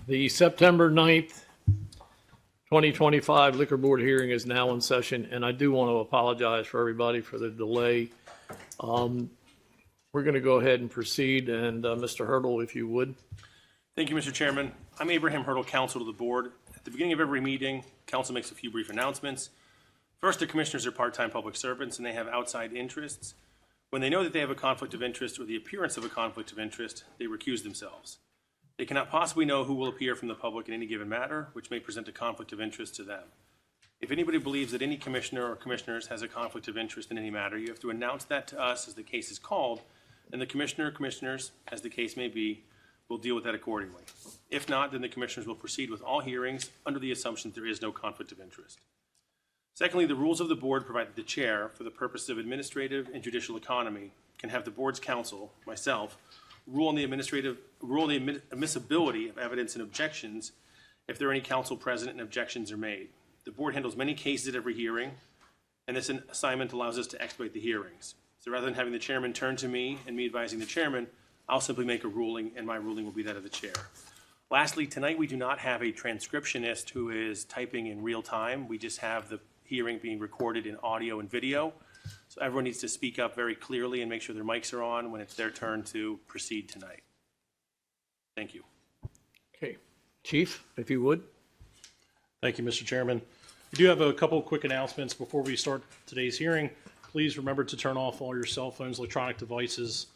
The September 9th, 2025 Liquor Board hearing is now in session, and I do want to apologize for everybody for the delay. We're going to go ahead and proceed, and Mr. Hurdle, if you would. Thank you, Mr. Chairman. I'm Abraham Hurdle, counsel to the board. At the beginning of every meeting, council makes a few brief announcements. First, the commissioners are part-time public servants, and they have outside interests. When they know that they have a conflict of interest or the appearance of a conflict of interest, they recuse themselves. They cannot possibly know who will appear from the public in any given matter, which may present a conflict of interest to them. If anybody believes that any commissioner or commissioners has a conflict of interest in any matter, you have to announce that to us as the case is called, and the commissioner or commissioners, as the case may be, will deal with that accordingly. If not, then the commissioners will proceed with all hearings under the assumption that there is no conflict of interest. Secondly, the rules of the board provide that the chair, for the purpose of administrative and judicial economy, can have the board's counsel, myself, rule on the admissibility of evidence and objections if there are any counsel present and objections are made. The board handles many cases at every hearing, and this assignment allows us to expedite the hearings. So rather than having the chairman turn to me and me advising the chairman, I'll simply make a ruling, and my ruling will be that of the chair. Lastly, tonight we do not have a transcriptionist who is typing in real time. We just have the hearing being recorded in audio and video. So everyone needs to speak up very clearly and make sure their mics are on when it's their turn to proceed tonight. Thank you. Okay. Chief, if you would. Thank you, Mr. Chairman. We do have a couple of quick announcements before we start today's hearing. Please remember to turn off all your cell phones, electronic devices.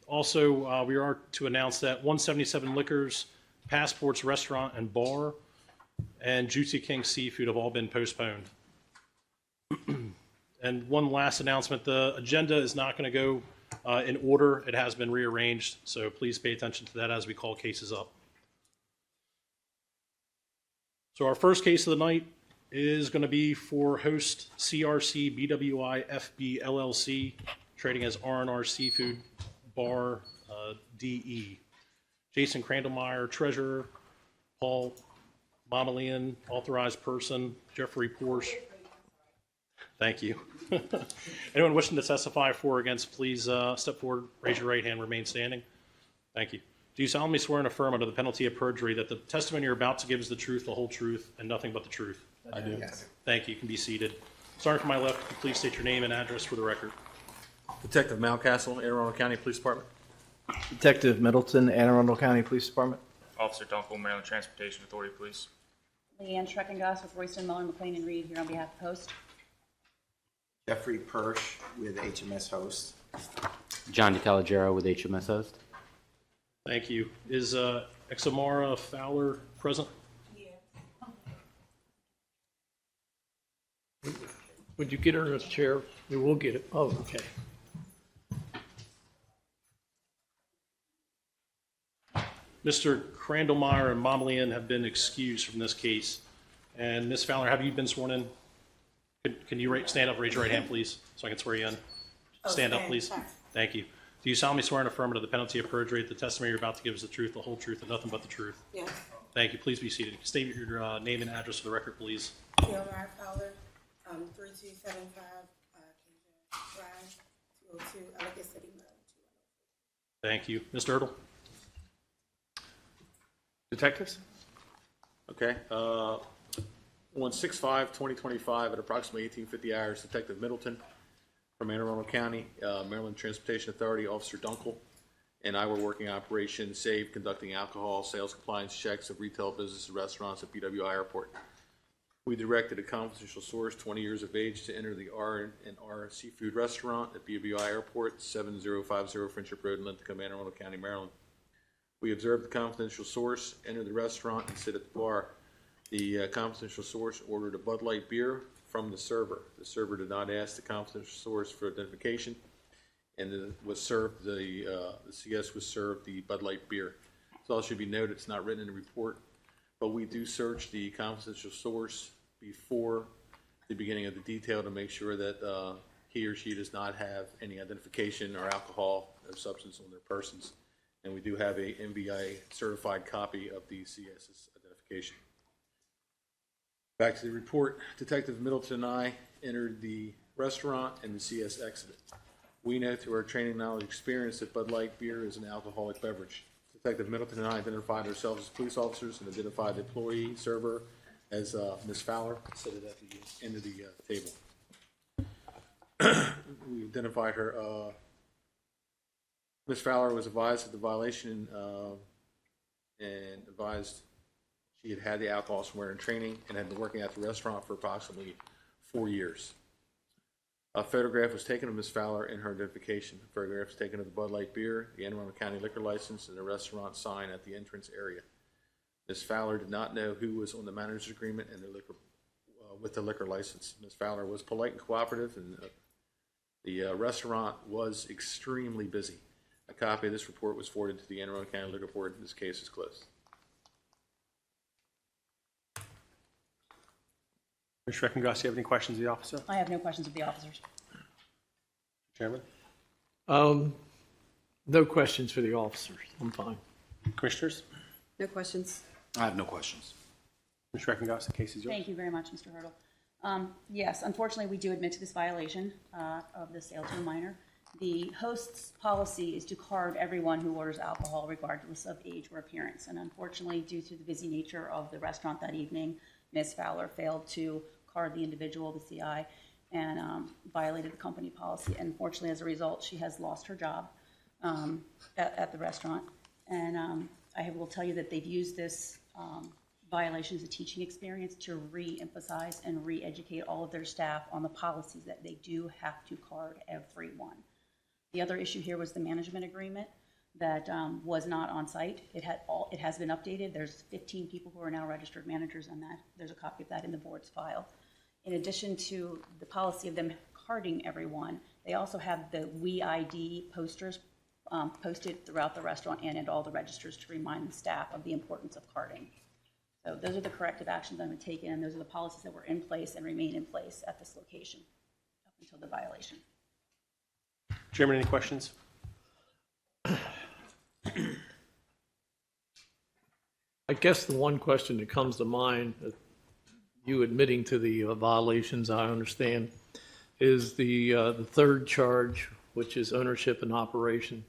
Also, we are to announce that 177 Liquors, Passports Restaurant and Bar, and Juicy King Seafood have all been postponed. And one last announcement, the agenda is not going to go in order. It has been rearranged, so please pay attention to that as we call cases up. So our first case of the night is going to be for host CRC BWI FB LLC, trading as R&R Seafood Bar DE. Jason Crandallmeyer, treasurer. Paul Momolian, authorized person. Jeffrey Porsche. Thank you. Anyone wishing to testify for or against, please step forward, raise your right hand, remain standing. Thank you. Do you solemnly swear and affirm under the penalty of perjury that the testimony you're about to give is the truth, the whole truth, and nothing but the truth? I do. Yes. Thank you. You can be seated. Starting from my left, please state your name and address for the record. Detective Mountcastle, Anne Arundel County Police Department. Detective Middleton, Anne Arundel County Police Department. Officer Dunkel, Maryland Transportation Authority Police. Leanne Schreckengoss with Royston, Muller, McLean, and Reed here on behalf of Post. Jeffrey Persh with HMS Host. John DeCalagero with HMS Host. Thank you. Is Examara Fowler present? Would you get her in a chair? We will get it. Oh, okay. Mr. Crandallmeyer and Momolian have been excused from this case. And Ms. Fowler, have you been sworn in? Can you stand up, raise your right hand, please, so I can swear you in? Stand up, please. Thank you. Do you solemnly swear and affirm under the penalty of perjury that the testimony you're about to give is the truth, the whole truth, and nothing but the truth? Yes. Thank you. Please be seated. State your name and address for the record, please. Kilmar Fowler, 3275 Drive, 202, Ellicott City, Maryland. Thank you. Mr. Hurdle. Detectives? Okay. On 6/5/2025 at approximately 1850 hours, Detective Middleton from Anne Arundel County, Maryland Transportation Authority, Officer Dunkel, and I were working Operation SAVE, conducting alcohol sales compliance checks of retail businesses and restaurants at BWI Airport. We directed a confidential source, 20 years of age, to enter the R&R Seafood Restaurant at BWI Airport, 7050 Friendship Road in Linthicum, Anne Arundel County, Maryland. We observed the confidential source enter the restaurant and sit at the bar. The confidential source ordered a Bud Light beer from the server. The server did not ask the confidential source for identification, and the CS was served the Bud Light beer. So it should be noted, it's not written in the report, but we do search the confidential source before the beginning of the detail to make sure that he or she does not have any identification or alcohol or substance on their persons. And we do have a MVI certified copy of the CS's identification. Back to the report, Detective Middleton and I entered the restaurant and the CS exited. We know through our training, knowledge, experience that Bud Light beer is an alcoholic beverage. Detective Middleton and I identified ourselves as police officers and identified the employee server as Ms. Fowler, sit at the end of the table. We identified her. Ms. Fowler was advised of the violation and advised she had the alcohol somewhere in training and had been working at the restaurant for approximately 4 years. A photograph was taken of Ms. Fowler in her identification. The photograph was taken of the Bud Light beer, the Anne Arundel County liquor license, and the restaurant sign at the entrance area. Ms. Fowler did not know who was on the manager's agreement and with the liquor license. Ms. Fowler was polite and cooperative, and the restaurant was extremely busy. A copy of this report was forwarded to the Anne Arundel County Liquor Board, and this case is closed. Commissioner Reckengoss, do you have any questions of the officer? I have no questions of the officers. Chairman? No questions for the officers. I'm fine. Commissioners? No questions. I have no questions. Commissioner Reckengoss, the case is yours. Thank you very much, Mr. Hurdle. Yes, unfortunately, we do admit to this violation of the sale to a minor. The host's policy is to card everyone who orders alcohol regardless of age or appearance. And unfortunately, due to the busy nature of the restaurant that evening, Ms. Fowler failed to card the individual, the CI, and violated the company policy. And unfortunately, as a result, she has lost her job at the restaurant. And I will tell you that they've used this violation as a teaching experience to re-emphasize and re-educate all of their staff on the policies that they do have to card everyone. The other issue here was the management agreement that was not on site. It has been updated. There's 15 people who are now registered managers, and that there's a copy of that in the board's file. In addition to the policy of them carding everyone, they also have the We ID posters posted throughout the restaurant and at all the registers to remind the staff of the importance of carding. So those are the corrective actions that have been taken, and those are the policies that were in place and remain in place at this location up until the violation. Chairman, any questions? I guess the one question that comes to mind, you admitting to the violations, I understand, is the third charge, which is ownership and operation.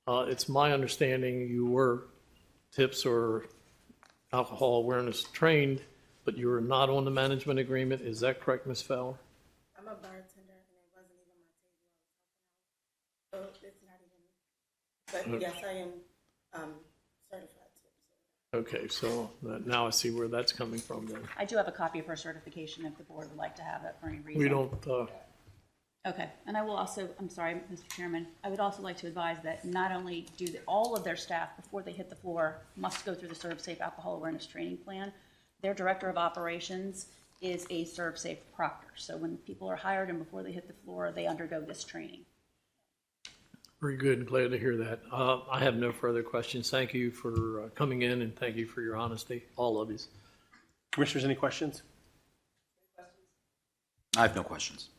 It's my understanding you were tips or alcohol awareness trained, but you were not on the management agreement. Is that correct, Ms. Fowler? I'm a bartender, and it wasn't even my table I was helping out. So it's not even, but yes, I am certified too. Okay, so now I see where that's coming from then. I do have a copy of her certification if the board would like to have that for any reason. We don't, Okay, and I will also, I'm sorry, Mr. Chairman, I would also like to advise that not only do all of their staff, before they hit the floor, must go through the Serve Safe Alcohol Awareness Training Plan. Their Director of Operations is a Serve Safe proctor. So when people are hired and before they hit the floor, they undergo this training. very good. Glad to hear that. I have no further questions. Thank you for coming in, and thank you for your honesty, all of you. Commissioners, any questions? I have no questions.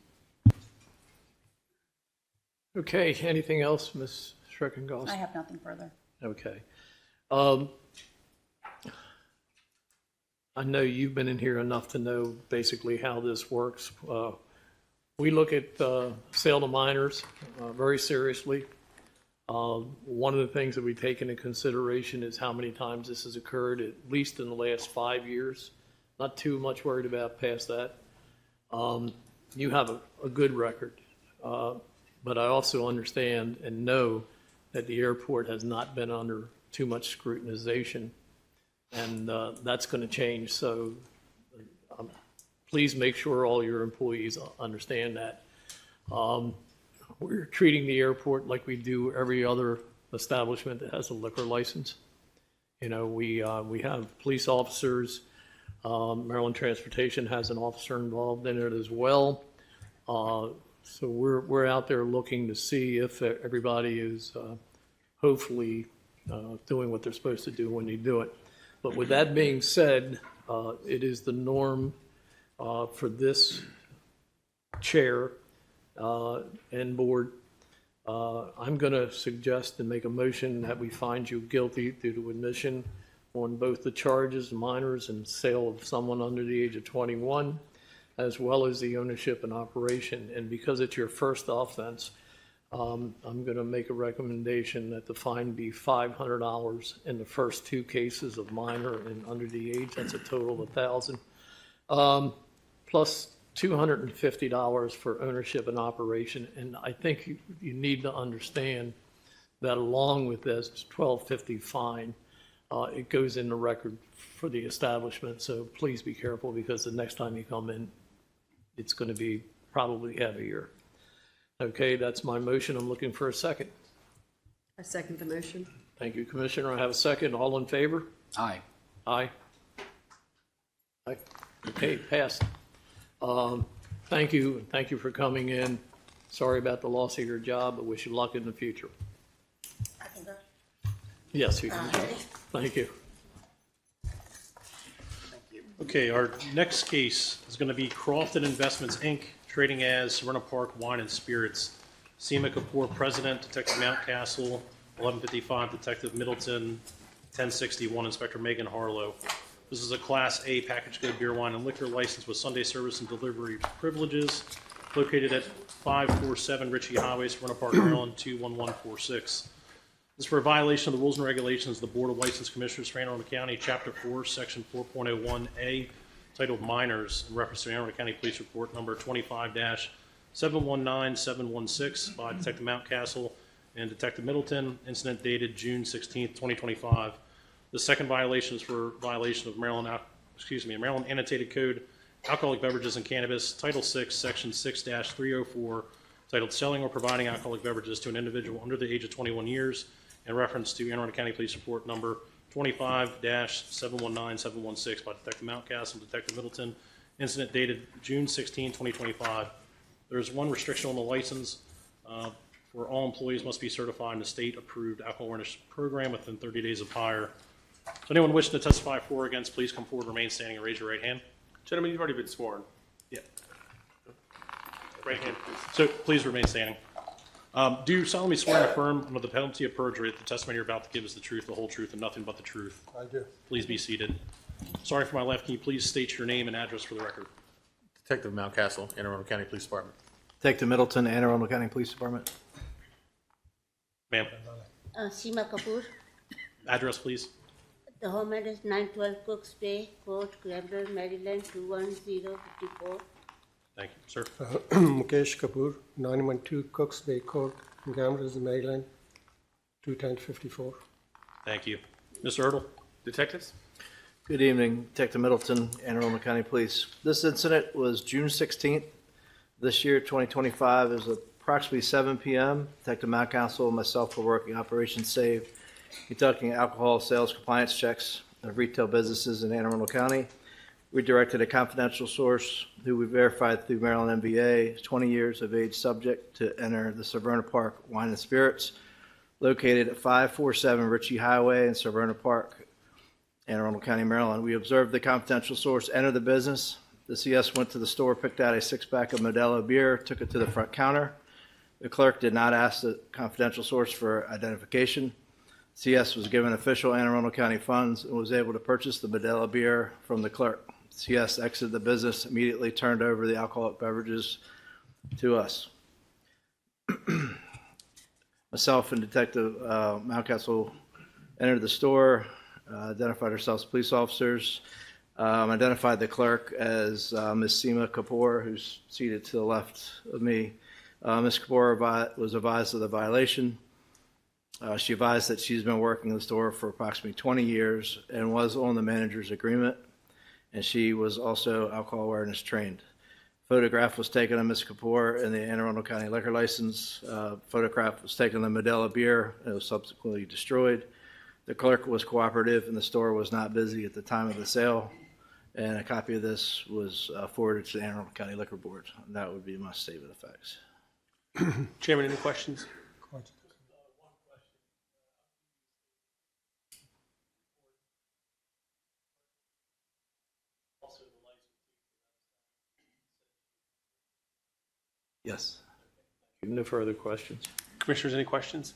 Okay, anything else, Ms. Schreckengoss? I have nothing further. Okay. I know you've been in here enough to know basically how this works. We look at sale to minors very seriously. One of the things that we take into consideration is how many times this has occurred, at least in the last 5 years. Not too much worried about past that. You have a good record. But I also understand and know that the airport has not been under too much scrutinization, and that's going to change. So please make sure all your employees understand that. We're treating the airport like we do every other establishment that has a liquor license. You know, we have police officers. Maryland Transportation has an officer involved in it as well. So we're out there looking to see if everybody is hopefully doing what they're supposed to do when they do it. But with that being said, it is the norm for this chair and board. I'm going to suggest and make a motion that we find you guilty due to admission on both the charges, minors, and sale of someone under the age of 21, as well as the ownership and operation. And because it's your first offense, I'm going to make a recommendation that the fine be $500 in the first two cases of minor and under the age. That's a total of $1,000. Plus $250 for ownership and operation. And I think you need to understand that along with this $1,250 fine, it goes in the record for the establishment. So please be careful, because the next time you come in, it's going to be probably heavier. Okay, that's my motion. I'm looking for a second. I second the motion. Thank you, Commissioner. I have a second. All in favor? Aye. Aye. Aye. Okay, passed. Thank you, and thank you for coming in. Sorry about the loss of your job, but wish you luck in the future. I can go. Yes, you can. Ready? Thank you. Okay, our next case is going to be Crofton Investments, Inc., trading as Serena Park Wine and Spirits. Seema Kapoor, President, Detective Mountcastle, 1155, Detective Middleton, 1061, Inspector Megan Harlow. This is a Class A packaged good beer, wine, and liquor license with Sunday service and delivery privileges, located at 547 Ritchie Highway, Serena Park, Maryland, 21146. This is for a violation of the rules and regulations of the Board of License Commissioners for Anne Arundel County, Chapter 4, Section 4.01A, titled Minors, in reference to Anne Arundel County Police Report Number 25-719716 by Detective Mountcastle and Detective Middleton, incident dated June 16th, 2025. The second violation is for violation of Maryland Annotated Code, Alcoholic Beverages and Cannabis, Title 6, Section 6-304, titled Selling or Providing Alcoholic Beverages to an Individual under the age of 21 years, in reference to Anne Arundel County Police Report Number 25-719716 by Detective Mountcastle and Detective Middleton, incident dated June 16, 2025. There's one restriction on the license. For all employees must be certified in the state-approved alcohol awareness program within 30 days of hire. So anyone wishing to testify for or against, please come forward, remain standing, and raise your right hand. Gentlemen, you've already been sworn. Yeah. Right hand, please. So please remain standing. Do you solemnly swear and affirm under the penalty of perjury that the testimony you're about to give is the truth, the whole truth, and nothing but the truth? I do. Please be seated. Sorry for my left. Can you please state your name and address for the record? Detective Mountcastle, Anne Arundel County Police Department. Detective Middleton, Anne Arundel County Police Department. Ma'am, Seema Kapoor. address, please. The home address 912 Cooks Bay Court, Grambler, Maryland 21054. Thank you, sir. Mukesh Kapoor, 912 Cooks Bay Court, Gamblers, Maryland, 21054. Thank you. Mr. Erdl? Detectives? Good evening, Detective Middleton, Anne Arundel County Police. This incident was June 16th this year, 2025. It was approximately 7 p.m. Detective Mountcastle and myself were working Operation Save, conducting alcohol sales compliance checks of retail businesses in Anne Arundel County. We directed a confidential source who we verified through Maryland MBA, 20 years of age, subject to enter the Serena Park Wine and Spirits, located at 547 Ritchie Highway in Serena Park, Anne Arundel County, Maryland. We observed the confidential source enter the business. The CS went to the store, picked out a six-pack of Modelo beer, took it to the front counter. The clerk did not ask the confidential source for identification. CS was given official Anne Arundel County funds and was able to purchase the Modelo beer from the clerk. CS exited the business, immediately turned over the alcoholic beverages to us. Myself and Detective Mountcastle entered the store, identified ourselves as police officers, identified the clerk as Ms. Seema Kapoor, who's seated to the left of me. Ms. Kapoor was advised of the violation. She advised that she's been working in the store for approximately 20 years and was on the manager's agreement, and she was also alcohol awareness trained. Photograph was taken of Ms. Kapoor and the Anne Arundel County liquor license. Photograph was taken of the Modelo beer and it was subsequently destroyed. The clerk was cooperative and the store was not busy at the time of the sale. And a copy of this was forwarded to the Anne Arundel County Liquor Board. And that would be my statement of facts. Chairman, any questions? Yes. No further questions. Commissioners, any questions?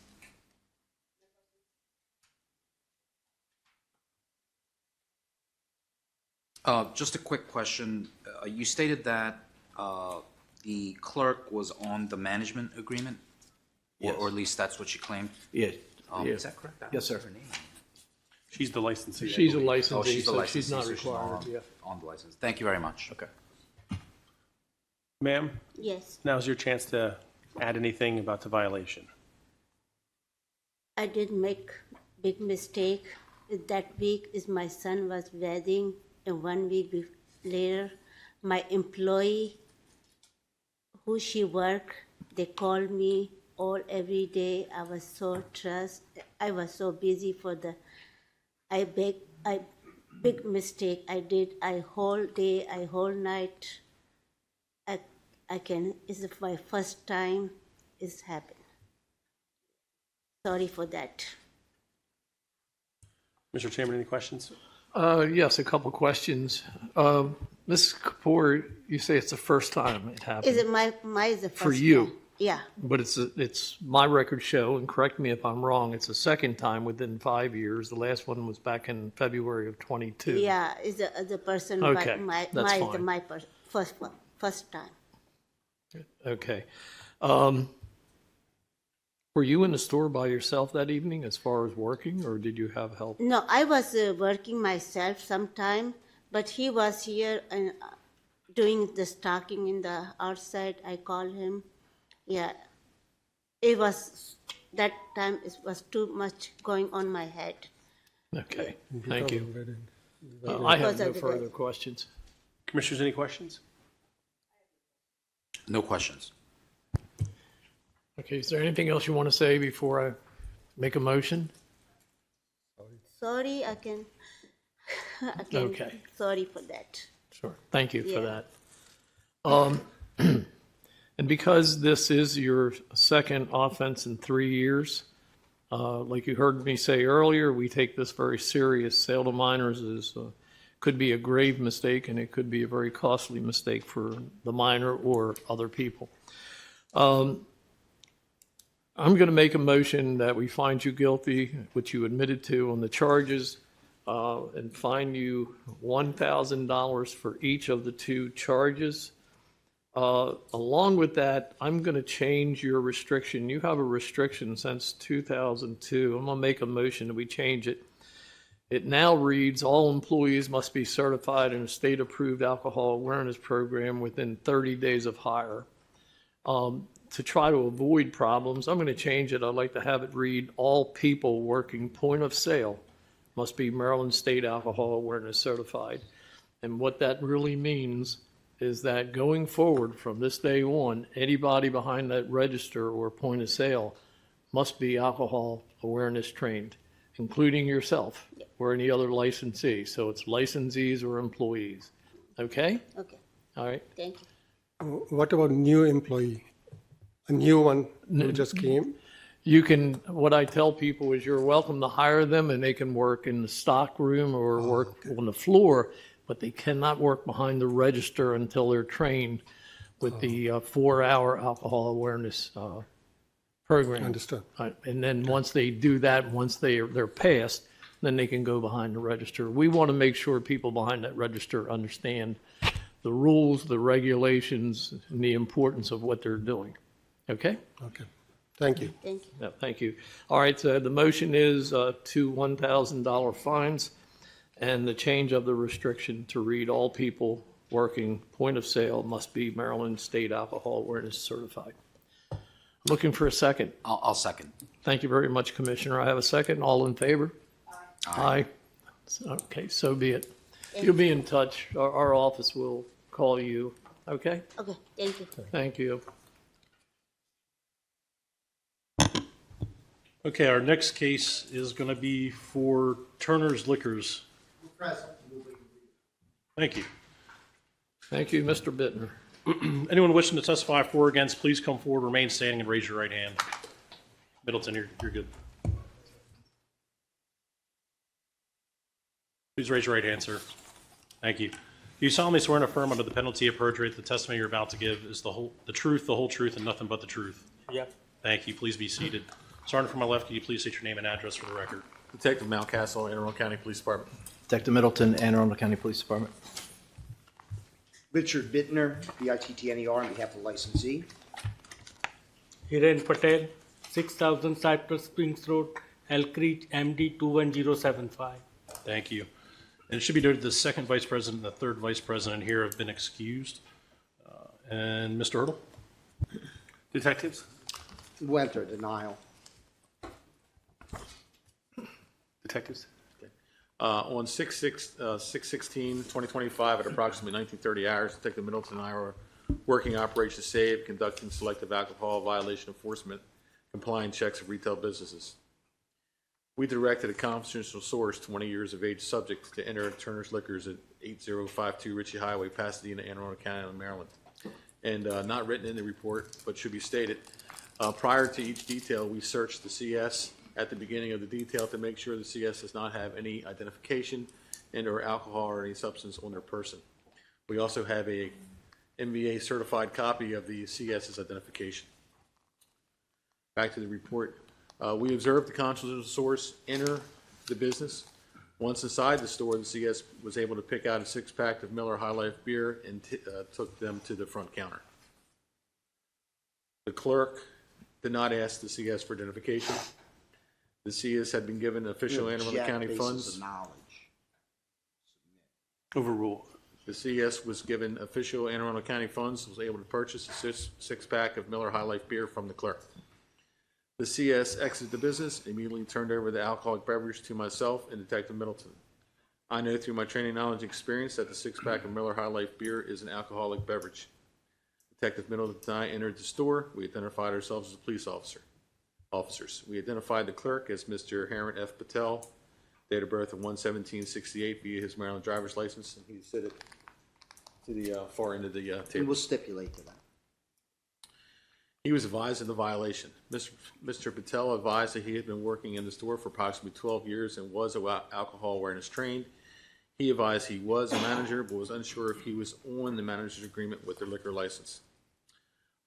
Just a quick question. You stated that the clerk was on the management agreement. Or at least that's what she claimed? Yeah. Yeah. Is that correct? I don't Yes, sir. see her name. She's the licensee. I She's a believe. Oh, licensee, she's the so licensee, she's not so she's required, yeah. on the license. Thank you very much. Okay. Ma'am, Yes, now's your chance to add anything about the violation. I did make big mistake. That week is my son was wedding, and 1 week later, my employee, who she work, they called me all every day. I was so I was so busy for the. I big mistake I did. I whole day, I whole night. I can. It's my first time it's happened. Sorry for that. Mr. Chairman, any questions? Yes, a couple questions. Ms. Kapoor, you say it's the first time it happened. Is it my is the first For you? time. Yeah. But it's my record show, and correct me if I'm wrong, it's the second time within 5 years. The last one was back in February of '22. Yeah, is the person Okay, my that's is fine. my first one, first time. Okay. Were you in the store by yourself that evening as far as working, or did you have help? No, I was working myself sometime, but he was here and doing the stocking in the outside. I called him. Yeah, it was that time. It was too much going on my head. Okay, thank you. Wedding. I have Because no of the further wedding. questions. Commissioners, any questions? No questions. Okay, is there anything else you want to say before I make a motion? Sorry, I can. Okay. Sorry for that. Sure. Thank you for Yeah. that. And because this is your second offense in 3 years, like you heard me say earlier, we take this very serious. Sale to minors is could be a grave mistake, and it could be a very costly mistake for the minor or other people. I'm going to make a motion that we find you guilty, which you admitted to on the charges, and fine you $1,000 for each of the 2 charges. Along with that, I'm going to change your restriction. You have a restriction since 2002. I'm going to make a motion that we change it. It now reads, all employees must be certified in a state-approved alcohol awareness program within 30 days of hire. To try to avoid problems, I'm going to change it. I'd like to have it read, all people working point of sale must be Maryland State Alcohol Awareness Certified. And what that really means is that going forward from this day on, anybody behind that register or point of sale must be alcohol awareness trained, including yourself or any other licensee. So it's licensees or employees. Okay? Okay, All right. thank you. What about new employee? A new one who just came? You can, what I tell people is you're welcome to hire them and they can work in the stock room or work on the floor, but they cannot work behind the register until they're trained with the 4-hour alcohol awareness program. Understood. And then once they do that, once they're passed, then they can go behind the register. We want to make sure people behind that register understand the rules, the regulations, and the importance of what they're doing. Okay? Okay. Thank you. Thank you. Yeah, thank you. All right, so the motion is 2 $1,000 fines and the change of the restriction to read all people working point of sale must be Maryland State Alcohol Awareness Certified. Looking for a second. I'll second. Thank you very much, Commissioner. I have a second. All in favor? Aye. Okay, so be it. You'll be in touch. Our office will call you. Okay? Okay, thank you. Thank you. Okay, our next case is going to be for Turner's Liquors. Thank you. Thank you, Mr. Bittner. Anyone wishing to testify for or against, please come forward, remain standing, and raise your right hand. Middleton, you're good. Please raise your right hand, sir. Thank you. Do you solemnly swear and affirm under the penalty of perjury that the testimony you're about to give is the truth, the whole truth, and nothing but the truth? Yep. Thank you. Please be seated. Sergeant, from my left, can you please state your name and address for the record? Detective Mountcastle, Anne Arundel County Police Department. Detective Middleton, Anne Arundel County Police Department. Richard Bittner, Bittner, on behalf of the licensee. Hiren Patel. 6000 Cypress Springs Road, Elk Ridge, MD 21075. Thank you. And it should be noted the second vice president and the third vice president here have been excused. And Mr. Hurdle? Detectives? Winter, denial. Detectives? On 6/16/2025 at approximately 19:30 hours, Detective Middleton and I were working Operation SAVE, conducting selective alcohol violation enforcement compliance checks of retail businesses. We directed a confidential source, 20 years of age subject, to enter Turner's Liquors at 8052 Ritchie Highway, Pasadena, Anne Arundel County, Maryland. And not written in the report, but should be stated. Prior to each detail, we searched the CS at the beginning of the detail to make sure the CS does not have any identification and/or alcohol or any substance on their person. We also have a MVA certified copy of the CS's identification. Back to the report. We observed the confidential source enter the business. Once inside the store, the CS was able to pick out a six-pack of Miller High Life beer and took them to the front counter. The clerk did not ask the CS for identification. The CS had been given official Anne Arundel County funds. Overrule. The CS was given official Anne Arundel County funds, was able to purchase a six-pack of Miller High Life beer from the clerk. The CS exited the business, immediately turned over the alcoholic beverage to myself and Detective Middleton. I know through my training, knowledge, and experience that the six-pack of Miller High Life beer is an alcoholic beverage. Detective Middleton and I entered the store. We identified ourselves as police officers. We identified the clerk as Mr. Harron F. Patel, date of birth of 1/17/68 via his Maryland driver's license, and he's seated to the far end of the We table. will stipulate to that. He was advised of the violation. Mr. Patel advised that he had been working in the store for approximately 12 years and was alcohol awareness trained. He advised he was a manager, but was unsure if he was on the manager's agreement with their liquor license.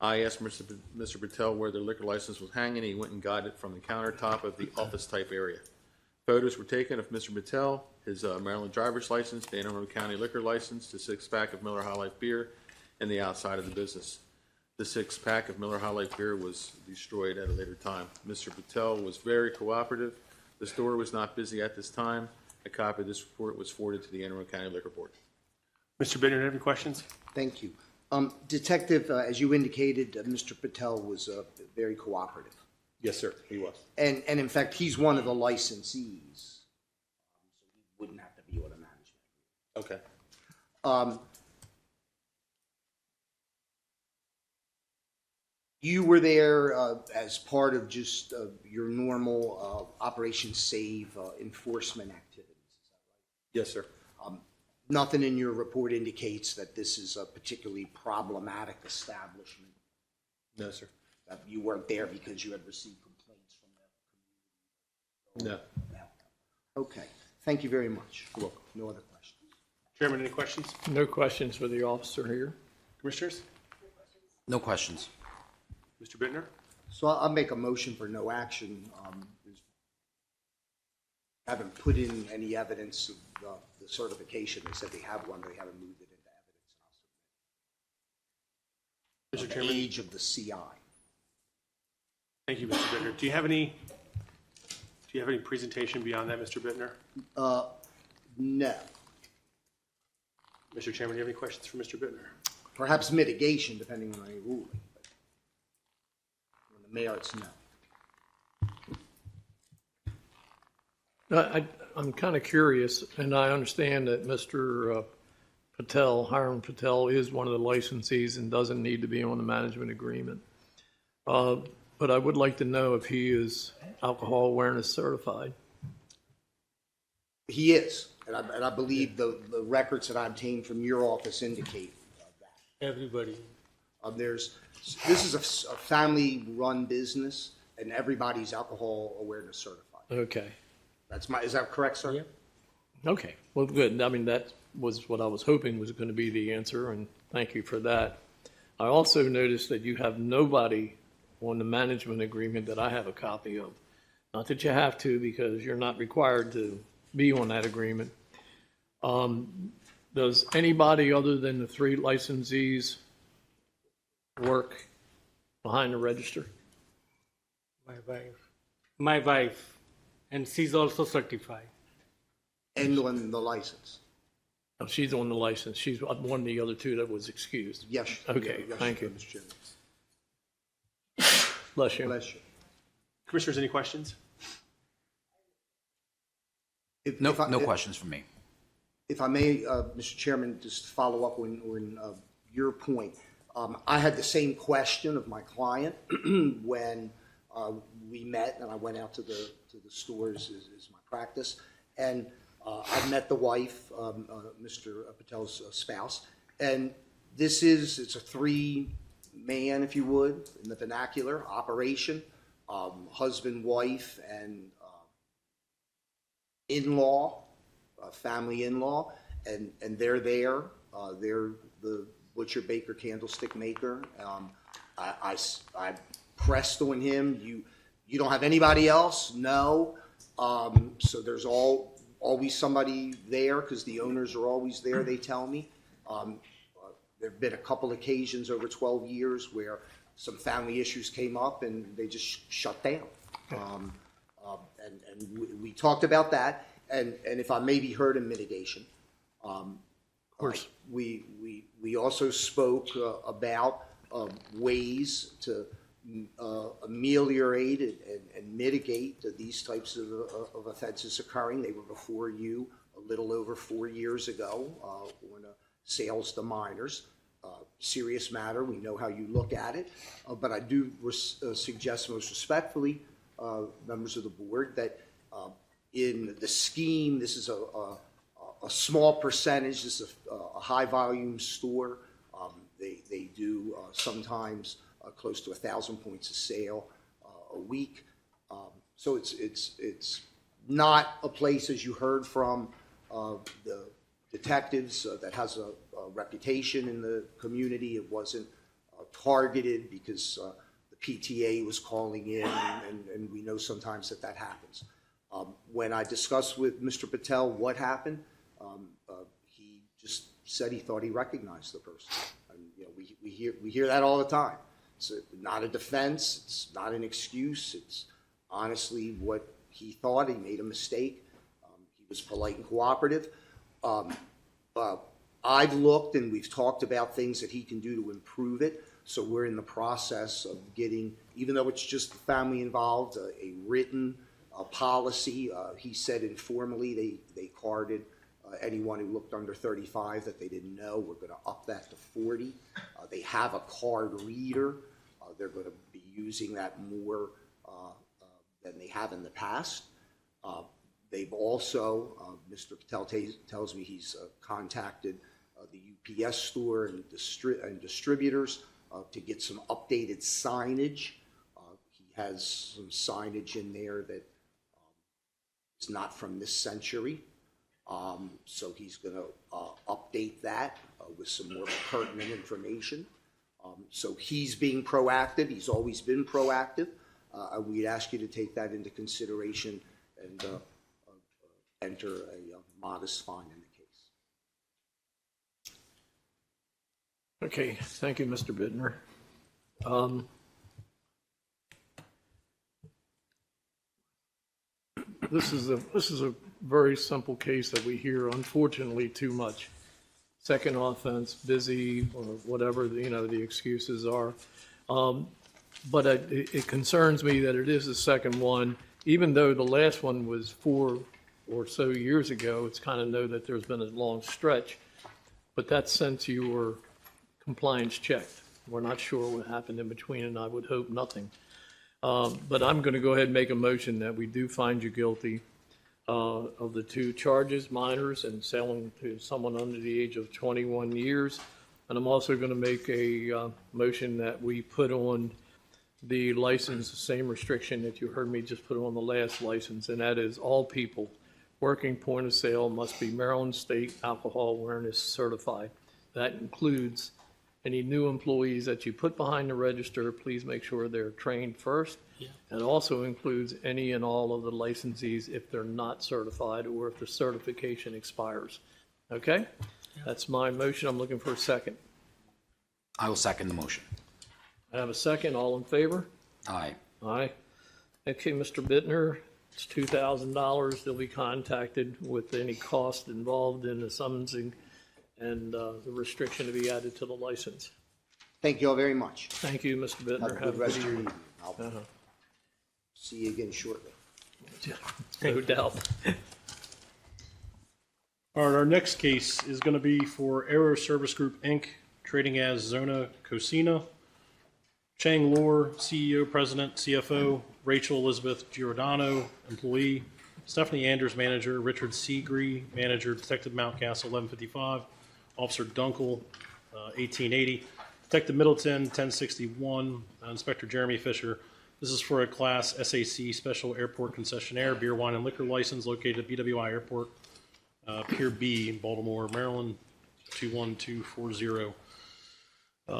I asked Mr. Patel where their liquor license was hanging. He went and got it from the countertop of the office-type area. Photos were taken of Mr. Patel, his Maryland driver's license, the Anne Arundel County liquor license, the six-pack of Miller High Life beer, and the outside of the business. The six-pack of Miller High Life beer was destroyed at a later time. Mr. Patel was very cooperative. The store was not busy at this time. A copy of this report was forwarded to the Anne Arundel County Liquor Board. Mr. Bittner, do you have any questions? Thank you. Detective, as you indicated, Mr. Patel was very cooperative. Yes, sir, he was. And in fact, he's one of the licensees. So he wouldn't have to be on a management. Okay. You were there as part of just your normal Operation SAVE enforcement activities, is that right? Yes, sir. Nothing in your report indicates that this is a particularly problematic establishment. No, sir. That you weren't there because you had received complaints from the community. No. Okay. Thank you very much. You're welcome. No other questions. Chairman, any questions? No questions for the officer here. Commissioners? No questions. Mr. Bittner? So I'll make a motion for no action. Haven't put in any evidence of the certification. They said they have one, but they haven't moved it into evidence. Mr. Chairman? The age of the CI. Thank you, Mr. Bittner. Do you have any presentation beyond that, Mr. Bittner? No. Mr. Chairman, do you have any questions for Mr. Bittner? Perhaps mitigation, depending on any ruling. But on the merits, no. I'm kind of curious, and I understand that Mr. Patel, Hiram Patel, is one of the licensees and doesn't need to be on the management agreement. But I would like to know if he is alcohol awareness certified. He is, and I believe the records that I obtained from your office indicate that. Everybody. This is a family-run business, and everybody's alcohol awareness certified. Okay. Is that correct, sir? Yeah. Okay. Well, good. I mean, that was what I was hoping was going to be the answer, and thank you for that. I also noticed that you have nobody on the management agreement that I have a copy of. Not that you have to, because you're not required to be on that agreement. Does anybody other than the three licensees work behind the register? My wife, and she's also certified. And on the license? Oh, she's on the license. She's one of the other two that was excused. Yes. Okay, yes, thank you. Mr. Chairman. Bless you. Bless you. Commissioners, any questions? No questions from me. If I may, Mr. Chairman, just follow up on your point. I had the same question of my client when we met, and I went out to the stores as my practice, and I met the wife, Mr. Patel's spouse, and it's a three-man, if you would, in the vernacular, operation, husband, wife, and in-law, family in-law, and they're there. They're the butcher, baker, candlestick maker. I pressed on him. You don't have anybody else? No. So there's always somebody there because the owners are always there. They tell me. There've been a couple occasions over 12 years where some family issues came up and they just shut down. And we talked about that, and if I may be heard in mitigation, Of course. we also spoke about ways to ameliorate and mitigate these types of offenses occurring. They were before you a little over 4 years ago on sales to minors. Serious matter. We know how you look at it, but I do suggest most respectfully, members of the board, that in the scheme, this is a small percentage. This is a high volume store. They do sometimes close to 1,000 points of sale a week. So it's not a place, as you heard from the detectives, that has a reputation in the community. It wasn't targeted because the PTA was calling in, and we know sometimes that happens. When I discussed with Mr. Patel what happened, he just said he thought he recognized the person. And, we hear that all the time. It's not a defense. It's not an excuse. It's honestly what he thought. He made a mistake. He was polite and cooperative. I've looked and we've talked about things that he can do to improve it. So we're in the process of getting, even though it's just the family involved, a written policy. He said informally they carded anyone who looked under 35 that they didn't know. We're going to up that to 40. They have a card reader. They're going to be using that more than they have in the past. They've also, Mr. Patel tells me he's contacted the UPS store and distributors to get some updated signage. He has some signage in there that is not from this century. So he's going to update that with some more pertinent information. So he's being proactive. He's always been proactive. We'd ask you to take that into consideration and enter a modest fine in the case. Okay, thank you, Mr. Bittner. This is a very simple case that we hear, unfortunately, too much. Second offense, busy, or whatever the excuses are. But it concerns me that it is the second one, even though the last one was 4 or so years ago. It's kind of know that there's been a long stretch, but that's since you were compliance checked. We're not sure what happened in between, and I would hope nothing. But I'm going to go ahead and make a motion that we do find you guilty of the 2 charges, minors and selling to someone under the age of 21 years. And I'm also going to make a motion that we put on the license the same restriction that you heard me just put on the last license, and that is all people working point of sale must be Maryland State Alcohol Awareness Certified. That includes any new employees that you put behind the register. Please make sure they're trained first. Yeah. It also includes any and all of the licensees if they're not certified or if the certification expires. Okay? Yeah. That's my motion. I'm looking for a second. I will second the motion. I have a second. All in favor? Aye. Aye. Okay, Mr. Bittner, it's $2,000. They'll be contacted with any cost involved in the summonsing and the restriction to be added to the license. Thank you all very much. Thank you, Mr. Bittner. Have a good rest of your evening. evening. I'll see you again shortly. No doubt. All right, our next case is going to be for Aero Service Group, Inc., trading as Zona Cosina. Chang Lor, CEO, President, CFO. Rachel Elizabeth Giordano, employee. Stephanie Anders, manager. Richard Seagree, manager. Detective Mountcastle, 1155. Officer Dunkel, 1880. Detective Middleton, 1061. Inspector Jeremy Fisher. This is for a Class SAC Special Airport Concessionaire beer, wine, and liquor license located at BWI Airport, Pier B in Baltimore, Maryland, 21240.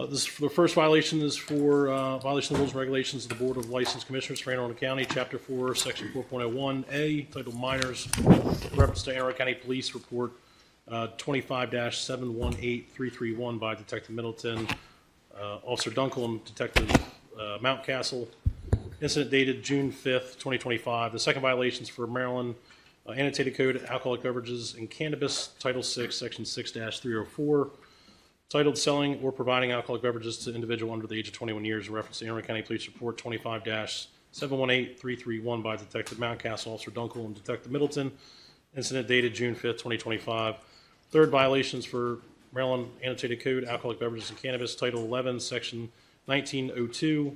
This for the first violation is for violation of rules and regulations of the Board of License Commissioners for Anne Arundel County, Chapter 4, Section 4.01A, titled Minors, reference to Anne Arundel County Police Report 25-718331 by Detective Middleton, Officer Dunkel, and Detective Mountcastle. Incident dated June 5th, 2025. The second violation is for Maryland Annotated Code, Alcoholic Beverages and Cannabis, Title 6, Section 6-304, titled Selling or Providing Alcoholic Beverages to Individual under the age of 21 years, in reference to Anne Arundel County Police Report 25-718331 by Detective Mountcastle, Officer Dunkel, and Detective Middleton. Incident dated June 5th, 2025. Third violations for Maryland Annotated Code, Alcoholic Beverages and Cannabis, Title 11, Section 1902,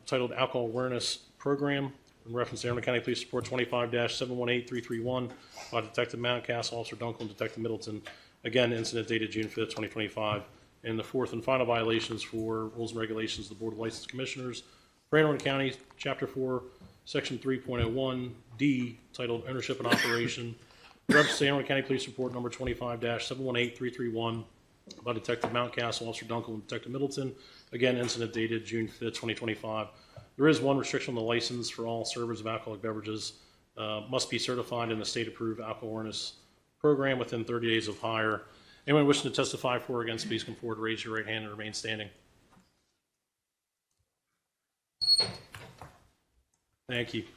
titled Alcohol Awareness Program, in reference to Anne Arundel County Police Report 25-718331 by Detective Mountcastle, Officer Dunkel, and Detective Middleton. Again, incident dated June 5th, 2025. And the fourth and final violations for rules and regulations of the Board of License Commissioners for Anne Arundel County, Chapter 4, Section 3.01D, titled Ownership and Operation, reference to Anne Arundel County Police Report number 25-718331 by Detective Mountcastle, Officer Dunkel, and Detective Middleton. Again, incident dated June 5th, 2025. There is one restriction on the license for all servers of alcoholic beverages. Must be certified in the state-approved alcohol awareness program within 30 days of hire. Anyone wishing to testify for or against, please come forward, raise your right hand, and remain standing. Thank you. Do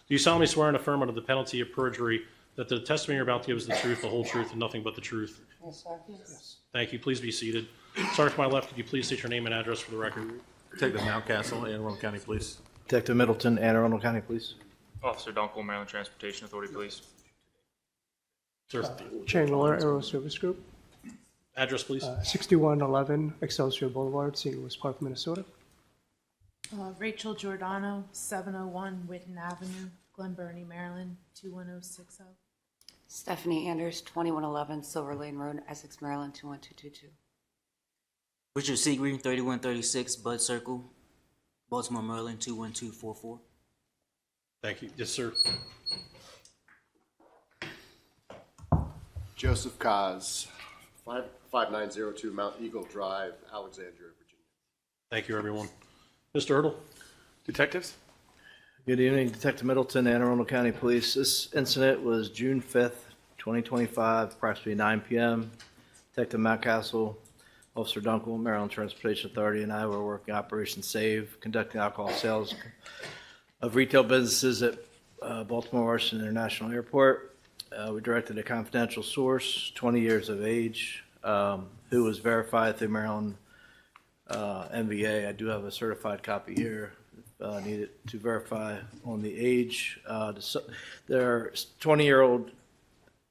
you solemnly swear and affirm under the penalty of perjury that the testimony you're about to give is the truth, the whole truth, and nothing but the truth? Yes, sir. Yes. Thank you. Please be seated. Starting from my left, could you please state your name and address for the record? Detective Mountcastle, Anne Arundel County Police. Detective Middleton, Anne Arundel County Police. Officer Dunkel, Maryland Transportation Authority, please. Sir, Chang Lor, Aero Service Group, address, please. 6111 Excelsior Boulevard, St. Louis Park, Minnesota. Rachel Giordano, 701 Whitten Avenue, Glen Burnie, Maryland, 21060. Stephanie Anders, 2111 Silver Lane Road, Essex, Maryland, 21222. Richard Seagreen, 3136 Bud Circle, Baltimore, Maryland, 21244. Thank you. Yes, sir. Joseph Kaz, 5902 Mount Eagle Drive, Alexandria, Virginia. Thank you, everyone. Mr. Hurdle. Detectives? Good evening, Detective Middleton, Anne Arundel County Police. This incident was June 5th, 2025, approximately 9 p.m. Detective Mountcastle, Officer Dunkel, Maryland Transportation Authority, and I were working Operation SAVE, conducting alcohol sales of retail businesses at Baltimore Washington International Airport. We directed a confidential source, 20 years of age, who was verified through Maryland MVA. I do have a certified copy here. Needed to verify on the age. Their 20-year-old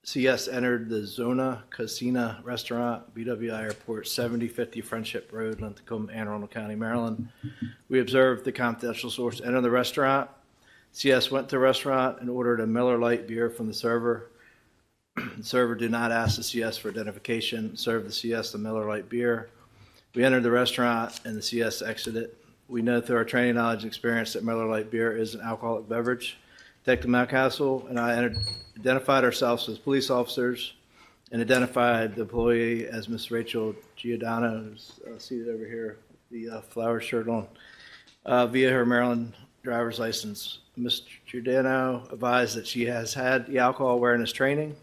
CS entered the Zona Cosina restaurant, BWI Airport, 7050 Friendship Road, Linthicum, Anne Arundel County, Maryland. We observed the confidential source enter the restaurant. CS went to the restaurant and ordered a Miller Lite beer from the server. The server did not ask the CS for identification, served the CS the Miller Lite beer. We entered the restaurant and the CS exited. We know through our training, knowledge, and experience that Miller Lite beer is an alcoholic beverage. Detective Mountcastle and I identified ourselves as police officers and identified the employee as Miss Rachel Giordano, who's seated over here, with the flower shirt on, via her Maryland driver's license. Ms. Giordano advised that she has had the alcohol awareness training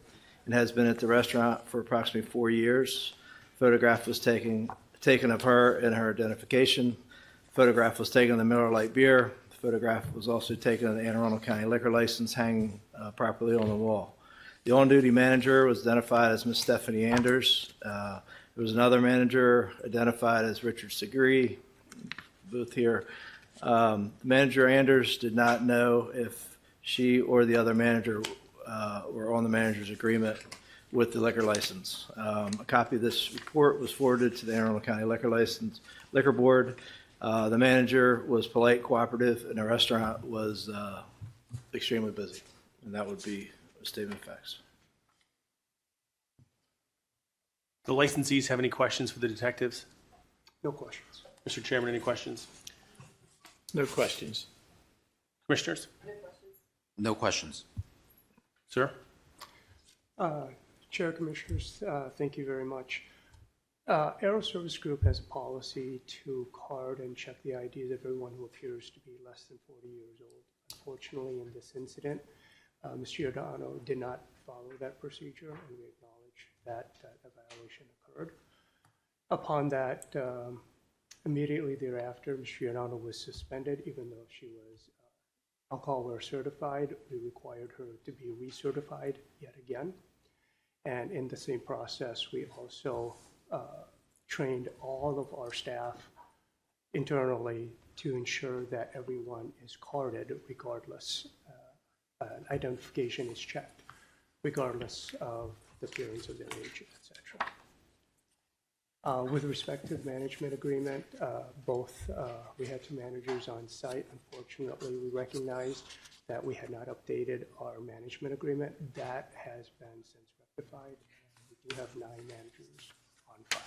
and has been at the restaurant for approximately 4 years. Photograph was taken of her and her identification. Photograph was taken of the Miller Lite beer. The photograph was also taken of the Anne Arundel County liquor license hanging properly on the wall. The on-duty manager was identified as Ms. Stephanie Anders. There was another manager identified as Richard Segree, both here. Manager Anders did not know if she or the other manager were on the manager's agreement with the liquor license. A copy of this report was forwarded to the Anne Arundel County Liquor Board. The manager was polite, cooperative, and the restaurant was extremely busy. And that would be a statement of facts. The licensees have any questions for the detectives? No questions. Mr. Chairman, any questions? No questions. Commissioners? No questions. Sir? Chair, Commissioners, thank you very much. Aero Service Group has a policy to card and check the IDs of everyone who appears to be less than 40 years old. Unfortunately, in this incident, Ms. Giordano did not follow that procedure, and we acknowledge that a violation occurred. Upon that, immediately thereafter, Ms. Giordano was suspended, even though she was alcohol certified. We required her to be recertified yet again. And in the same process, we also trained all of our staff internally to ensure that everyone is carded regardless, identification is checked, regardless of the appearance of their age, etc. With respect to the management agreement, we had two managers on site. Unfortunately, we recognized that we had not updated our management agreement. That has been since rectified. We do have 9 managers on file.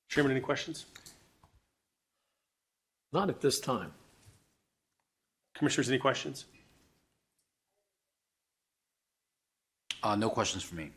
Chairman, any questions? Not at this time. Commissioners, any questions? No questions for me.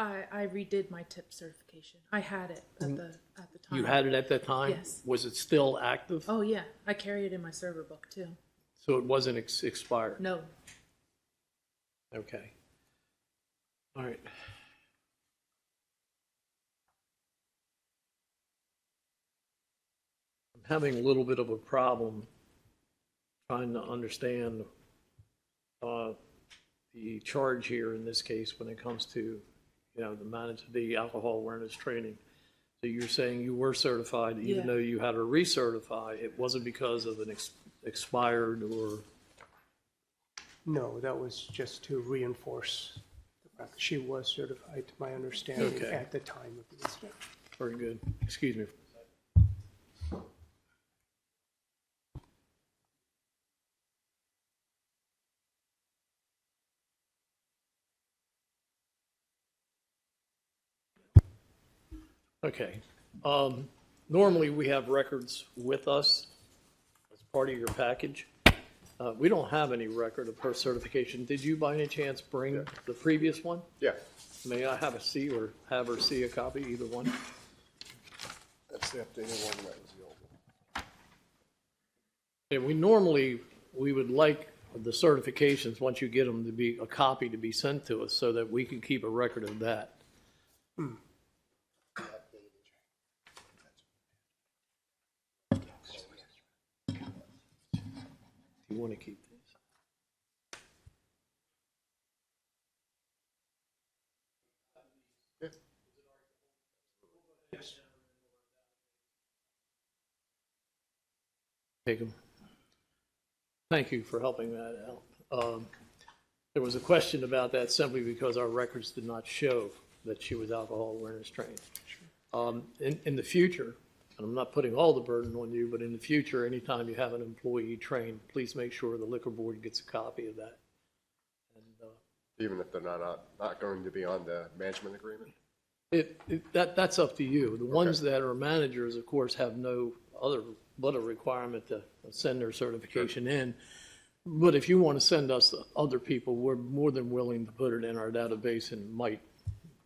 I redid my tip certification. I had it at the time. You had it at that time? Yes. Was it still active? Oh yeah, I carry it in my server book too. So it wasn't expired? No. Okay. All right. I'm having a little bit of a problem trying to understand the charge here in this case when it comes to, the alcohol awareness training. So you're saying you were certified even though you had to recertify. It wasn't because of an expired or... No, that was just to reinforce the fact that she was certified, to my understanding, at the time of the incident. Very good. Excuse me. Okay. Normally, we have records with us as part of your package. We don't have any record of her certification. Did you, by any chance, bring the previous one? Yeah. May I have a see or have her see a copy, either one? That's the updated one, that was the old one. And we would like the certifications, once you get them, to be a copy to be sent to us so that we can keep a record of that. You want to keep this? Yes. Take them. Thank you for helping that out. There was a question about that simply because our records did not show that she was alcohol awareness trained. In the future, and I'm not putting all the burden on you, but in the future, anytime you have an employee trained, please make sure the liquor board gets a copy of that. Even if they're not going to be on the management agreement? That's up to you. The ones that are managers, of course, have no other but a requirement to send their certification in. But if you want to send us other people, we're more than willing to put it in our database and might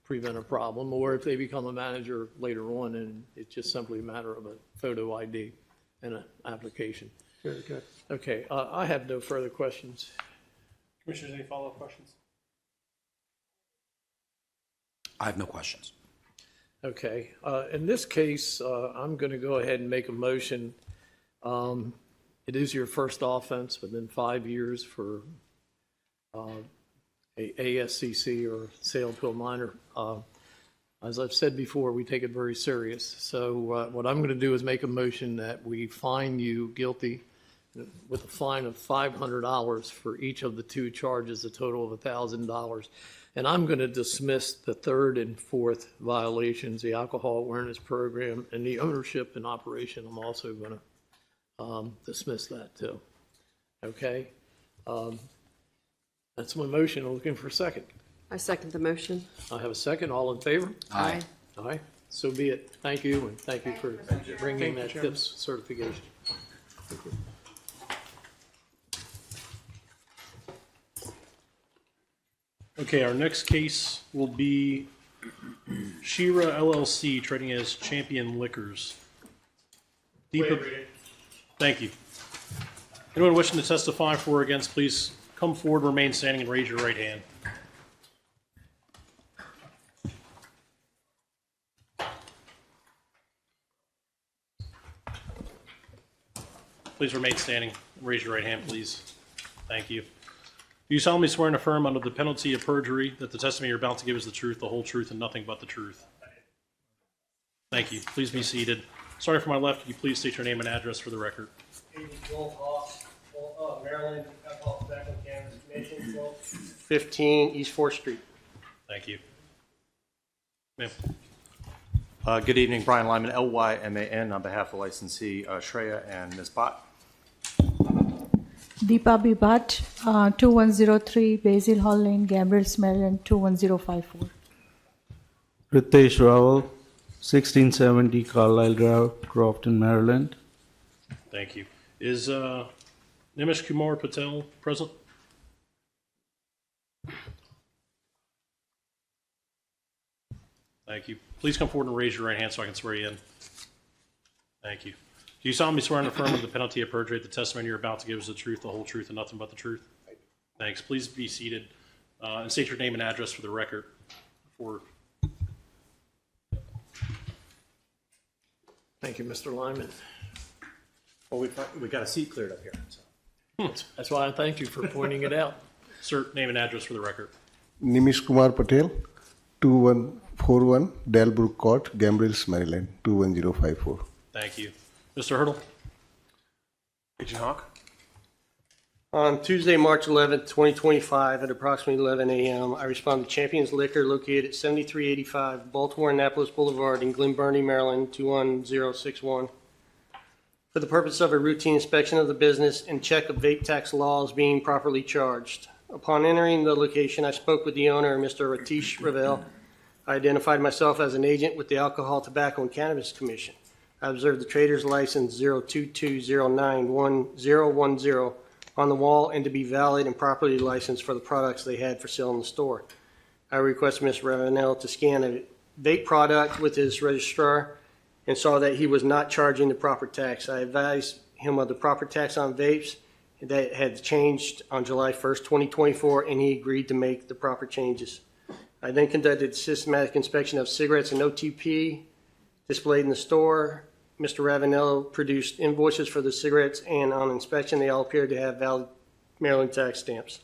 prevent a problem. Or if they become a manager later on, and it's just simply a matter of a photo ID and an application. Very good. Okay, I have no further questions. Commissioners, any follow-up questions? I have no questions. Okay, in this case, I'm going to go ahead and make a motion. It is your first offense within 5 years for a ASCC or sale to a minor. As I've said before, we take it very serious. So what I'm going to do is make a motion that we fine you guilty with a fine of $500 for each of the two charges, a total of $1,000. And I'm going to dismiss the third and fourth violations, the alcohol awareness program, and the ownership and operation. I'm also going to dismiss that too. Okay? That's my motion. I'm looking for a second. I second the motion. I have a second. All in favor? Aye. Aye. So be it. Thank you, and thank you for bringing that TIPS certification. Thank you. Okay, our next case will be Shira LLC, trading as Champion Liquors. Thank you. Anyone wishing to testify for or against, please come forward, remain standing, and raise your right hand. Please remain standing. Raise your right hand, please. Thank you. Do you solemnly swear and affirm under the penalty of perjury that the testimony you're about to give is the truth, the whole truth, and nothing but the truth? Thank you. Please be seated. Starting from my left, could you please state your name and address for the record? Joel Hawks, Maryland, Alcohol, Tobacco, Cannabis Commission, 15 East 4th Street. Thank you. Good evening, Brian Lyman, Lyman, on behalf of licensee Shreya and Ms. Bott. Deepa B. Bhatt, 2103 Basil Hall Lane, Gabriels, Maryland, 21054. Ritesh Rawal, 1670 Carlisle Drive, Crofton, Maryland. Thank you. Is Nimish Kumar Patel present? Thank you. Please come forward and raise your right hand so I can swear you in. Thank you. Do you solemnly swear and affirm under the penalty of perjury that the testimony you're about to give is the truth, the whole truth, and nothing but the truth? Thanks. Please be seated and state your name and address for the record. Thank you, Mr. Lyman. Well, we got a seat cleared up here. So. That's why I thank you for pointing it out. Sir, name and address for the record. Nimish Kumar Patel, 2141 Dalbrook Court, Gabriels, Maryland, 21054. Thank you. Mr. Hurdle. Agent Hawk. On Tuesday, March 11th, 2025, at approximately 11 a.m., I responded to Champions Liquor located at 7385 Baltimore Annapolis Boulevard in Glen Burnie, Maryland, 21061, for the purpose of a routine inspection of the business and check of vape tax laws being properly charged. Upon entering the location, I spoke with the owner, Mr. Ratish Ravel. I identified myself as an agent with the Alcohol, Tobacco, and Cannabis Commission. I observed the trader's license 022091010 on the wall and to be valid and properly licensed for the products they had for sale in the store. I requested Mr. Ravenel to scan a vape product with his registrar and saw that he was not charging the proper tax. I advised him of the proper tax on vapes that had changed on July 1st, 2024, and he agreed to make the proper changes. I then conducted a systematic inspection of cigarettes and OTP displayed in the store. Mr. Ravenel produced invoices for the cigarettes, and on inspection, they all appeared to have valid Maryland tax stamps.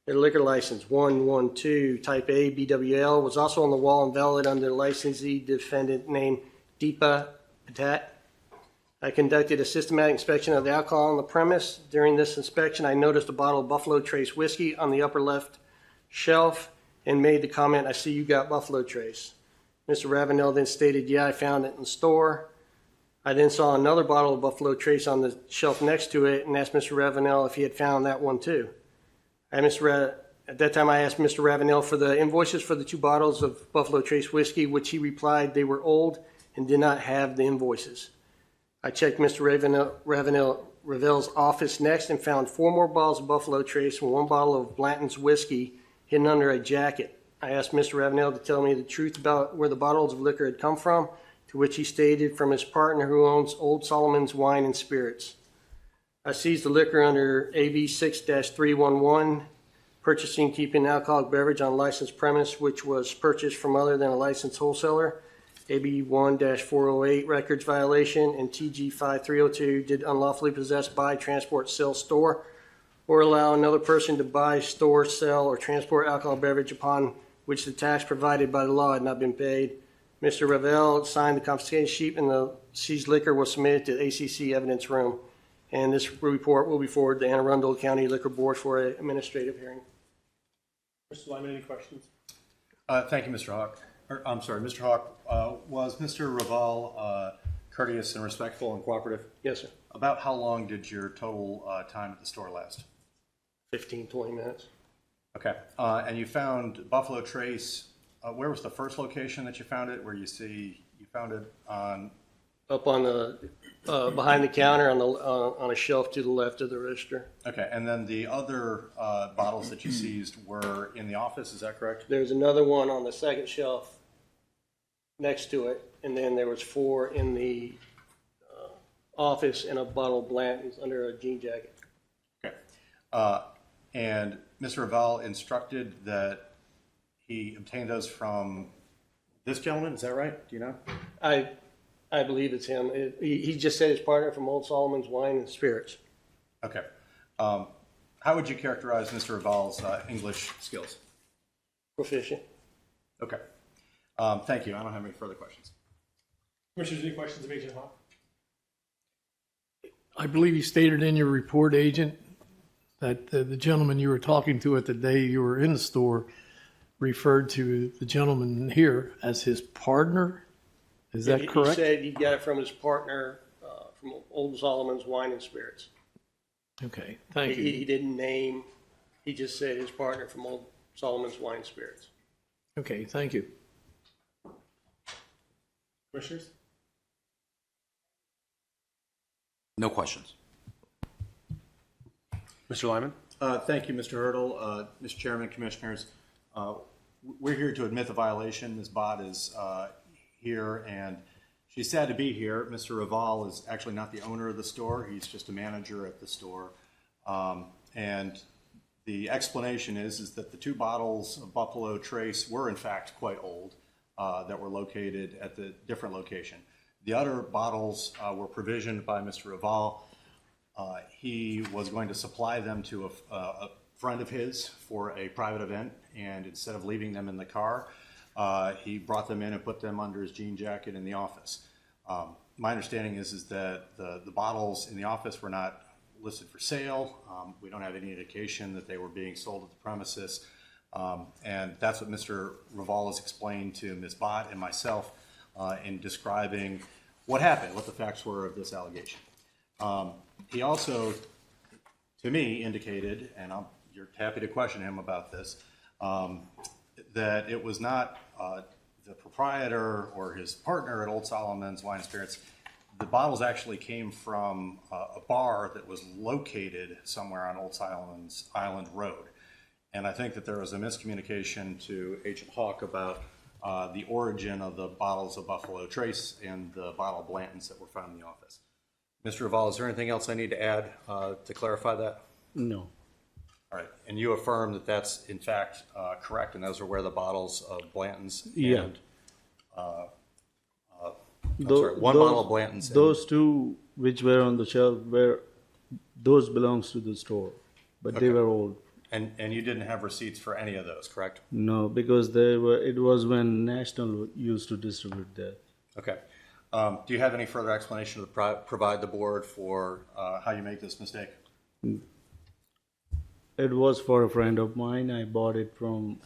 Their liquor license 112 Type A BWL was also on the wall and valid under the licensee defendant named Deepa Patat. I conducted a systematic inspection of the alcohol on the premise. During this inspection, I noticed a bottle of Buffalo Trace whiskey on the upper left shelf and made the comment, "I see you got Buffalo Trace." Mr. Ravenel then stated, "Yeah, I found it in the store." I then saw another bottle of Buffalo Trace on the shelf next to it and asked Mr. Ravenel if he had found that one too. At that time, I asked Mr. Ravenel for the invoices for the 2 bottles of Buffalo Trace whiskey, which he replied they were old and did not have the invoices. I checked Mr. Ravenel's office next and found 4 more bottles of Buffalo Trace and 1 bottle of Blanton's whiskey hidden under a jacket. I asked Mr. Ravenel to tell me the truth about where the bottles of liquor had come from, to which he stated from his partner who owns Old Solomon's Wine and Spirits. I seized the liquor under AB 6-311, purchasing, keeping alcoholic beverage on licensed premise, which was purchased from other than a licensed wholesaler. AB 1-408, records violation, and TG 5302, did unlawfully possess, buy, transport, sell, store, or allow another person to buy, store, sell, or transport alcohol beverage upon which the tax provided by the law had not been paid. Mr. Ravel signed the confiscation sheet, and the seized liquor was submitted to the ACC evidence room. And this report will be forwarded to Anne Arundel County Liquor Board for an administrative hearing. Mr. Lyman, any questions? Thank you, Mr. Hawk. Mr. Hawk, was Mr. Raval courteous and respectful and cooperative? Yes, sir. About how long did your total time at the store last? 15, 20 minutes. Okay. And you found Buffalo Trace. Where was the first location that you found it? Where you found it on? Up on the behind the counter on a shelf to the left of the register. Okay. And then the other bottles that you seized were in the office. Is that correct? There's another one on the second shelf next to it, and then there was 4 in the office and a bottle of Blanton's under a jean jacket. Okay. And Mr. Raval instructed that he obtained those from this gentleman. Is that right? Do you know? I believe it's him. He just said his partner from Old Solomon's Wine and Spirits. Okay. How would you characterize Mr. Raval's English skills? Proficient. Okay. Thank you. I don't have any further questions. Commissioners, any questions of Agent Hawk? I believe you stated in your report, Agent, that the gentleman you were talking to at the day you were in the store referred to the gentleman here as his partner. Is that correct? He said he got it from his partner from Old Solomon's Wine and Spirits. Okay, thank you. He didn't name, he just said his partner from Old Solomon's Wine and Spirits. Okay, thank you. Commissioners? No questions. Mr. Lyman? Thank you, Mr. Hurdle. Mr. Chairman, Commissioners, we're here to admit the violation. Ms. Bott is here, and she's sad to be here. Mr. Raval is actually not the owner of the store. He's just a manager at the store. And the explanation is that the 2 bottles of Buffalo Trace were, in fact, quite old, that were located at the different location. The other bottles were provisioned by Mr. Raval. He was going to supply them to a friend of his for a private event, and instead of leaving them in the car, he brought them in and put them under his jean jacket in the office. My understanding is that the bottles in the office were not listed for sale. We don't have any indication that they were being sold at the premises. And that's what Mr. Raval has explained to Ms. Bott and myself in describing what happened, what the facts were of this allegation. He also, to me, indicated, and you're happy to question him about this, that it was not the proprietor or his partner at Old Solomon's Wine and Spirits. The bottles actually came from a bar that was located somewhere on Old Solomon's Island Road. And I think that there was a miscommunication to Agent Hawk about the origin of the bottles of Buffalo Trace and the bottle of Blanton's that were found in the office. Mr. Raval, is there anything else I need to add to clarify that? No. All right, and you affirm that that's in fact correct, and those are where the bottles of Blanton's Yeah. and one bottle of Blanton's. Those 2 which were on the shelf those belongs to the store, but they Okay. were old. And you didn't have receipts for any of those, correct? No, because it was when National used to distribute that. Okay. Do you have any further explanation to provide the board for how you made this mistake? It was for a friend of mine. I bought it from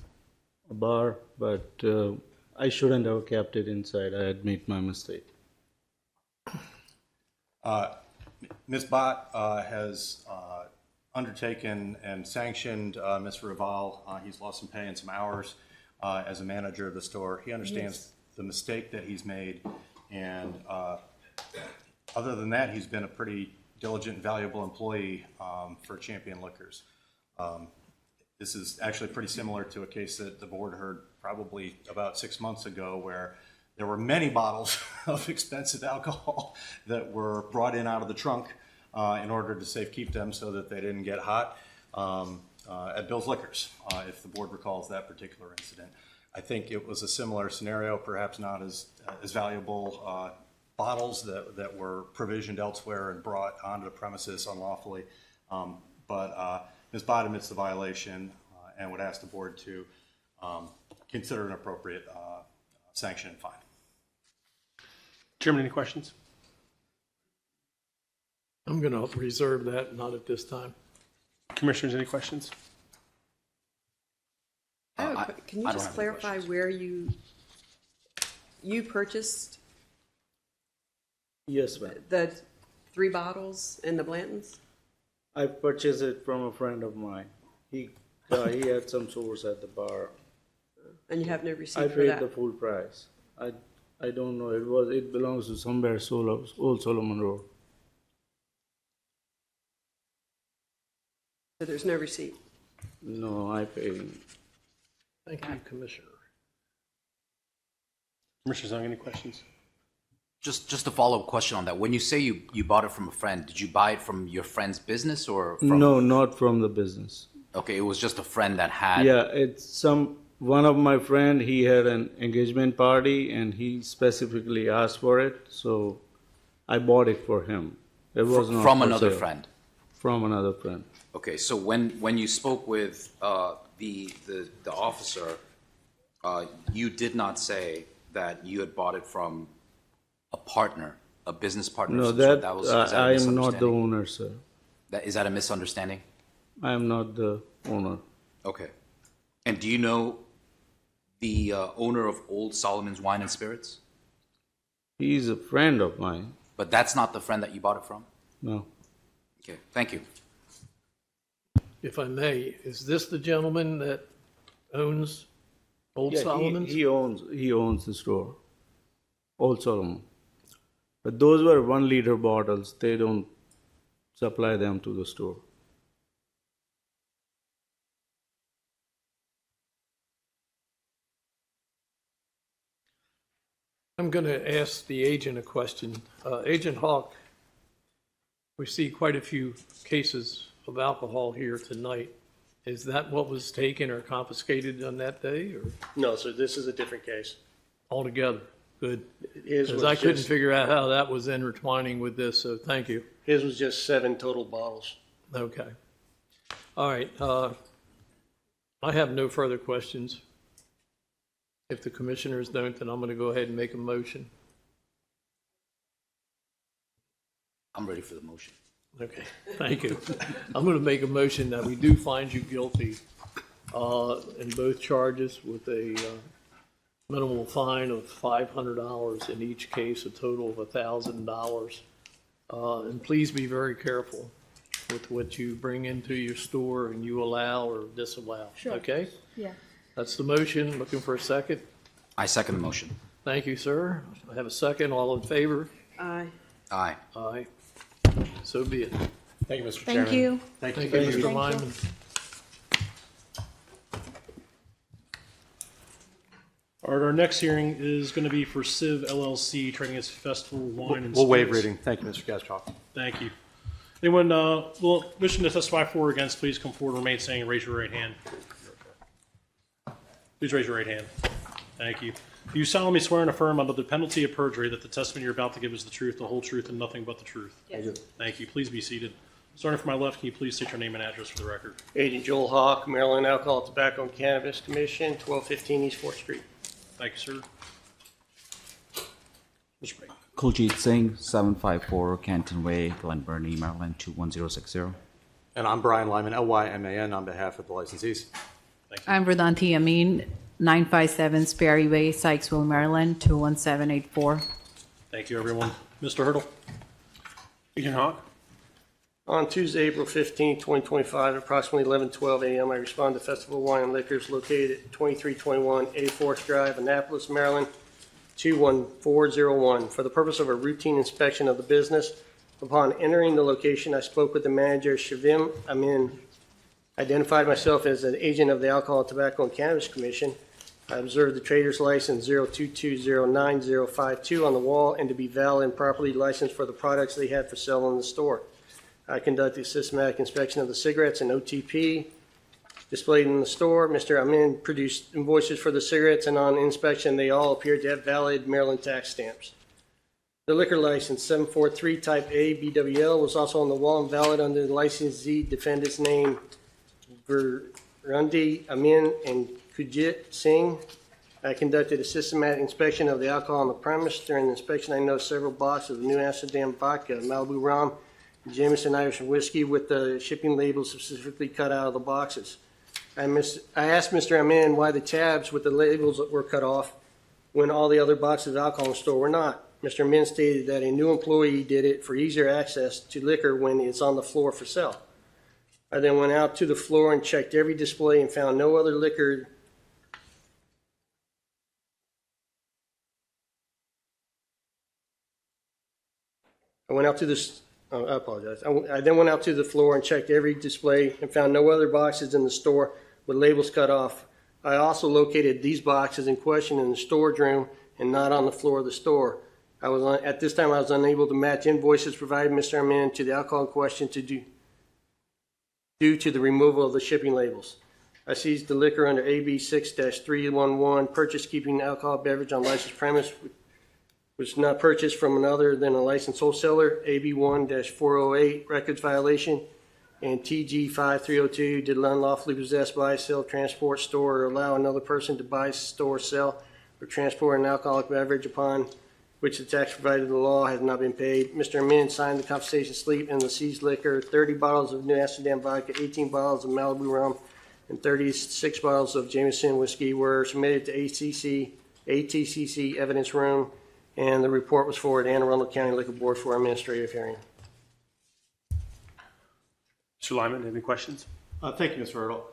a bar, but I shouldn't have kept it inside. I admit my mistake. Ms. Bott has undertaken and sanctioned Mr. Raval. He's lost some pay and some hours as a manager of the store. He understands the mistake that he's made, and other than that, he's been a pretty diligent and valuable employee for Champion Liquors. This is actually pretty similar to a case that the board heard probably about 6 months ago, where there were many bottles of expensive alcohol that were brought in out of the trunk in order to safekeep them so that they didn't get hot at Bill's Liquors, if the board recalls that particular incident. I think it was a similar scenario, perhaps not as valuable bottles that were provisioned elsewhere and brought onto the premises unlawfully. But Ms. Bott admits the violation and would ask the board to consider an appropriate sanction and fine. Chairman, any questions? I'm going to reserve that, not at this time. Commissioners, any questions? Can you just clarify where you purchased Yes, ma'am. the 3 bottles in the Blantons? I purchased it from a friend of mine. He had some source at the bar. And you have no receipt I for paid that? the full price. I don't know. It belongs to somewhere Old Solomon Road. So there's no receipt? No, I paid. Thank you, Commissioner. Commissioners, any questions? Just a follow-up question on that. When you say you bought it from a friend, did you buy it from your friend's business or from? No, not from the business. Okay, it was just a friend that had. Yeah, it's one of my friend, he had an engagement party and he specifically asked for it, so I bought it for him. It was not from for another sale. friend. From another friend. Okay, so when you spoke with the officer, you did not say that you had bought it from a partner, a business partner. No, of some sort. is a I am not the misunderstanding? owner, sir. Is that a misunderstanding? I am not the owner. Okay. And do you know the owner of Old Solomon's Wine and Spirits? He's a friend of mine. But that's not the friend that you bought it from? No. Okay, thank you. If I may, is this the gentleman that owns Old Yeah, Solomon's? he owns the store. Old Solomon. But those were 1 liter bottles. They don't supply them to the store. I'm going to ask the agent a question. Agent Hawk, we see quite a few cases of alcohol here tonight. Is that what was taken or confiscated on that day, or No, sir, this is a different case. altogether? Good. His Because was I couldn't just- figure out how that was intertwining with this, so thank you. His was just 7 total bottles. Okay. All right. I have no further questions. If the commissioners don't, then I'm going to go ahead and make a motion. I'm ready for the motion. Okay, thank you. I'm going to make a motion that we do find you guilty in both charges with a minimal fine of $500 in each case, a total of $1,000. And please be very careful with what you bring into your store and you allow or disallow. Sure. Okay? Yeah. That's the motion. Looking for a second? I second the motion. Thank you, sir. I have a second. All in favor? Aye. Aye. Aye. So be it. Thank you, Mr. Thank Chairman. you. Thank you, Thank you, Commissioner. Mr. Thank you. Lyman. All right, our next hearing is going to be for Civ LLC, trading as Festival Wine and We'll waive Spirits. reading. Thank you, Mr. Gaskoff. Thank you. Anyone wishing to testify for or against, please come forward, remain standing, and raise your right hand. Please raise your right hand. Thank you. Do you solemnly swear and affirm under the penalty of perjury that the testimony you're about to give is the truth, the whole truth, and nothing but the truth? Yes. I do. Thank you. Please be seated. Starting from my left, can you please state your name and address for the record? Agent Joel Hawk, Maryland Alcohol, Tobacco, and Cannabis Commission, 1215 East 4th Street. Thank you, sir. Kuljit Singh, 754 Canton Way, Glen Burnie, Maryland, 21060. And I'm Brian Lyman, Lyman, on behalf of the licensees. I'm Verdanti Amin, 957 Sperry Way, Sykesville, Maryland, 21784. Thank you, everyone. Mr. Hurdle? Agent Hawk? On Tuesday, April 15, 2025, at approximately 11:12 a.m., I respond to Festival Wine and Liquors located at 2321 A Forest Drive, Annapolis, Maryland, 21401, for the purpose of a routine inspection of the business. Upon entering the location, I spoke with the manager, Shavim Amin. I identified myself as an agent of the Alcohol, Tobacco, and Cannabis Commission. I observed the trader's license 022095052 on the wall and to be valid and properly licensed for the products they had for sale in the store. I conducted a systematic inspection of the cigarettes and OTP displayed in the store. Mr. Amin produced invoices for the cigarettes, and on inspection, they all appeared to have valid Maryland tax stamps. The liquor license 743 Type A BWL was also on the wall and valid under the licensee defendant's name, Verdanti Amin and Kuljit Singh. I conducted a systematic inspection of the alcohol on the premise. During the inspection, I noticed several boxes of New Amsterdam vodka, Malibu rum, and Jameson Irish whiskey with the shipping labels specifically cut out of the boxes. I asked Mr. Amin why the tabs with the labels were cut off when all the other boxes of alcohol in the store were not. Mr. Amin stated that a new employee did it for easier access to liquor when it's on the floor for sale. I then went out to the floor and checked every display and found no other liquor I apologize. I then went out to the floor and checked every display and found no other boxes in the store with labels cut off. I also located these boxes in question in the storage room and not on the floor of the store. At this time, I was unable to match invoices provided Mr. Amin to the alcohol in question due to the removal of the shipping labels. I seized the liquor under AB 6-311, purchase keeping alcohol beverage on licensed premise, which is not purchased from another than a licensed wholesaler, AB 1-408, records violation, and TG 5302, did unlawfully possess, buy, sell, transport, store, or allow another person to buy, store, sell, or transport an alcoholic beverage upon which the tax provided in the law has not been paid. Mr. Amin signed the compensation slip and the seized liquor, 30 bottles of New Amsterdam vodka, 18 bottles of Malibu rum, and 36 bottles of Jameson whiskey were submitted to ATCC evidence room, and the report was forwarded to Anne Arundel County Liquor Board for administrative hearing. Mr. Lyman, any questions? Thank you, Mr. Hurdle.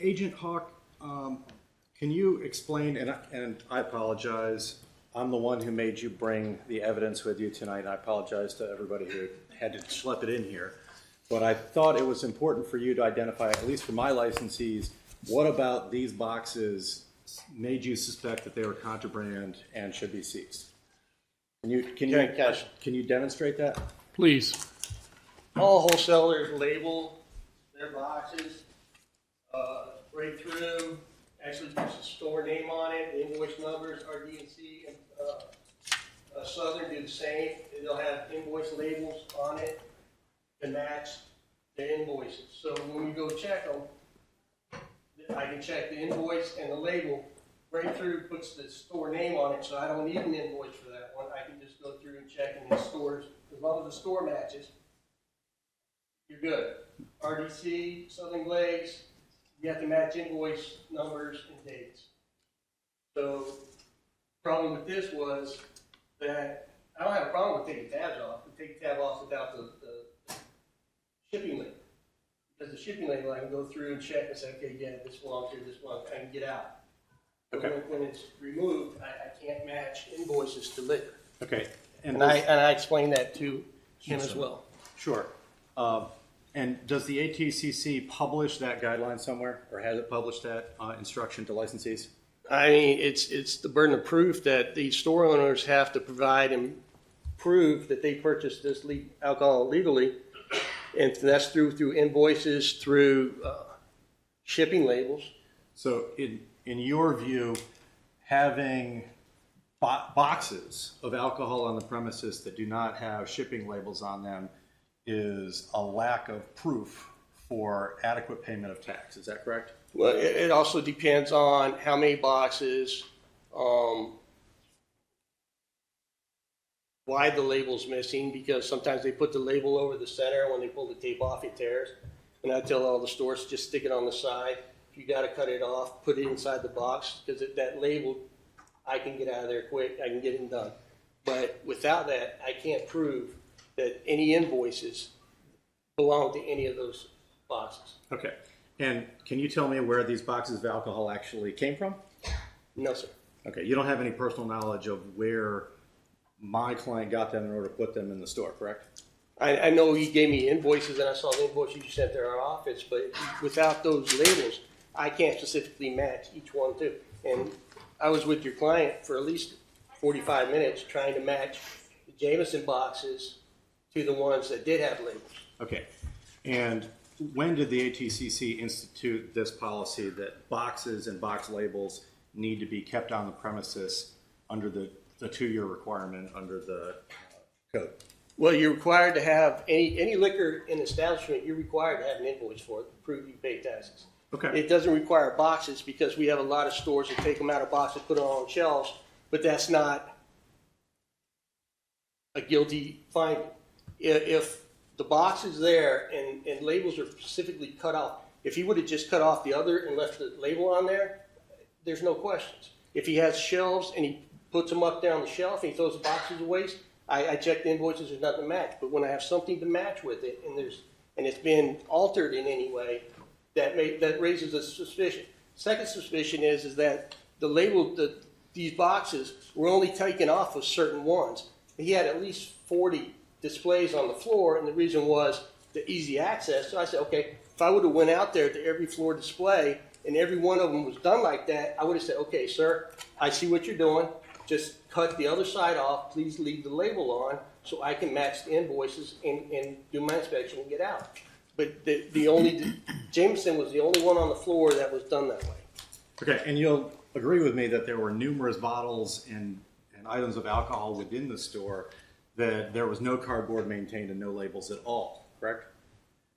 Agent Hawk, can you explain, and I apologize, I'm the one who made you bring the evidence with you tonight, and I apologize to everybody who had to schlep it in here. But I thought it was important for you to identify, at least for my licensees, what about these boxes made you suspect that they were contraband and should be seized? Can you demonstrate that? Please. All wholesalers label their boxes right through. Actually, there's a store name on it, the invoice numbers, RD&C, and Southern do the same. They'll have invoice labels on it to match the invoices. So when we go check them, I can check the invoice and the label right through, puts the store name on it, so I don't need an invoice for that one. I can just go through and check, and the stores, as long as the store matches, you're good. RDC, Southern Glaze, you have to match invoice numbers and dates. So the problem with this was that I don't have a problem with taking tabs off. We take the tab off without the shipping label. Because the shipping label, I can go through and check and say, okay, yeah, this belongs here, this belongs, I can get out. But when it's removed, I can't match invoices to liquor. Okay. And I explained that to him as well. Sure. And does the ATCC publish that guideline somewhere, or has it published that instruction to licensees? I mean, it's the burden of proof that the store owners have to provide and prove that they purchased this alcohol legally, and that's through invoices, through shipping labels. So, in your view, having boxes of alcohol on the premises that do not have shipping labels on them is a lack of proof for adequate payment of tax. Is that correct? Well, it also depends on how many boxes, why the label's missing, because sometimes they put the label over the center, and when they pull the tape off, it tears. And I tell all the stores, just stick it on the side. If you gotta cut it off, put it inside the box, because that label, I can get out of there quick, I can get it done. But without that, I can't prove that any invoices belong to any of those boxes. Okay. And can you tell me where these boxes of alcohol actually came from? No, sir. Okay, you don't have any personal knowledge of where my client got them in order to put them in the store, correct? I know he gave me invoices, and I saw the invoices you sent to our office, but without those labels, I can't specifically match each one too. And I was with your client for at least 45 minutes trying to match the Jameson boxes to the ones that did have labels. Okay. And when did the ATCC institute this policy that boxes and box labels need to be kept on the premises under the 2-year requirement under the code? Well, you're required to have any liquor in establishment, you're required to have an invoice for it to prove you pay taxes. Okay. It doesn't require boxes because we have a lot of stores that take them out of boxes, put them on shelves, but that's not a guilty finding. If the box is there and labels are specifically cut off, if he would have just cut off the other and left the label on there, there's no questions. If he has shelves and he puts them up there on the shelf and he throws the boxes away, I check the invoices, there's nothing to match. But when I have something to match with it and it's been altered in any way, that raises a suspicion. Second suspicion is that the label, these boxes were only taken off of certain ones. He had at least 40 displays on the floor, and the reason was the easy access. So I said, okay, if I would have went out there to every floor display and every one of them was done like that, I would have said, okay, sir, I see what you're doing. Just cut the other side off. Please leave the label on so I can match the invoices and do my inspection and get out. But Jameson was the only one on the floor that was done that way. Okay, and you'll agree with me that there were numerous bottles and items of alcohol within the store that there was no cardboard maintained and no labels at all, correct?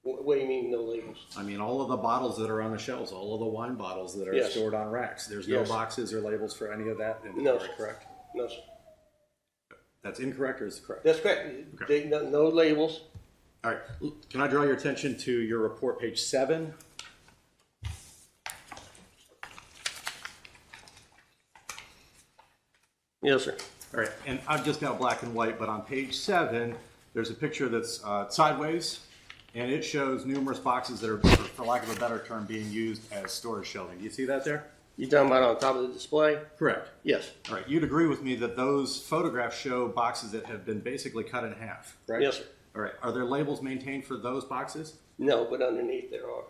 What do you mean, no labels? I mean, all of the bottles that are on the shelves, all of the wine bottles that are Yes. stored on racks, there's Yes. no boxes or labels for any of that No, inventory, sir. correct? No, sir. That's incorrect or is it correct? That's correct. Okay. No labels. All right, can I draw your attention to your report, page 7? Yes, sir. All right, and I've just got black and white, but on page 7, there's a picture that's sideways, and it shows numerous boxes that are, for lack of a better term, being used as storage shelving. Do you see that there? You talking about on top of the display? Correct. Yes. All right, you'd agree with me that those photographs show boxes that have been basically cut in half, correct? Yes, sir. All right, are there labels maintained for those boxes? No, but underneath there are.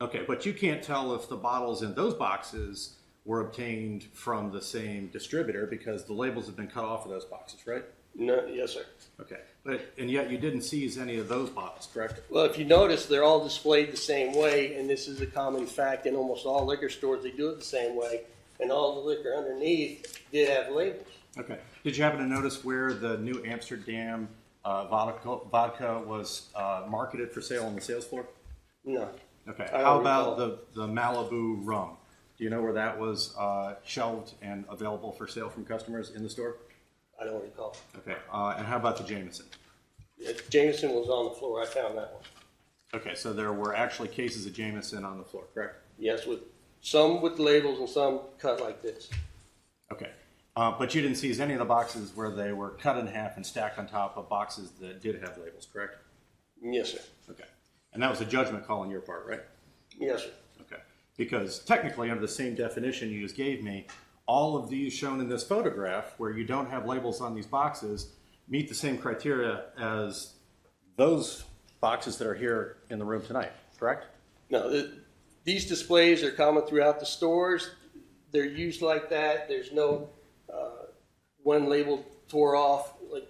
Okay, but you can't tell if the bottles in those boxes were obtained from the same distributor because the labels have been cut off of those boxes, right? No, yes, sir. Okay, and yet you didn't seize any of those bottles, correct? Well, if you notice, they're all displayed the same way, and this is a common fact in almost all liquor stores. They do it the same way, and all the liquor underneath did have labels. Okay. Did you happen to notice where the New Amsterdam vodka was marketed for sale on the sales floor? No. Okay. I don't How about recall. the Malibu rum? Do you know where that was shelved and available for sale from customers in the store? I don't recall. Okay. And how about the Jameson? Jameson was on the floor. I found that one. Okay, so there were actually cases of Jameson on the floor, correct? Yes, with some with labels and some cut like this. Okay. But you didn't seize any of the boxes where they were cut in half and stacked on top of boxes that did have labels, correct? Yes, sir. Okay. And that was a judgment call on your part, right? Yes, sir. Okay. Because technically, under the same definition you just gave me, all of these shown in this photograph where you don't have labels on these boxes meet the same criteria as those boxes that are here in the room tonight, correct? No, these displays are common throughout the stores. They're used like that. There's no one label tore off. Like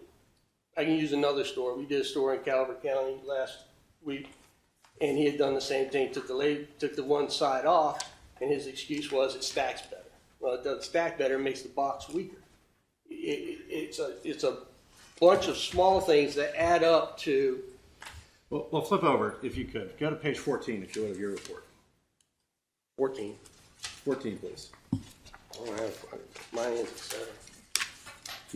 I can use another store. We did a store in Calaveras County last week, and he had done the same thing. Took the one side off, and his excuse was it stacks better. Well, it doesn't stack better. It makes the box weaker. It's a bunch of small things that add up to. Well, flip over if you could. Go to page 14 if you would of your report. 14. 14, please. I don't have mine is 7.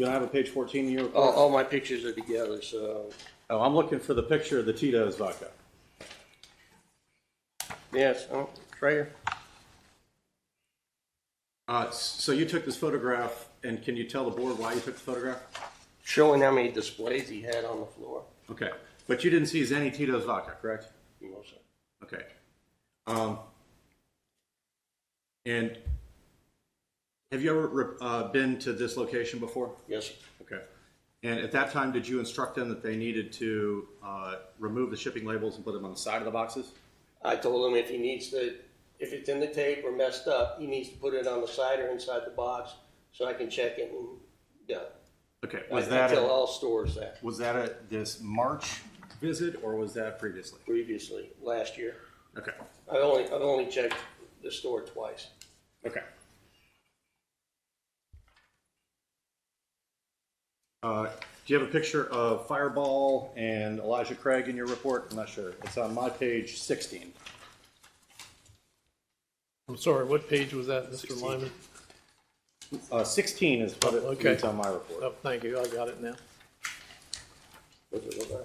You don't have a page 14 in your report? All my pictures are together, so, Oh, I'm looking for the picture of the Tito's vodka. yes, it's right here. So you took this photograph, and can you tell the board why you took the photograph? Showing how many displays he had on the floor. Okay, but you didn't see any Tito's vodka, correct? No, sir. Okay. And have you ever been to this location before? Yes, sir. Okay. And at that time, did you instruct them that they needed to remove the shipping labels and put them on the side of the boxes? I told him if he needs to, if it's in the tape or messed up, he needs to put it on the side or inside the box so I can check it and, yeah. Okay. I tell all stores that. Was that at this March visit, or was that previously? Previously, last year. Okay. I've only checked the store twice. Okay. Do you have a picture of Fireball and Elijah Craig in your report? I'm not sure. It's on my page 16. I'm sorry, what page was that, Mr. Lyman? 16 is what it Okay. reads on my report. Oh, thank you, I got it now. What's it look like?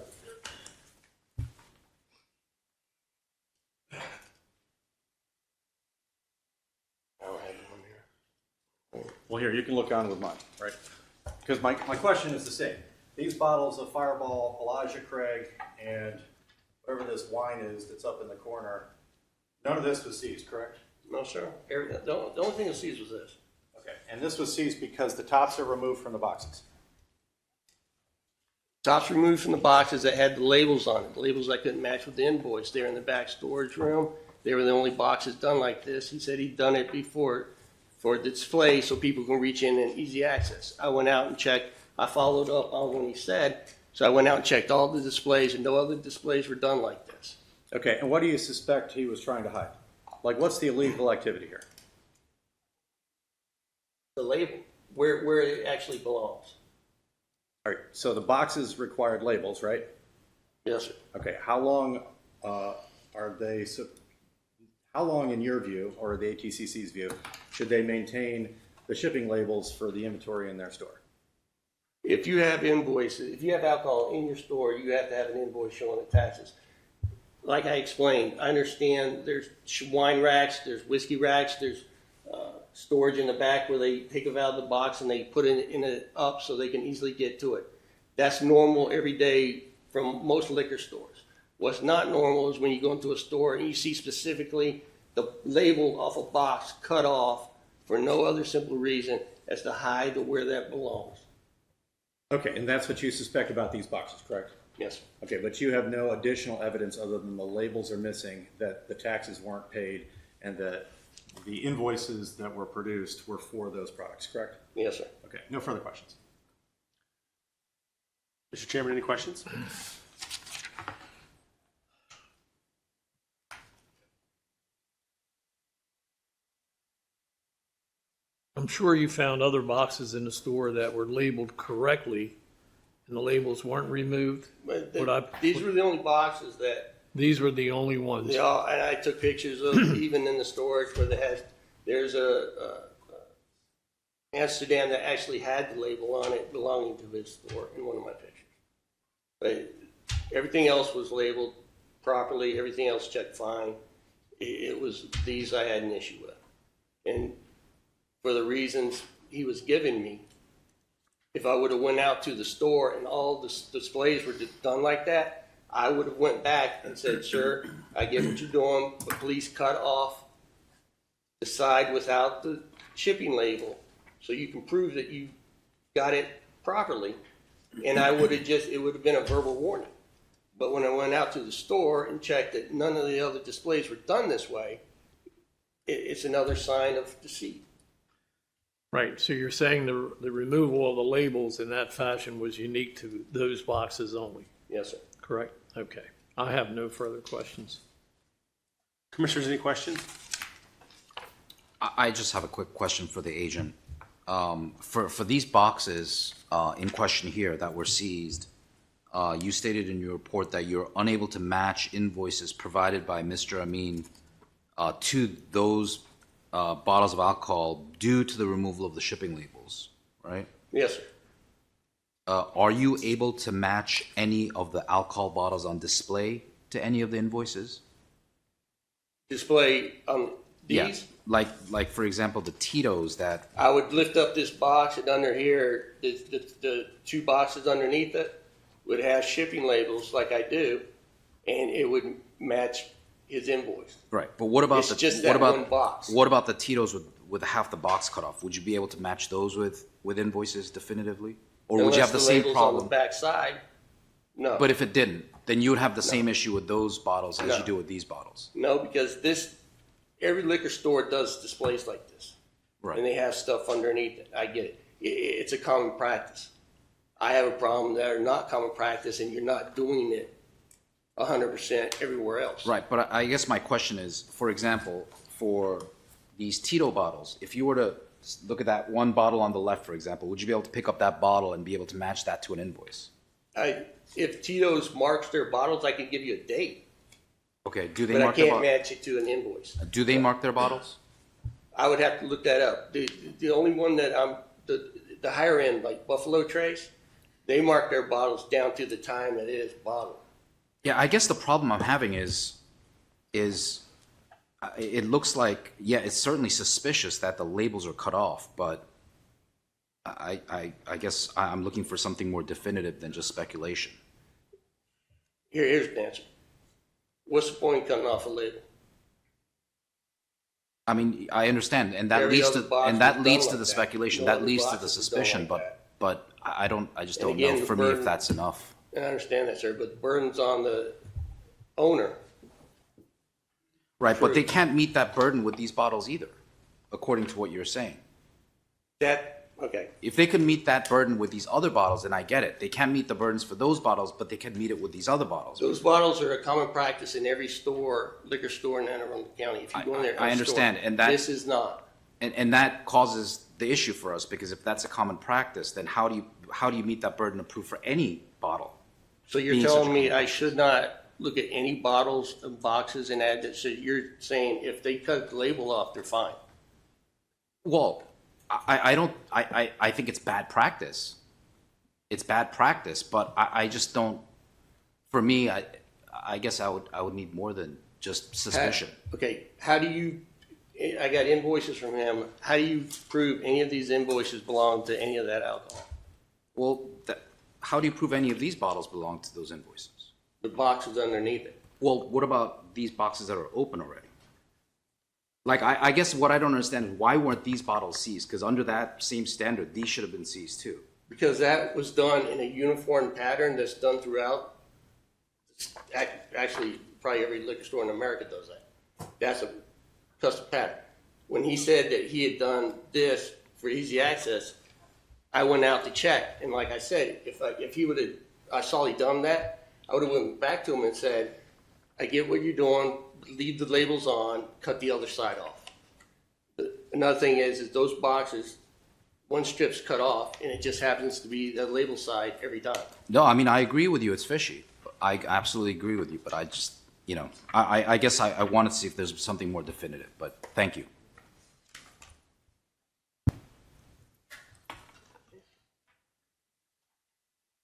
I don't have one here. Well, here, you can look on with mine, right? Because my question is the same. These bottles of Fireball, Elijah Craig, and whatever this wine is that's up in the corner, none of this was seized, correct? No, sir. The only thing that seized was this. Okay. And this was seized because the tops are removed from the boxes? Tops removed from the boxes that had the labels on it. The labels that couldn't match with the invoice. They're in the back storage room. They were the only boxes done like this. He said he'd done it before for display so people can reach in and easy access. I went out and checked. I followed up on what he said. So I went out and checked all the displays, and no other displays were done like this. Okay. And what do you suspect he was trying to hide? Like, what's the illegal activity here? The label, where it actually belongs. All right. So the boxes required labels, right? Yes, sir. Okay. How long are they? How long, in your view, or the ATCC's view, should they maintain the shipping labels for the inventory in their store? If you have invoices, if you have alcohol in your store, you have to have an invoice showing the taxes. Like I explained, I understand there's wine racks, there's whiskey racks, there's storage in the back where they take it out of the box and they put it in it up so they can easily get to it. That's normal every day from most liquor stores. What's not normal is when you go into a store and you see specifically the label off a box cut off for no other simple reason as to hide to where that belongs. Okay, and that's what you suspect about these boxes, correct? Yes. Okay, but you have no additional evidence other than the labels are missing, that the taxes weren't paid, and that the invoices that were produced were for those products, correct? Yes, sir. Okay, no further questions. Mr. Chairman, any questions? I'm sure you found other boxes in the store that were labeled correctly, and the labels weren't removed. These were the only boxes that. These were the only ones. Yeah, and I took pictures of even in the storage where there's a Amsterdam that actually had the label on it belonging to his store in one of my pictures. But everything else was labeled properly. Everything else checked fine. It was these I had an issue with, and for the reasons he was giving me, if I would have went out to the store and all the displays were done like that, I would have went back and said, sir, I get what you're doing, but please cut off the side without the shipping label so you can prove that you got it properly. And I would have it would have been a verbal warning. But when I went out to the store and checked that none of the other displays were done this way, it's another sign of deceit. Right, so you're saying the removal of the labels in that fashion was unique to those boxes only? Yes, sir. Correct. Okay. I have no further questions. Commissioners, any questions? I just have a quick question for the agent. For these boxes in question here that were seized, you stated in your report that you're unable to match invoices provided by Mr. Amin to those bottles of alcohol due to the removal of the shipping labels, right? Yes, sir. are you able to match any of the alcohol bottles on display to any of the invoices? Display Yeah, these. like for example, the Tito's that, I would lift up this box, and under here, the two boxes underneath it would have shipping labels like I do, and it would match his invoice. right, but what about It's the, just what that about, one box. what about the Tito's with half the box cut off? Would you be able to match those with invoices definitively? Or would you have the same labels on problem? the back side? No. But if it didn't, then you would have the same issue with those bottles as No. you do with these bottles. No, because every liquor store does displays like this. Right. And they have stuff underneath it. I get it. It's a common practice. I have a problem that are not common practice, and you're not doing it 100% everywhere else. Right, but I guess my question is, for example, for these Tito bottles, if you were to look at that one bottle on the left, for example, would you be able to pick up that bottle and be able to match that to an invoice? If Tito's marks their bottles, I can give you a date, Okay, do they but I mark their can't bottles? match it to an invoice. Do they mark their bottles? I would have to look that up. The only one that the higher end, like Buffalo Trace, they mark their bottles down to the time that it is bottled. Yeah, I guess the problem I'm having is it looks like, yeah, it's certainly suspicious that the labels are cut off, but I guess I'm looking for something more definitive than just speculation. Here's the answer. What's the point in cutting off a label? I mean, I understand, and that Every leads other to box and is that done leads to like the that. speculation. No That other leads to the boxes is done suspicion, like that. but I just And don't again, know the for me if burden- that's enough. And I understand that, sir, but the burden's on the owner. Right, but they True. can't meet that burden with these bottles either, according to what you're saying. Okay. If they could meet that burden with these other bottles, then I get it. They can't meet the burdens for those bottles, but they can meet it with these other bottles. Those bottles are a common practice in every store, liquor store in Anne Arundel County. If you go in there, I understand, and that this is not. and that causes the issue for us, because if that's a common practice, then how do you meet that burden of proof for any bottle? So you're being telling such a me common I should not look at any bottles and boxes and add that? So you're saying if they cut the label off, they're fine? Well, I think it's bad practice. It's bad practice, but I just don't. For me, I guess I would need more than just suspicion. Okay, how do you, I got invoices from him. How do you prove any of these invoices belong to any of that alcohol? Well, how do you prove any of these bottles belong to those invoices? The boxes underneath it. Well, what about these boxes that are open already? Like, I guess what I don't understand is why weren't these bottles seized? Because under that same standard, these should have been seized too. Because that was done in a uniform pattern that's done throughout. Actually, probably every liquor store in America does that. That's a custom pattern. When he said that he had done this for easy access, I went out to check. And like I said, if he would have, I saw he done that, I would have went back to him and said, I get what you're doing, leave the labels on, cut the other side off. Another thing is those boxes, one strip's cut off, and it just happens to be the label side every time. No, I mean, I agree with you. It's fishy. I absolutely agree with you. But I just, I guess I wanted to see if there's something more definitive. But thank you.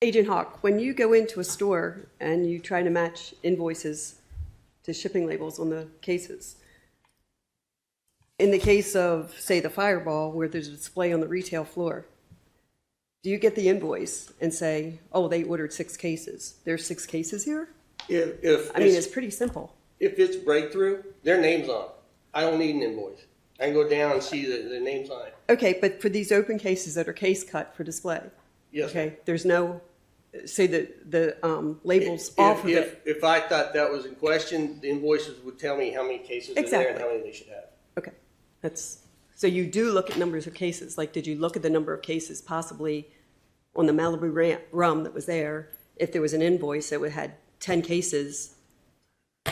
Agent Hawk, when you go into a store and you try to match invoices to shipping labels on the cases, in the case of, say, the Fireball, where there's a display on the retail floor, do you get the invoice and say, oh, they ordered 6 cases? There's 6 cases here? I mean, it's pretty simple. If it's breakthrough, their name's on it. I don't need an invoice. I can go down and see the name's on it. Okay, but for these open cases that are case cut for display, Yes. okay, there's no, say the labels off of it. If I thought that was in question, the invoices would tell me how many cases are there and how many they should have. Okay, so you do look at numbers of cases. Like, did you look at the number of cases possibly on the Malibu rum that was there? If there was an invoice that had 10 cases.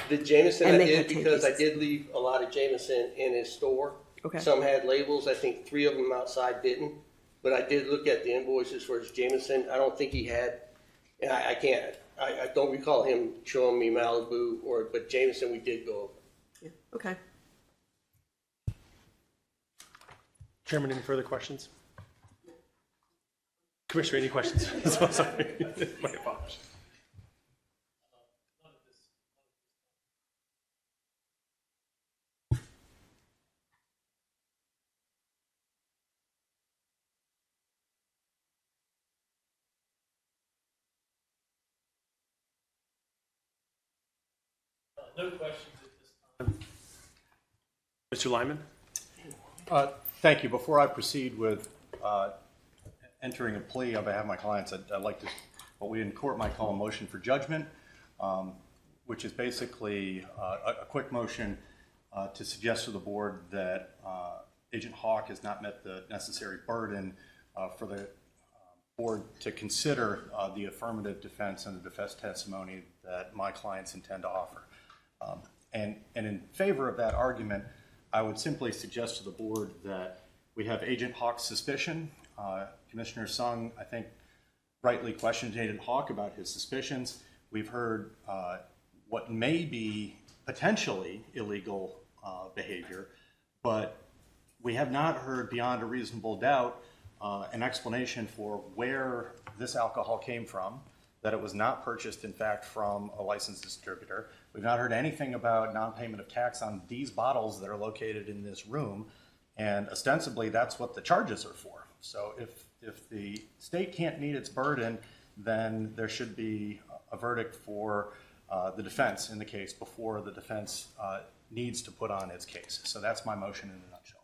The Jameson And I they did had 10 because I cases. did leave a lot of Jameson in his store. Okay. Some had labels. I think 3 of them outside didn't. But I did look at the invoices for his Jameson. I don't think he had, and I can't, I don't recall him showing me Malibu but Jameson we did go over. Yeah. Okay. Chairman, any further questions? Commissioner, any questions? So sorry. My apologies. No questions at this time. Mr. Lyman? Thank you. Before I proceed with entering a plea on behalf of my clients, I'd like to, what we in court might call a motion for judgment, which is basically a quick motion to suggest to the board that Agent Hawk has not met the necessary burden for the board to consider the affirmative defense and the defense testimony that my clients intend to offer. And in favor of that argument, I would simply suggest to the board that we have Agent Hawk's suspicion. Commissioner Sung, I think, rightly questioned Agent Hawk about his suspicions. We've heard what may be potentially illegal behavior, but we have not heard beyond a reasonable doubt an explanation for where this alcohol came from, that it was not purchased, in fact, from a licensed distributor. We've not heard anything about non-payment of tax on these bottles that are located in this room, and ostensibly that's what the charges are for. So if the state can't meet its burden, then there should be a verdict for the defense in the case before the defense needs to put on its case. So that's my motion in a nutshell.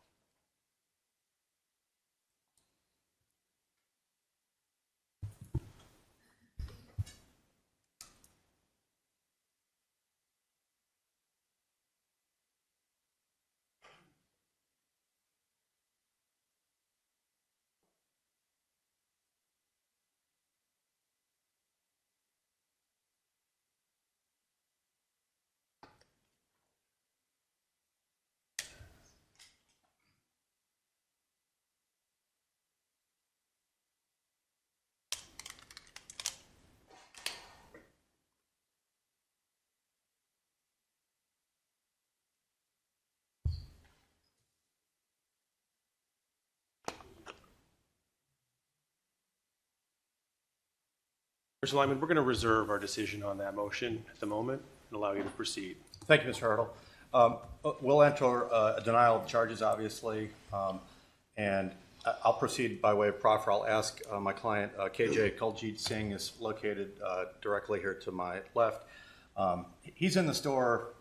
Mr. Lyman, we're going to reserve our decision on that motion at the moment and allow you to proceed. Thank you, Mr. Hurdle. We'll enter a denial of charges, obviously, and I'll proceed by way of proffer. I'll ask my client, KJ Kuljit Singh, is located directly here to my left. He's in the store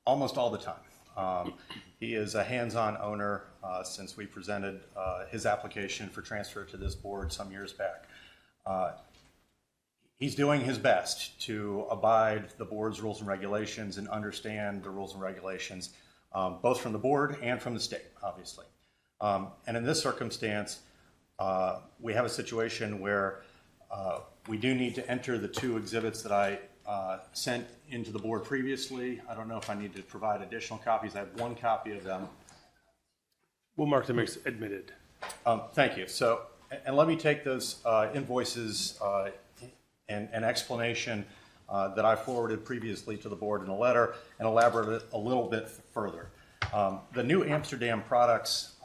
almost all the time. He is a hands-on owner since we presented his application for transfer to this board some years back. He's doing his best to abide the board's rules and regulations and understand the rules and regulations, both from the board and from the state, obviously. And in this circumstance, we have a situation where we do need to enter the two exhibits that I sent into the board previously. I don't know if I need to provide additional copies. I have one copy of them. We'll mark them as admitted. Thank you. So, and let me take those invoices and explanation that I forwarded previously to the board in a letter and elaborate it a little bit further. The new Amsterdam products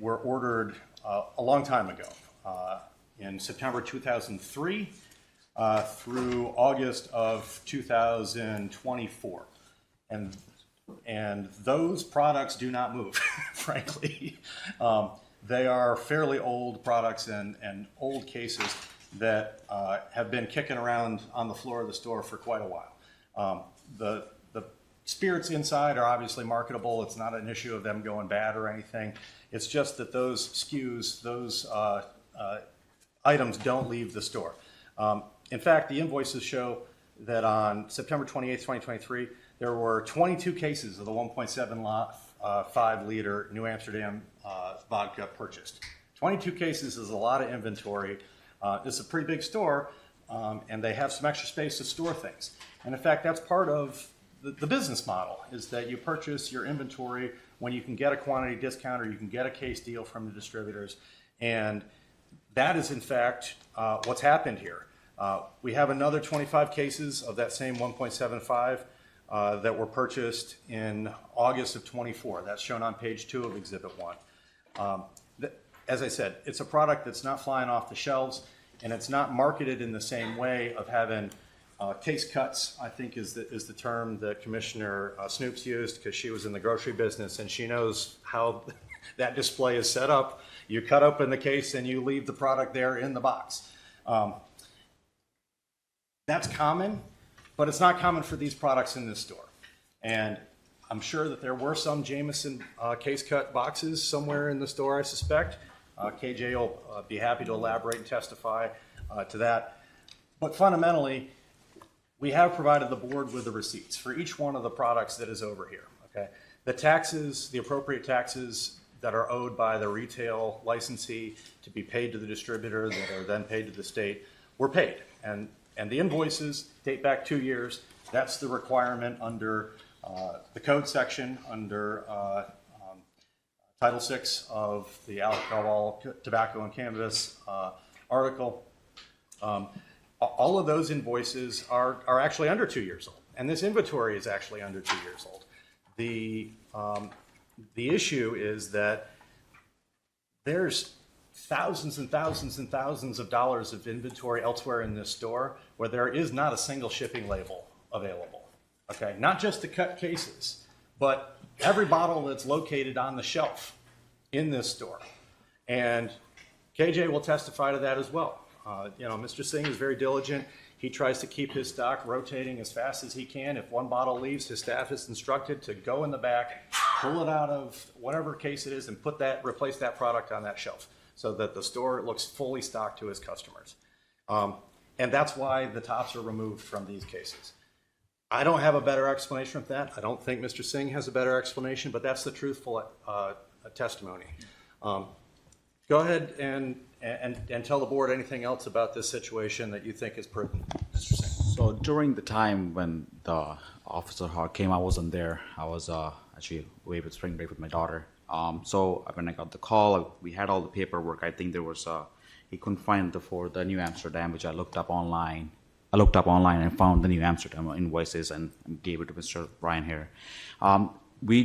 were ordered a long time ago, in September 2003 through August of 2024. And those products do not move, frankly. They are fairly old products and old cases that have been kicking around on the floor of the store for quite a while. The spirits inside are obviously marketable. It's not an issue of them going bad or anything. It's just that those SKUs, those items don't leave the store. In fact, the invoices show that on September 28, 2023, there were 22 cases of the 1.75 liter New Amsterdam vodka purchased. 22 cases is a lot of inventory. It's a pretty big store, and they have some extra space to store things. And in fact, that's part of the business model, is that you purchase your inventory when you can get a quantity discount or you can get a case deal from the distributors. And that is, in fact, what's happened here. We have another 25 cases of that same 1.75 that were purchased in August of 24. That's shown on page 2 of Exhibit 1. as I said, it's a product that's not flying off the shelves, and it's not marketed in the same way of having case cuts, I think is the term that Commissioner Snoops used, because she was in the grocery business, and she knows how that display is set up. You cut open the case and you leave the product there in the box. That's common, but it's not common for these products in this store. And I'm sure that there were some Jameson case cut boxes somewhere in the store, I suspect. KJ will be happy to elaborate and testify to that. But fundamentally, we have provided the board with the receipts for each one of the products that is over here. Okay, the taxes, the appropriate taxes that are owed by the retail licensee to be paid to the distributor that are then paid to the state were paid. And the invoices date back 2 years. That's the requirement under the code section under Title VI of the Alcohol, Tobacco, and Cannabis article. All of those invoices are actually under 2 years old, and this inventory is actually under 2 years old. The issue is that there's thousands and thousands and thousands of dollars of inventory elsewhere in this store where there is not a single shipping label available. Okay, not just the cut cases, but every bottle that's located on the shelf in this store. And KJ will testify to that as well. Mr. Singh is very diligent. He tries to keep his stock rotating as fast as he can. If one bottle leaves, his staff is instructed to go in the back, pull it out of whatever case it is, and replace that product on that shelf so that the store looks fully stocked to his customers. And that's why the tops are removed from these cases. I don't have a better explanation of that. I don't think Mr. Singh has a better explanation, but that's the truthful testimony. Go ahead and tell the board anything else about this situation that you think is pertinent, Mr. Singh. So during the time when the Officer Hawk came, I wasn't there. I was actually away with spring break with my daughter. So when I got the call, we had all the paperwork. I think there was he couldn't find the New Amsterdam, which I looked up online. And found the New Amsterdam invoices and gave it to Mr. Ryan here.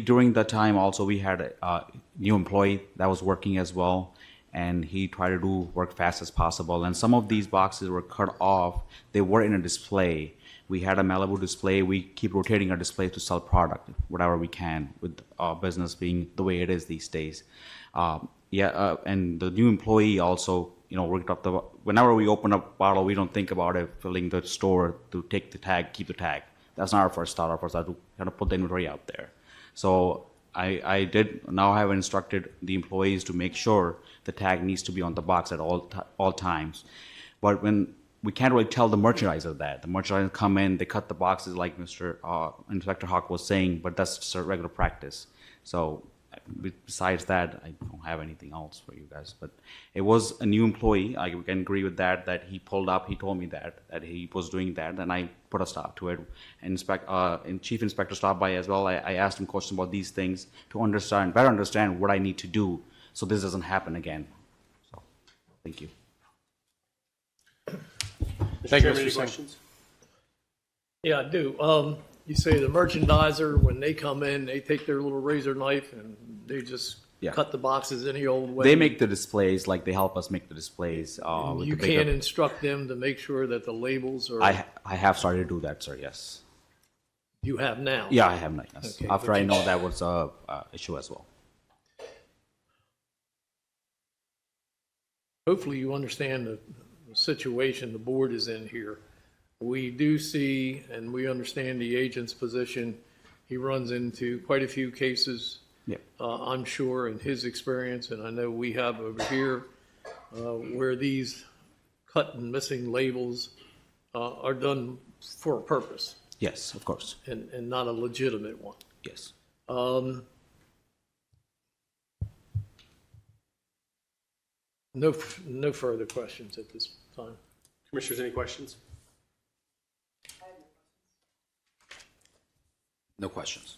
During that time also we had a new employee that was working as well, and he tried to do work fast as possible. And some of these boxes were cut off. They were in a display. We had a Malibu display. We keep rotating our displays to sell product, whatever we can, with our business being the way it is these days. And the new employee also, worked up whenever we open up a bottle, we don't think about it filling the store to take the tag, keep the tag. That's not our first thought. Our first thought to kind of put the inventory out there. So I have instructed the employees to make sure the tag needs to be on the box at all times. But when we can't really tell the merchandiser that. The merchandisers come in, they cut the boxes like Mr. Inspector Hawk was saying, but that's just a regular practice. So besides that, I don't have anything else for you guys. But it was a new employee. I can agree with that he pulled up. He told me that he was doing that, and I put a stop to it. And Chief Inspector stopped by as well. I asked him questions about these things to better understand what I need to do so this doesn't happen again. So, thank you. Mr. Chairman, any questions? Yeah, I do. You say the merchandiser, when they come in, they take their little razor knife and they just cut the boxes any old way. They make the displays, like they help us make the displays. You can't instruct them to make sure that the labels are... I have started to do that, sir, yes. You have now? Yeah, I have now, yes. Okay, After I know that was an issue as well. Hopefully you understand the situation the board is in here. We do see and we understand the agent's position. He runs into quite a few cases, I'm sure, in his experience, and I know we have over here, where these cut and missing labels are done for a purpose. Yes, of course. And not a legitimate one. Yes. No further questions at this time. Commissioners, any questions? No questions.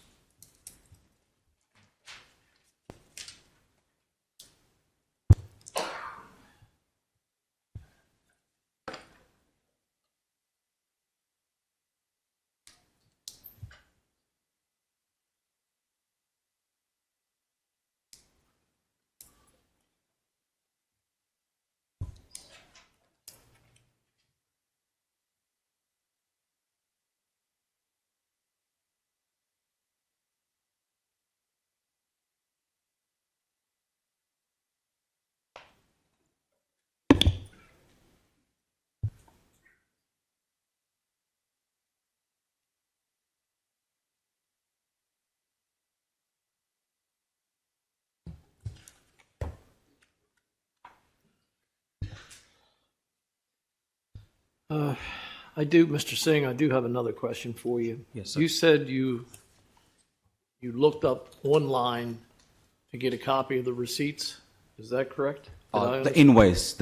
I do, Mr. Singh, I do have another question for you. Yes, sir. You said you looked up online to get a copy of the receipts. Is that correct? Did I The understand?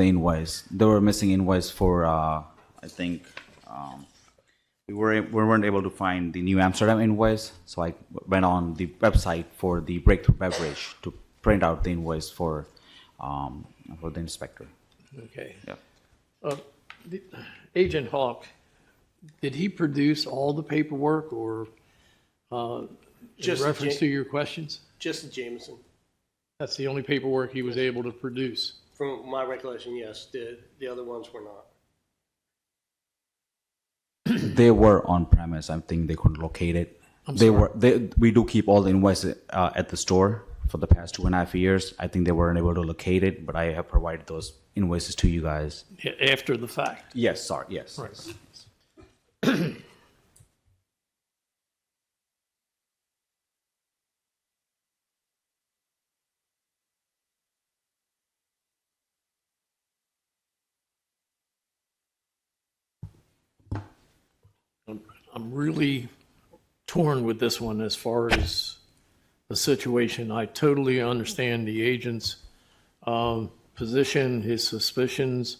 invoice. They were missing invoice for, I think, we weren't able to find the New Amsterdam invoice, so I went on the website for the Breakthrough Beverage to print out the invoice for the inspector. Okay. Yeah. Agent Hawk, did he produce all the paperwork or in Just the reference to your questions? Just the Jameson. That's the only paperwork he was able to produce. From my recollection, yes. The other ones were not. They were on premise. I think they couldn't locate it. I'm They sorry? were. We do keep all the invoices at the store for the past 2.5 years. I think they weren't able to locate it, but I have provided those invoices to you guys. After the fact? Yes. Sorry. Yes. Right. I'm really torn with this one as far as the situation. I totally understand the agent's position, his suspicions,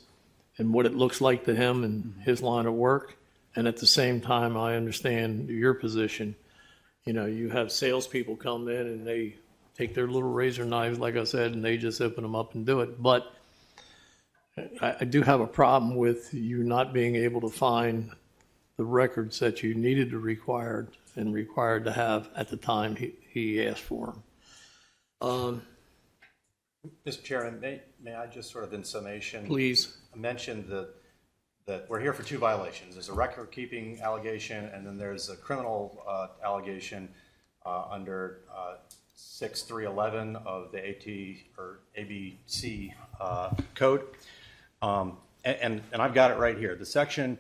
and what it looks like to him and his line of work. And at the same time, I understand your position. You know, you have salespeople come in and they take their little razor knives, like I said, and they just open them up and do it. But I do have a problem with you not being able to find the records that you needed to required to have at the time he asked for them. Mr. Chairman, may I just sort of in summation? Please. Mention that we're here for two violations. There's a record-keeping allegation, and then there's a criminal allegation under 6311 of the ABC code. And I've got it right here. The section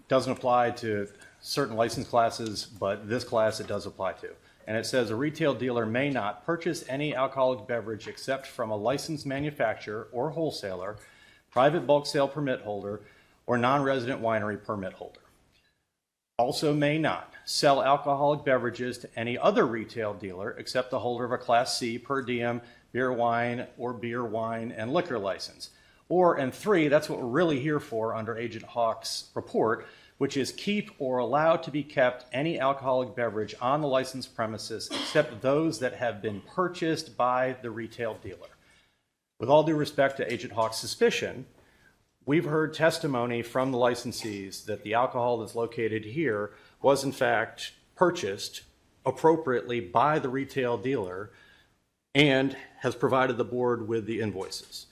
doesn't apply to certain license classes, but this class it does apply to. And it says a retail dealer may not purchase any alcoholic beverage except from a licensed manufacturer or wholesaler, private bulk sale permit holder, or non-resident winery permit holder. Also may not sell alcoholic beverages to any other retail dealer except the holder of a Class C per diem beer, wine, or beer, wine, and liquor license. Or, and three, that's what we're really here for under Agent Hawk's report, which is keep or allow to be kept any alcoholic beverage on the licensed premises except those that have been purchased by the retail dealer. With all due respect to Agent Hawk's suspicion, we've heard testimony from the licensees that the alcohol that's located here was in fact purchased appropriately by the retail dealer and has provided the board with the invoices.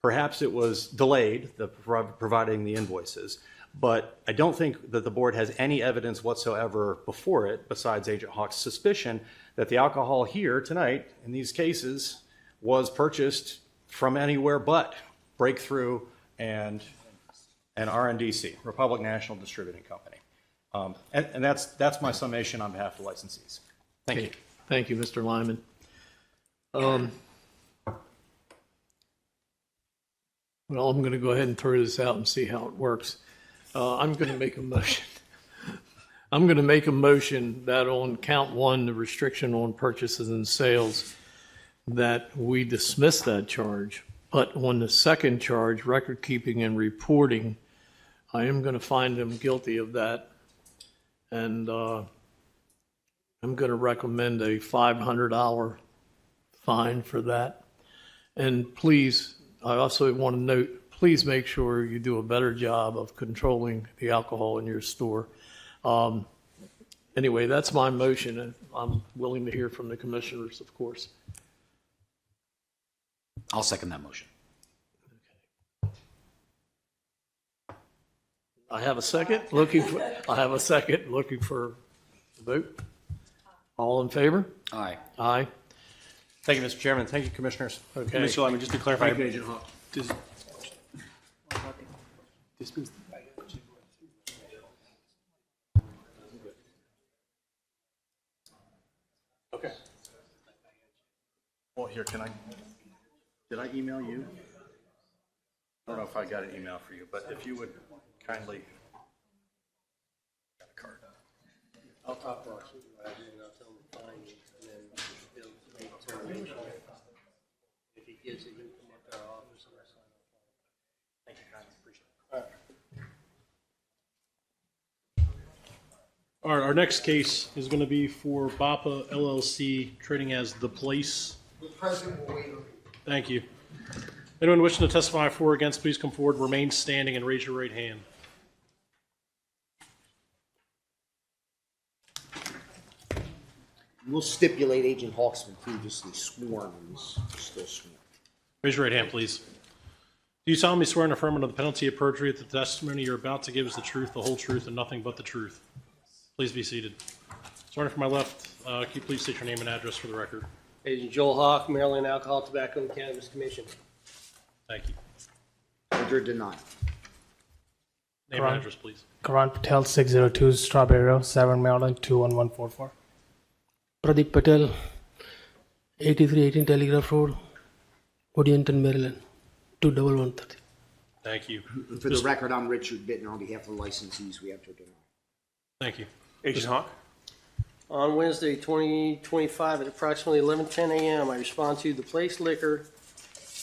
Perhaps it was delayed, providing the invoices, but I don't think that the board has any evidence whatsoever before it, besides Agent Hawk's suspicion, that the alcohol here tonight, in these cases, was purchased from anywhere but Breakthrough and RNDC, Republic National Distributing Company. And that's my summation on behalf of the licensees. Thank you. Thank you, Mr. Lyman. Well, I'm going to go ahead and throw this out and see how it works. I'm going to make a motion. I'm going to make a motion that on count one, the restriction on purchases and sales, that we dismiss that charge. But on the second charge, record keeping and reporting, I am going to find them guilty of that. And I'm going to recommend a $500 fine for that. And please, I also want to note, please make sure you do a better job of controlling the alcohol in your store. Anyway, that's my motion, and I'm willing to hear from the commissioners, of course. I'll second that motion. I have a second. I have a second. Looking for a vote. All in favor? Aye. Aye. Thank you, Mr. Chairman. Thank you, Commissioners. Okay. Mr. Lyman, just to clarify. Thank you, Agent Hawk. Okay. Well, here, did I email you? I don't know if I got an email for you, but if you would Kindly. I'll talk to our supervisor and I'll tell him to find it, and then he'll make a determination. If he gets it, he can come up to our office and sign off on it. Thank you, kindly. Appreciate it. All right. All right, our next case is going to be for BAPA LLC, trading as The Place. The president will wait on you. Thank you. Anyone wishing to testify for or against, please come forward, remain standing, and raise your right hand. We'll stipulate Agent Hawk's been previously sworn and he's still sworn. Raise your right hand, please. Do you solemnly swear and affirm under the penalty of perjury that the testimony you're about to give is the truth, the whole truth, and nothing but the truth? Please be seated. Starting from my left, can you please state your name and address for the record? Agent Joel Hawk, Maryland Alcohol, Tobacco, and Cannabis Commission. Thank you. Under denied. Name and address, please. Karan Patel, 602 Strawberry Road, 7 Maryland, 21144. Pradeep Patel, 8318 Telegraph Road, Oriental, Maryland, 21130. Thank you. For the record, I'm Richard Bittner on behalf of the licensees. We have to deny. Thank you. Agent Hawk? On Wednesday, 2025, at approximately 11:10 a.m., I respond to the Place Liquor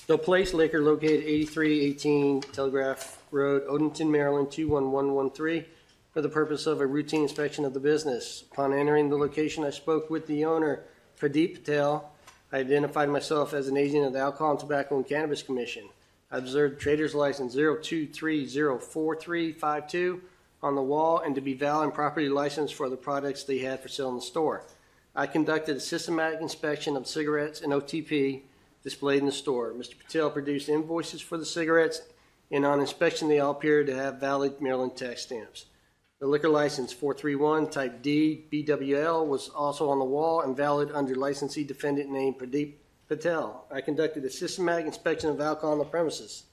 located 8318 Telegraph Road, Odenton, Maryland, 21113, for the purpose of a routine inspection of the business. Upon entering the location, I spoke with the owner, Pradeep Patel. I identified myself as an agent of the Alcohol and Tobacco and Cannabis Commission. I observed trader's license 0230435 on the wall and to be valid and properly licensed for the products they had for sale in the store. I conducted a systematic inspection of cigarettes and OTP displayed in the store. Mr. Patel produced invoices for the cigarettes, and on inspection they all appeared to have valid Maryland tax stamps. The liquor license 431 type D BWL was also on the wall and valid under licensee defendant named Pradeep Patel. I conducted a systematic inspection of alcohol on the premises.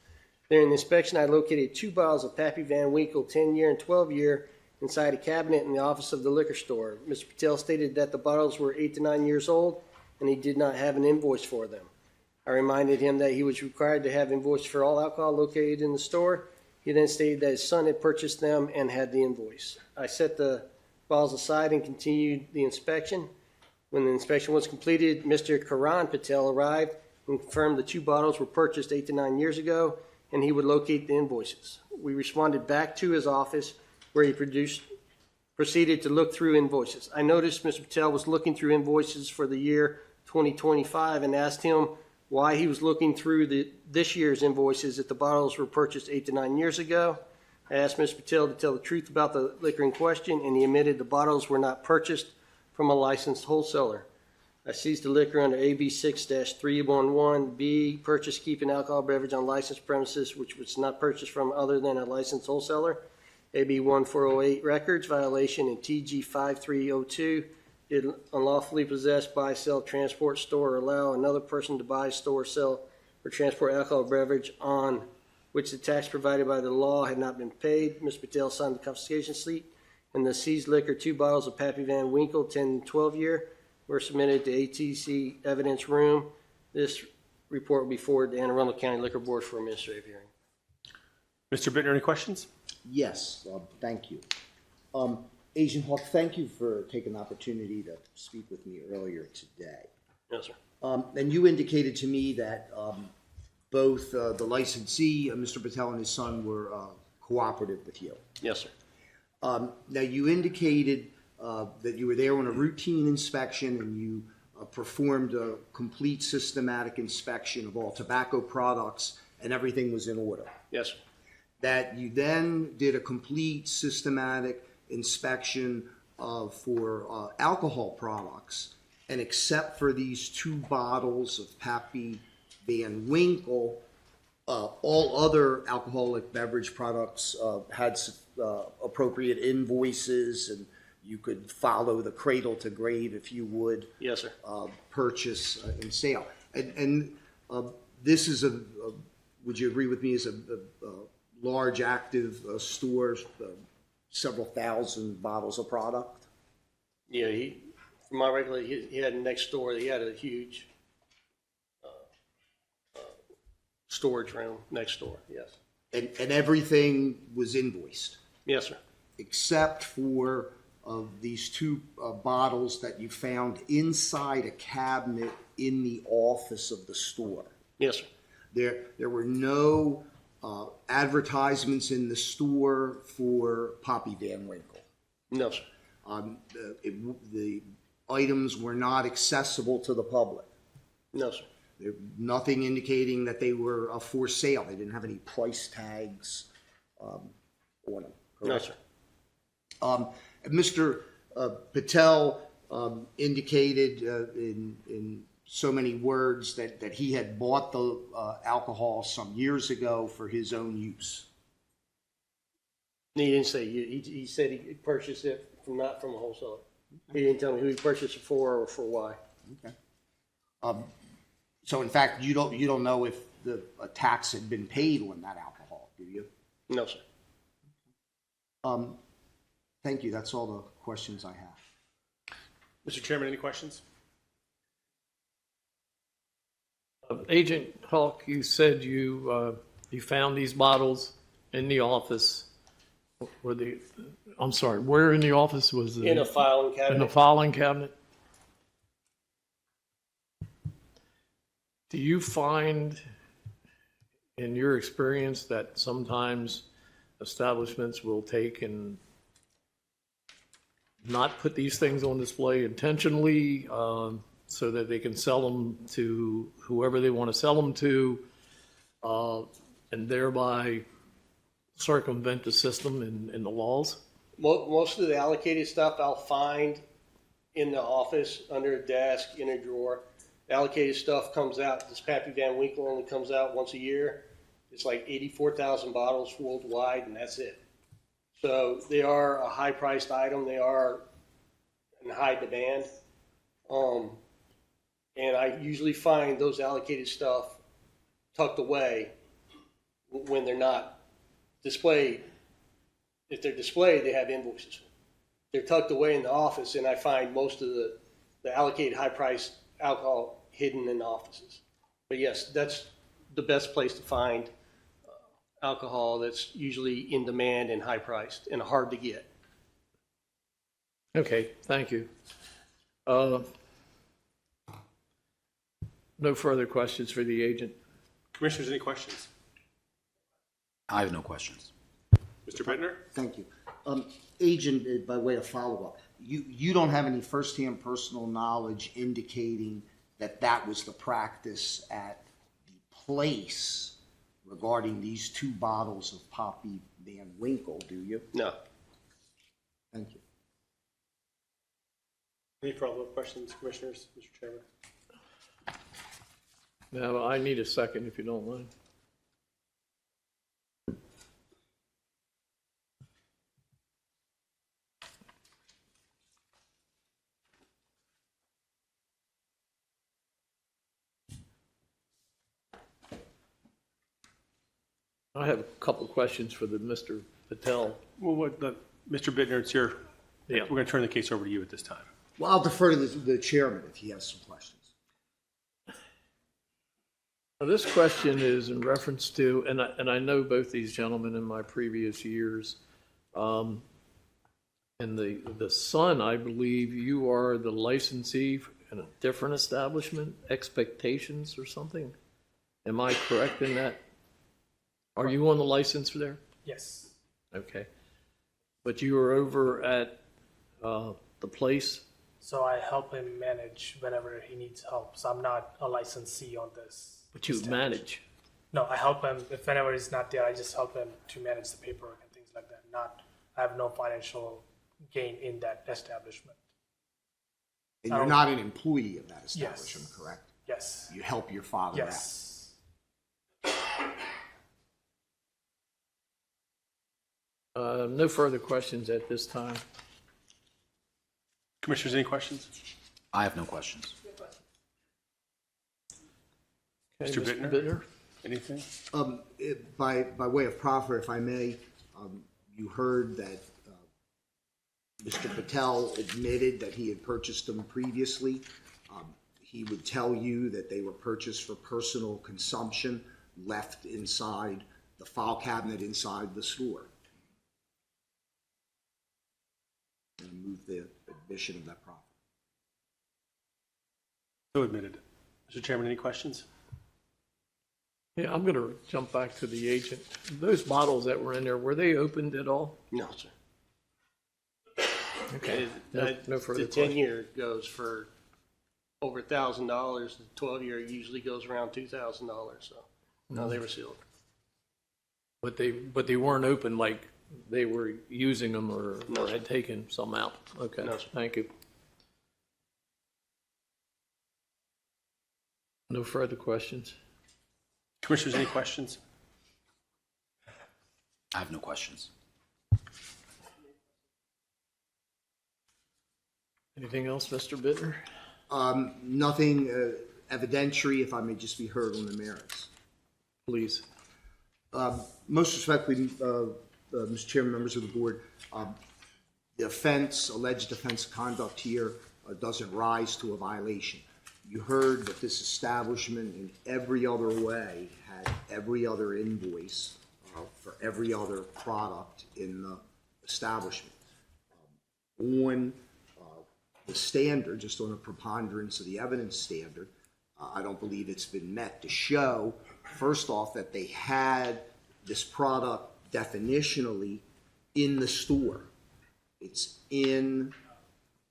During the inspection, I located 2 bottles of Pappy Van Winkle 10-year and 12-year inside a cabinet in the office of the liquor store. Mr. Patel stated that the bottles were 8 to 9 years old and he did not have an invoice for them. I reminded him that he was required to have invoice for all alcohol located in the store. He then stated that his son had purchased them and had the invoice. I set the bottles aside and continued the inspection. When the inspection was completed, Mr. Karan Patel arrived and confirmed the 2 bottles were purchased 8 to 9 years ago, and he would locate the invoices. We responded back to his office where he proceeded to look through invoices. I noticed Mr. Patel was looking through invoices for the year 2025 and asked him why he was looking through this year's invoices if the bottles were purchased 8 to 9 years ago. I asked Mr. Patel to tell the truth about the liquor in question, and he admitted the bottles were not purchased from a licensed wholesaler. I seized the liquor under AB 6-311B, purchase, keep an alcohol beverage on licensed premises which was not purchased from other than a licensed wholesaler. AB 1408 records violation and TG 5302, did unlawfully possess, buy, sell, transport, store, or allow another person to buy, store, sell, or transport alcohol beverage on which the tax provided by the law had not been paid. Mr. Patel signed the confiscation slip, and the seized liquor, 2 bottles of Pappy Van Winkle 10 and 12 year, were submitted to ATC evidence room. This report will be forwarded to Anne Arundel County Liquor Board for administrative hearing. Mr. Bittner, any questions? Yes, thank you. Agent Hawk, thank you for taking the opportunity to speak with me earlier today. Yes, sir. And you indicated to me that both the licensee, Mr. Patel, and his son were cooperative with you. Yes, sir. Now, you indicated that you were there on a routine inspection and you performed a complete systematic inspection of all tobacco products and everything was in order. Yes, sir. That you then did a complete systematic inspection for alcohol products, and except for these 2 bottles of Pappy Van Winkle, all other alcoholic beverage products had appropriate invoices, and you could follow the cradle to grave if you would. Yes, sir. Purchase and sale. And this is would you agree with me, is a large active store, several thousand bottles of product? Yeah, from my recollection, he had next door, he had a huge storage room next door, yes. And everything was invoiced, Yes, sir. except for these two bottles that you found inside a cabinet in the office of the store. Yes, sir. There were no advertisements in the store for Poppy Van Winkle. No, sir. The items were not accessible to the public. No, sir. There, nothing indicating that they were for sale. They didn't have any price tags on them. No, Correct? sir. Mr. Patel indicated in so many words that he had bought the alcohol some years ago for his own use. He didn't say. He said he purchased it not from a wholesaler. He didn't tell me who he purchased it for or for why. Okay. So in fact, you don't know if a tax had been paid on that alcohol, do you? No, sir. Thank you. That's all the questions I have. Mr. Chairman, any questions? Agent Hawk, you said you found these bottles in the office. I'm sorry, where in the office was it? In a filing cabinet. In a filing cabinet? Do you find, in your experience, that sometimes establishments will take and not put these things on display intentionally so that they can sell them to whoever they want to sell them to, and thereby circumvent the system and the laws? Most of the allocated stuff I'll find in the office, under a desk, in a drawer. Allocated stuff comes out. This Pappy Van Winkle only comes out once a year. It's like 84,000 bottles worldwide, and that's it. So they are a high-priced item. They are in high demand. And I usually find those allocated stuff tucked away when they're not displayed. If they're displayed, they have invoices. They're tucked away in the office, and I find most of the allocated high-priced alcohol hidden in the offices. But yes, that's the best place to find alcohol that's usually in demand and high-priced and hard to get. Okay, thank you. No further questions for the agent. Commissioners, any questions? I have no questions. Mr. Bittner? Thank you. Agent, by way of follow-up, you don't have any firsthand personal knowledge indicating that was the practice at the place regarding these two bottles of Poppy Van Winkle, do you? No. Thank you. Any follow-up questions, Commissioners, Mr. Chairman? Now, I need a second if you don't mind. I have a couple of questions for Mr. Patel. Well, Mr. Bittner, it's your, Yeah. we're going to turn the case over to you at this time. Well, I'll defer to the chairman if he has some questions. Now, this question is in reference to, and I know both these gentlemen in my previous years, and the son, I believe you are the licensee in a different establishment, Expectations or something? Am I correct in that? Are you on the license for there? Yes. Okay. But you are over at the place? So I help him manage whenever he needs help. So I'm not a licensee on this. But you manage? No, I help him. If whenever he's not there, I just help him to manage the paperwork and things like that. I have no financial gain in that establishment. And you're not an employee of that establishment, Yes. correct? Yes. You help your father out. Yes. No further questions at this time. Commissioners, any questions? I have no questions. Okay, Mr. Bittner? Anything? By way of proffer, if I may, you heard that Mr. Patel admitted that he had purchased them previously. He would tell you that they were purchased for personal consumption, left inside the file cabinet inside the store. And move the admission of that profit. So admitted. Mr. Chairman, any questions? Yeah, I'm going to jump back to the agent. Those bottles that were in there, were they opened at all? No, sir. Okay. No further The questions. 10-year goes for over $1,000. The 12-year usually goes around $2,000, so no, they were sealed. But they weren't open like they were using them or No, had taken some out? Okay, No, sir. thank you. No further questions? Commissioners, any questions? I have no questions. Anything else, Mr. Bittner? Nothing evidentiary, if I may just be heard on the merits. Please. Most respectfully, Mr. Chairman, members of the board, the offense, alleged offense conduct here doesn't rise to a violation. You heard that this establishment in every other way had every other invoice for every other product in the establishment. On the standard, just on a preponderance of the evidence standard, I don't believe it's been met to show, first off, that they had this product definitionally in the store. It's in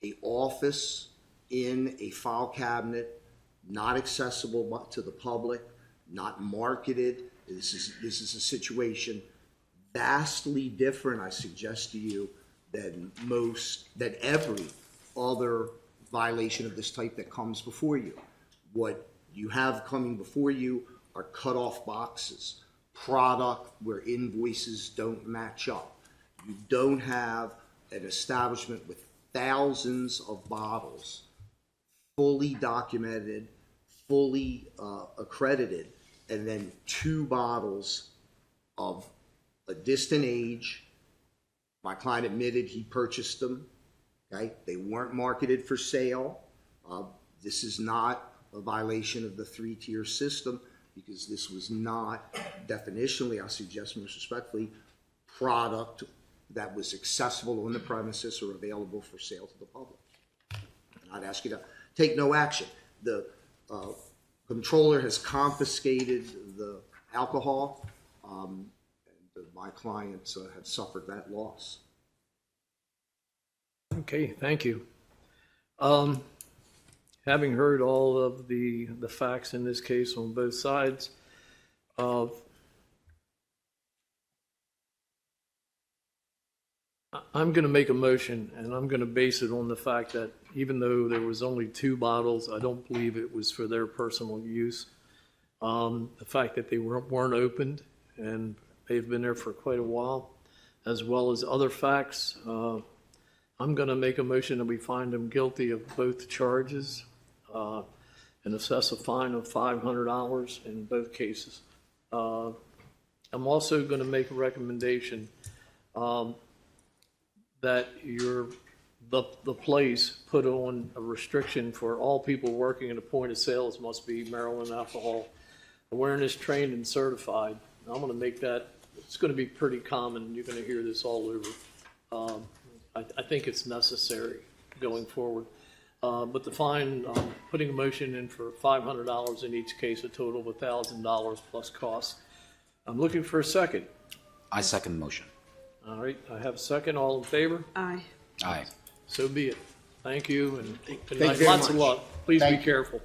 a office, in a file cabinet, not accessible to the public, not marketed. This is a situation vastly different, I suggest to you, than every other violation of this type that comes before you. What you have coming before you are cut-off boxes, product where invoices don't match up. You don't have an establishment with thousands of bottles, fully documented, fully accredited, and then 2 bottles of a distant age. My client admitted he purchased them. Okay? They weren't marketed for sale. This is not a violation of the 3-tier system because this was not definitionally, I suggest most respectfully, product that was accessible on the premises or available for sale to the public. And I'd ask you to take no action. The controller has confiscated the alcohol, and my clients have suffered that loss. Okay, thank you. Having heard all of the facts in this case on both sides, I'm going to make a motion, and I'm going to base it on the fact that even though there was only 2 bottles, I don't believe it was for their personal use. The fact that they weren't opened, and they've been there for quite a while, as well as other facts, I'm going to make a motion that we find them guilty of both charges and assess a fine of $500 in both cases. I'm also going to make a recommendation that the place put on a restriction for all people working at a point of sales must be Maryland alcohol awareness trained and certified. I'm going to make that, it's going to be pretty common. You're going to hear this all over. I think it's necessary going forward. But the fine, putting a motion in for $500 in each case, a total of $1,000 plus costs. I'm looking for a second. I second the motion. All right, I have a second. All in favor? Aye. Aye. So be it. Thank you, and good you night. very Lots of much. luck. Please be Thank you. careful.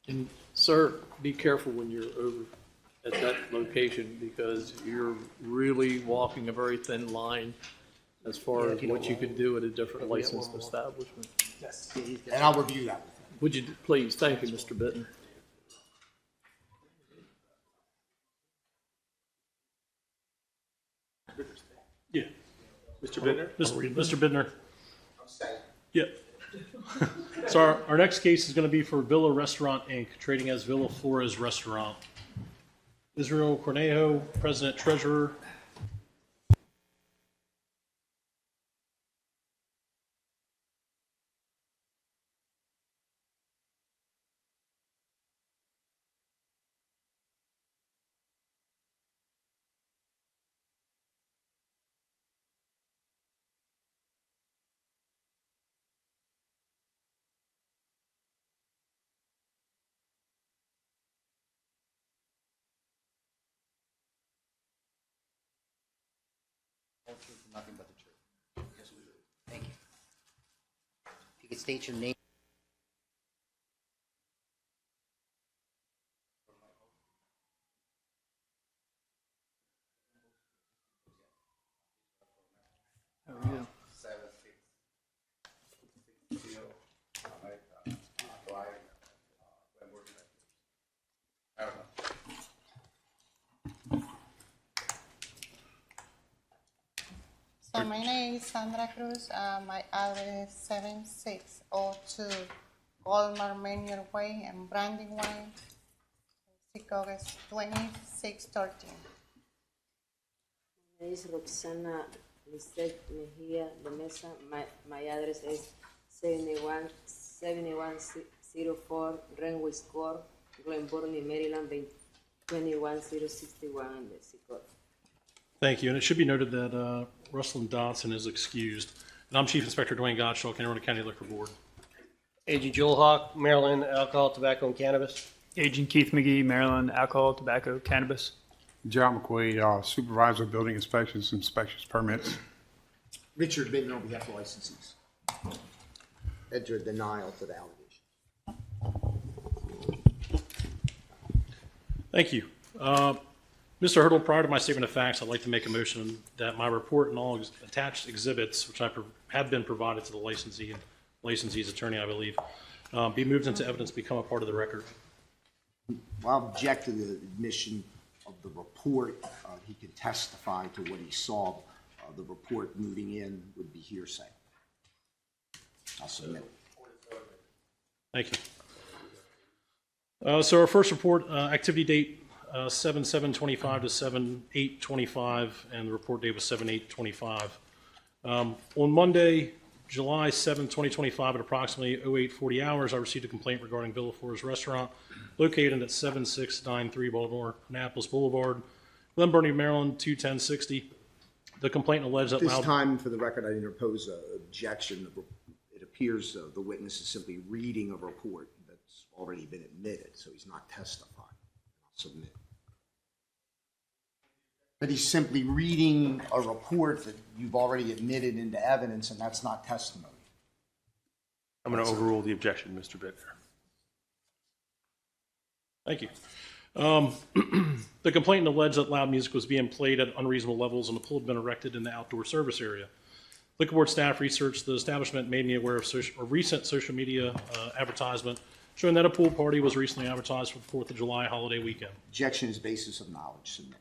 And sir, be careful when you're over at that location because you're really walking a very thin line as far as what you could do at a different licensed establishment. Yes. And I'll review that. Would you please? Thank you, Mr. Bittner. Yeah. Mr. Bittner? Mr. Bittner. Yeah. So our next case is going to be for Villa Restaurant, Inc., trading as Villa Flores Restaurant. Israel Cornejo, President Treasurer. Nothing but the truth. Yes, we do. Thank you. If you could state your name. There we go. So my name is Sandra Cruz. My address is 7602 Colmar Manier Way in Brandywine. Chicago is 2613. My name is Roxana Lisette Mejia de Mesa. My address is 7104 Renwick Court, Glenburnie, Maryland, 21061 in the Chicago. Thank you. And it should be noted that Russell Dodson is excused. And I'm Chief Inspector Dwayne Gottschalk, Anne Arundel County Liquor Board. Agent Joel Hawk, Maryland, alcohol, tobacco, and cannabis. Agent Keith McGee, Maryland, alcohol, tobacco, cannabis. John McQuaid, Supervisor, Building Inspections, Inspections Permits. Richard Bittner on behalf of licensees. Enter a denial to the allegation. Thank you. Mr. Hurdle, prior to my statement of facts, I'd like to make a motion that my report and all attached exhibits, which have been provided to the licensee and licensee's attorney, I believe, be moved into evidence, become a part of the record. I'll object to the admission of the report. He can testify to what he saw. The report moving in would be hearsay. I'll submit. Thank you. So our first report, activity date 7/7/25 to 7/8/25, and the report date was 7/8/25. On Monday, July 7, 2025, at approximately 0840 hours, I received a complaint regarding Villa Flores Restaurant located at 7693 Baltimore Annapolis Boulevard, Glenburnie, Maryland, 21060. The complaint alleged that This time, for the record, I interpose an objection. It appears the witness is simply reading a report that's already been admitted, so he's not testifying. I'll submit. But he's simply reading a report that you've already admitted into evidence, and that's not testimony. I'm going to overrule the objection, Mr. Bittner. Thank you. The complaint alleged that loud music was being played at unreasonable levels and a pool had been erected in the outdoor service area. Liquor Board staff researched the establishment, made me aware of a recent social media advertisement showing that a pool party was recently advertised for the 4th of July holiday weekend. Objection is basis of knowledge. Submit.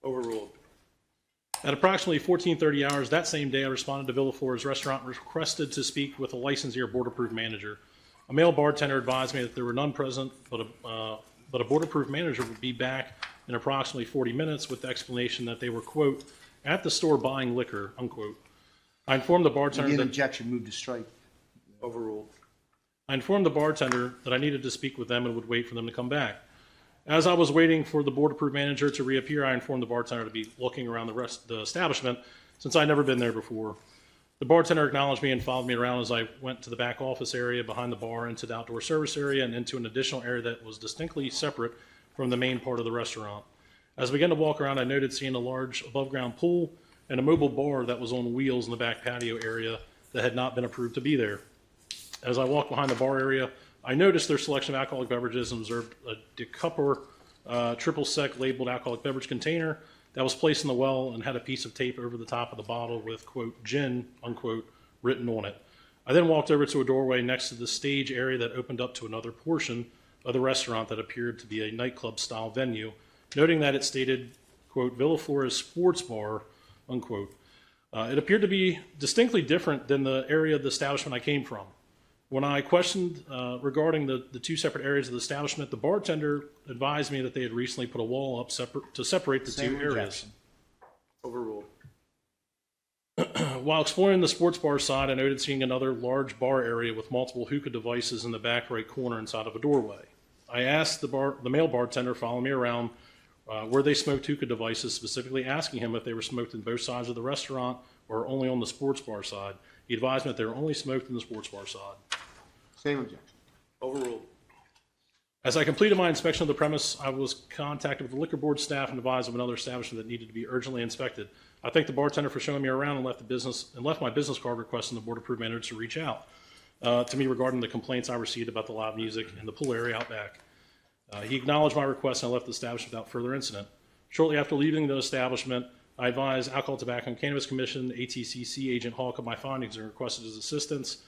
Overruled. At approximately 1430 hours that same day, I responded to Villa Flores Restaurant, requested to speak with a licensee or board-approved manager. A male bartender advised me that there were none present, but a board-approved manager would be back in approximately 40 minutes with the explanation that they were, quote, at the store buying liquor, unquote. I informed the bartender that... objection, move to strike. Overruled. I informed the bartender that I needed to speak with them and would wait for them to come back. As I was waiting for the board-approved manager to reappear, I informed the bartender to be looking around the rest of the establishment since I'd never been there before. The bartender acknowledged me and followed me around as I went to the back office area, behind the bar, into the outdoor service area, and into an additional area that was distinctly separate from the main part of the restaurant. As I began to walk around, I noted seeing a large above-ground pool and a mobile bar that was on wheels in the back patio area that had not been approved to be there. As I walked behind the bar area, I noticed their selection of alcoholic beverages and observed a decupper triple sec labeled alcoholic beverage container that was placed in the well and had a piece of tape over the top of the bottle with, quote, gin, unquote, written on it. I then walked over to a doorway next to the stage area that opened up to another portion of the restaurant that appeared to be a nightclub-style venue, noting that it stated, quote, Villa Flores Sports Bar, unquote. It appeared to be distinctly different than the area of the establishment I came from. When I questioned regarding the two separate areas of the establishment, the bartender advised me that they had recently put a wall up to separate the two areas. Overruled. While exploring the sports bar side, I noted seeing another large bar area with multiple hookah devices in the back right corner inside of a doorway. I asked the male bartender following me around where they smoked hookah devices, specifically asking him if they were smoked in both sides of the restaurant or only on the sports bar side. He advised me that they were only smoked in the sports bar side. Same objection. Overruled. As I completed my inspection of the premise, I was contacted with the liquor board staff and advised of another establishment that needed to be urgently inspected. I thank the bartender for showing me around and left my business card requesting the board approved manager to reach out to me regarding the complaints I received about the loud music in the pool area out back. He acknowledged my request and I left the establishment without further incident. Shortly after leaving the establishment, I advised Alcohol, Tobacco, and Cannabis Commission, ATCC Agent Hawk of my findings and requested his assistance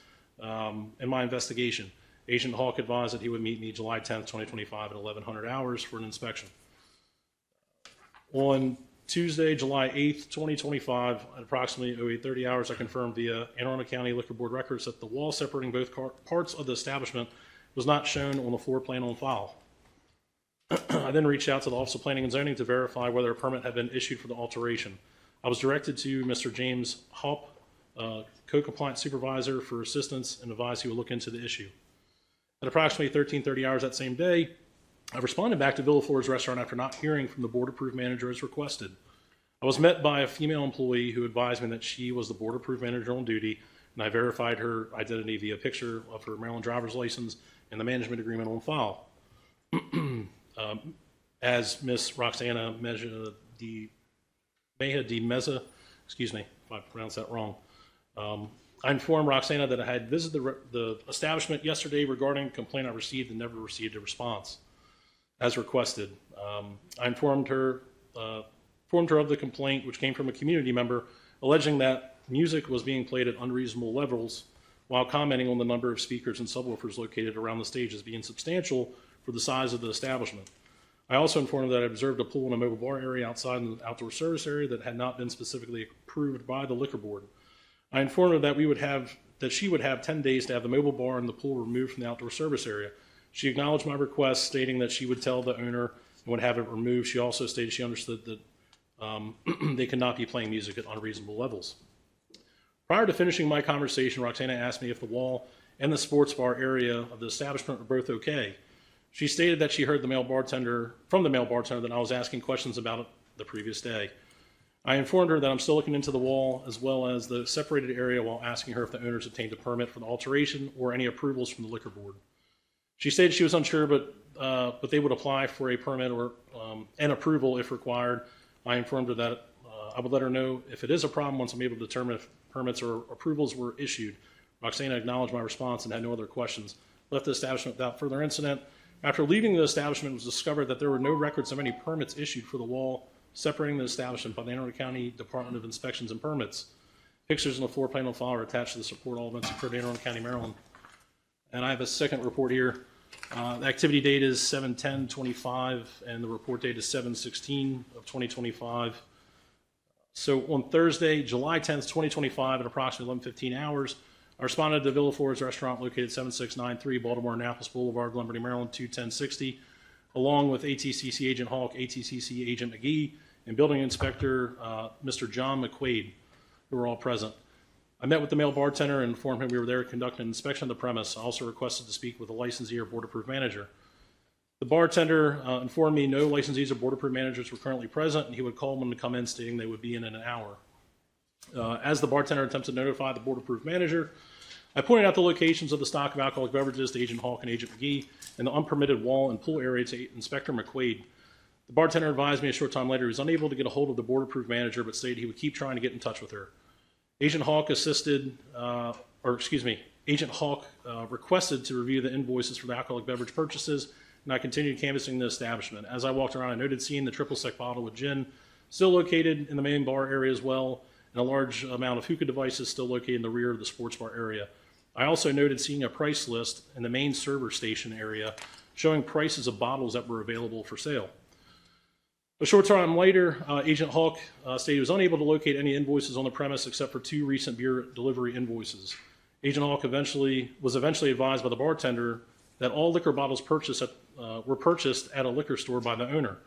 in my investigation. Agent Hawk advised that he would meet me July 10th, 2025 at 1100 hours for an inspection. On Tuesday, July 8th, 2025, at approximately 0830 hours, I confirmed via Anne Arundel County Liquor Board records that the wall separating both parts of the establishment was not shown on the floor plan on file. I then reached out to the Office of Planning and Zoning to verify whether a permit had been issued for the alteration. I was directed to Mr. James Hopp, Code-Compliance Supervisor, for assistance and advised he would look into the issue. At approximately 1330 hours that same day, I responded back to Villa Flores Restaurant after not hearing from the board-approved manager as requested. I was met by a female employee who advised me that she was the board-approved manager on duty, and I verified her identity via a picture of her Maryland driver's license and the management agreement on file. As Miss Roxana Mejia de Meza, excuse me if I pronounced that wrong, I informed Roxana that I had visited the establishment yesterday regarding a complaint I received and never received a response, as requested. I informed her of the complaint, which came from a community member, alleging that music was being played at unreasonable levels while commenting on the number of speakers and subwoofers located around the stage as being substantial for the size of the establishment. I also informed her that I observed a pool and a mobile bar area outside in the outdoor service area that had not been specifically approved by the liquor board. I informed her that she would have 10 days to have the mobile bar and the pool removed from the outdoor service area. She acknowledged my request, stating that she would tell the owner and would have it removed. She also stated she understood that they could not be playing music at unreasonable levels. Prior to finishing my conversation, Roxana asked me if the wall and the sports bar area of the establishment were both okay. She stated that she heard from the male bartender that I was asking questions about it the previous day. I informed her that I'm still looking into the wall as well as the separated area while asking her if the owners obtained a permit for the alteration or any approvals from the liquor board. She stated she was unsure, but they would apply for a permit or an approval if required. I informed her that I would let her know if it is a problem once I'm able to determine if permits or approvals were issued. Roxana acknowledged my response and had no other questions. Left the establishment without further incident. After leaving the establishment, it was discovered that there were no records of any permits issued for the wall separating the establishment by the Anne Arundel County Department of Inspections and Permits. Pictures in the floor plan on file are attached to the report. All events occurred in Anne Arundel County, Maryland. And I have a second report here. The activity date is 7/10/25, and the report date is 7/16 of 2025. So on Thursday, July 10th, 2025, at approximately 11:15 hours, I responded to the Villa Flores Restaurant located 7693 Baltimore Annapolis Boulevard, Glen Burnie, Maryland, 21060, along with ATCC Agent Hawk, ATCC Agent McGee, and Building Inspector Mr. John McQuaid, who were all present. I met with the male bartender and informed him we were there conducting an inspection of the premise. I also requested to speak with a licensee or board-approved manager. The bartender informed me no licensees or board-approved managers were currently present, and he would call them to come in, stating they would be in an hour. As the bartender attempted to notify the board-approved manager, I pointed out the locations of the stock of alcoholic beverages to Agent Hawk and Agent McGee and the unpermitted wall and pool area to Inspector McQuaid. The bartender advised me a short time later he was unable to get a hold of the board-approved manager, but stated he would keep trying to get in touch with her. Agent Hawk requested to review the invoices for the alcoholic beverage purchases, and I continued canvassing the establishment. As I walked around, I noted seeing the triple sec bottle with gin still located in the main bar area as well, and a large amount of hookah devices still located in the rear of the sports bar area. I also noted seeing a price list in the main server station area showing prices of bottles that were available for sale. A short time later, Agent Hawk stated he was unable to locate any invoices on the premise except for 2 recent beer delivery invoices. Agent Hawk was eventually advised by the bartender that all liquor bottles were purchased at a liquor store by the owner.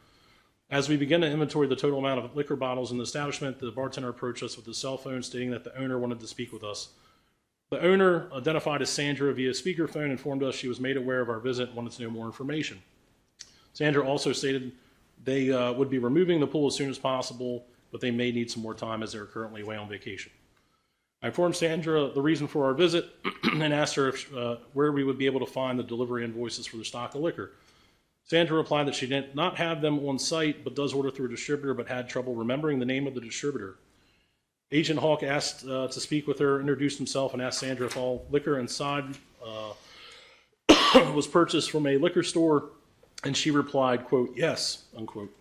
As we began to inventory the total amount of liquor bottles in the establishment, the bartender approached us with his cell phone, stating that the owner wanted to speak with us. The owner, identified as Sandra via speakerphone, informed us she was made aware of our visit and wanted to know more information. Sandra also stated they would be removing the pool as soon as possible, but they may need some more time as they're currently away on vacation. I informed Sandra the reason for our visit and asked her where we would be able to find the delivery invoices for the stock of liquor. Sandra replied that she did not have them on site, but does order through a distributor, but had trouble remembering the name of the distributor. Agent Hawk asked to speak with her, introduced himself, and asked Sandra if all liquor inside was purchased from a liquor store, and she replied, quote, "Yes," unquote.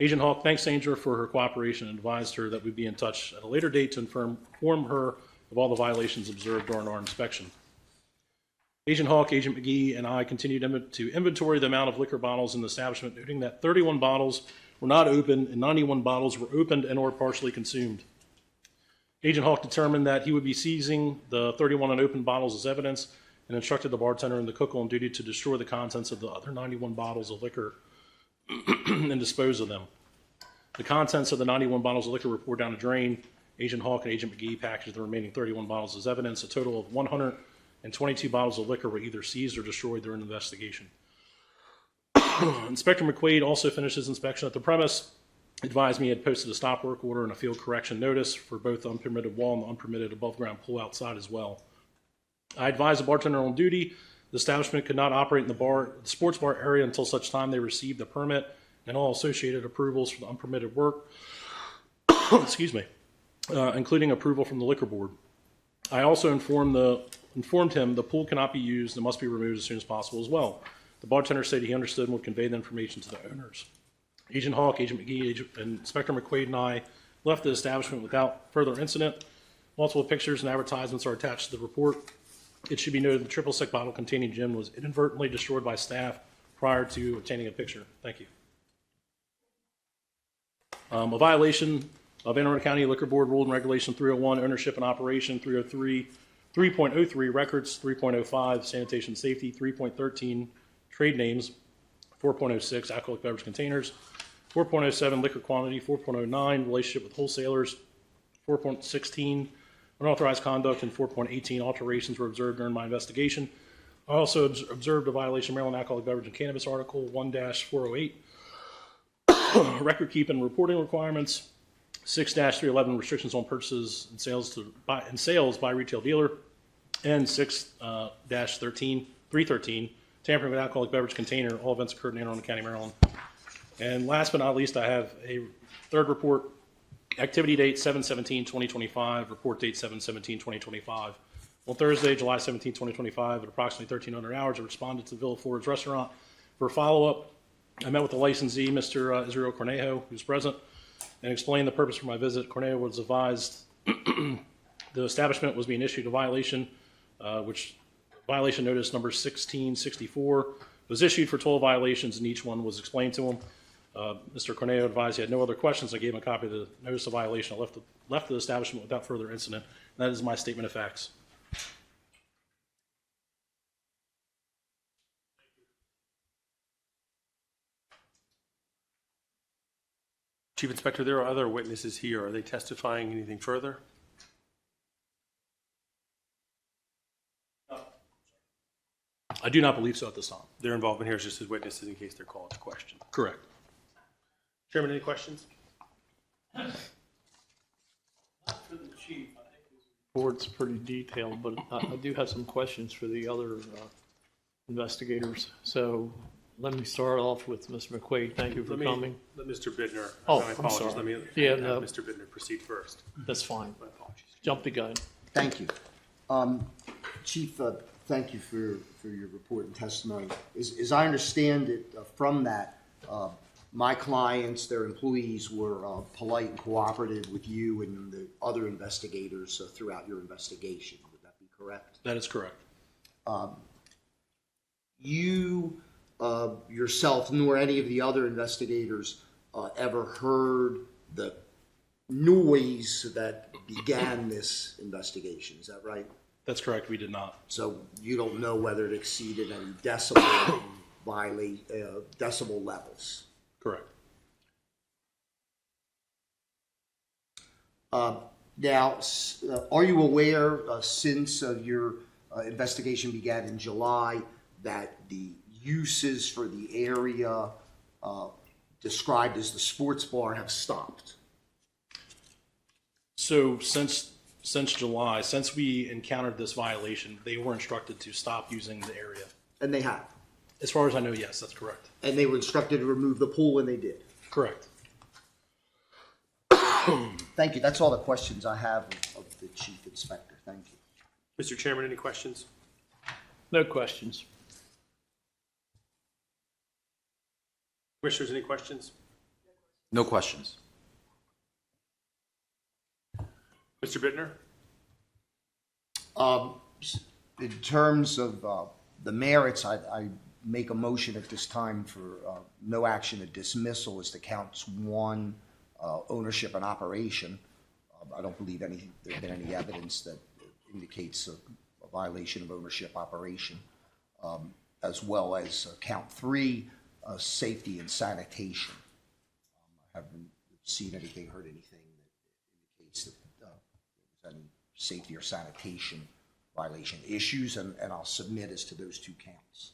Agent Hawk thanked Sandra for her cooperation and advised her that we'd be in touch at a later date to inform her of all the violations observed during our inspection. Agent Hawk, Agent McGee, and I continued to inventory the amount of liquor bottles in the establishment, noting that 31 bottles were not opened and 91 bottles were opened and or partially consumed. Agent Hawk determined that he would be seizing the 31 unopened bottles as evidence and instructed the bartender and the cook on duty to destroy the contents of the other 91 bottles of liquor and dispose of them. The contents of the 91 bottles of liquor were poured down a drain. Agent Hawk and Agent McGee packaged the remaining 31 bottles as evidence. A total of 122 bottles of liquor were either seized or destroyed during the investigation. Inspector McQuaid also finished his inspection at the premise, advised me he had posted a stop work order and a field correction notice for both the unpermitted wall and the unpermitted above ground pool outside as well. I advised the bartender on duty the establishment could not operate in the sports bar area until such time they received the permit and all associated approvals for the unpermitted work, excuse me, including approval from the liquor board. I also informed him the pool cannot be used and must be removed as soon as possible as well. The bartender stated he understood and would convey the information to the owners. Agent Hawk, Agent McGee, and Inspector McQuaid and I left the establishment without further incident. Multiple pictures and advertisements are attached to the report. It should be noted the triple sec bottle containing gin was inadvertently destroyed by staff prior to obtaining a picture. Thank you. A violation of Anne Arundel County Liquor Board Rule and Regulation 301, ownership and operation, 303, 3.03, records, 3.05, sanitation safety, 3.13, trade names, 4.06, alcoholic beverage containers, 4.07, liquor quantity, 4.09, relationship with wholesalers, 4.16, unauthorized conduct, and 4.18, alterations were observed during my investigation. I also observed a violation of Maryland Alcoholic Beverage and Cannabis Article 1-408, record keeping and reporting requirements, 6-311, restrictions on purchases and sales by retail dealer, and 6-313, tampering with alcoholic beverage container. All events occurred in Anne Arundel County, Maryland. And last but not least, I have a third report. Activity date 7/17/2025, report date 7/17/2025. On Thursday, July 17, 2025, at approximately 1300 hours, I responded to Villa Flores Restaurant for follow-up. I met with the licensee, Mr. Israel Cornejo, who's present, and explained the purpose for my visit. Cornejo was advised the establishment was being issued a violation, which violation notice number 1664 was issued for 12 violations, and each one was explained to him. Mr. Cornejo advised he had no other questions. I gave him a copy of the notice of violation. I left the establishment without further incident. And that is my statement of facts. Chief Inspector, there are other witnesses here. Are they testifying anything further? I do not believe so at this time. Their involvement here is just as witnesses in case they're called to question. Correct. Chairman, any questions? For the chief, I think his report's pretty detailed, but I do have some questions for the other investigators. So let me start off with Mr. McQuaid. Thank you for coming. Let Mr. Bittner. Oh, my I'm apologies. sorry. Let me Yeah, have Mr. Bittner proceed first. That's fine. My apologies. Jump the gun. Thank you. Chief, thank you for your report and testimony. As I understand it from that, my clients, their employees were polite and cooperative with you and the other investigators throughout your investigation. Would that be correct? That is correct. You yourself nor any of the other investigators ever heard the noise that began this investigation. Is that right? That's correct. We did not. So you don't know whether it exceeded any decibel levels. Correct. Now, are you aware since your investigation began in July that the uses for the area described as the sports bar have stopped? So since July, since we encountered this violation, they were instructed to stop using the area. And they have? As far as I know, yes, that's correct. And they were instructed to remove the pool, and they did. Correct. Thank you. That's all the questions I have of the chief inspector. Thank you. Mr. Chairman, any questions? No questions. Commissioners, any questions? No questions. Mr. Bittner? In terms of the merits, I make a motion at this time for no action, a dismissal as to counts 1, ownership and operation. I don't believe there's been any evidence that indicates a violation of ownership operation, as well as count 3, safety and sanitation. I haven't seen anything, heard anything that indicates that there's any safety or sanitation violation issues, and I'll submit as to those 2 counts.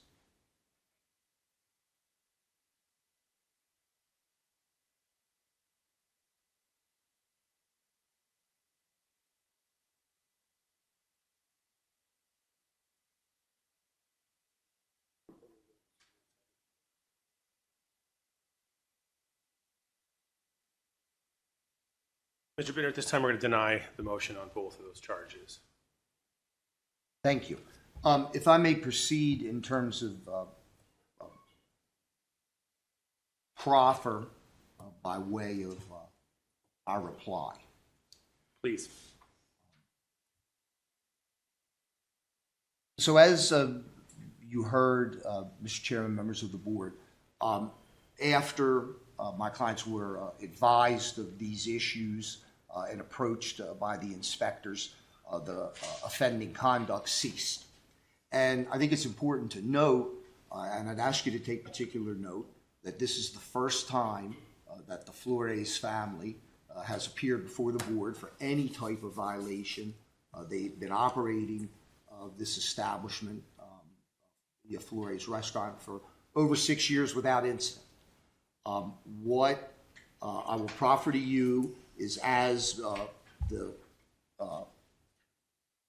Mr. Bittner, at this time, we're going to deny the motion on both of those charges. Thank you. If I may proceed in terms of proffer by way of our reply. Please. So as you heard, Mr. Chairman, members of the board, after my clients were advised of these issues and approached by the inspectors, the offending conduct ceased. And I think it's important to note, and I'd ask you to take particular note, that this is the first time that the Flores family has appeared before the board for any type of violation. They've been operating this establishment, the Flores restaurant, for over 6 years without incident. What I will proffer to you is, as the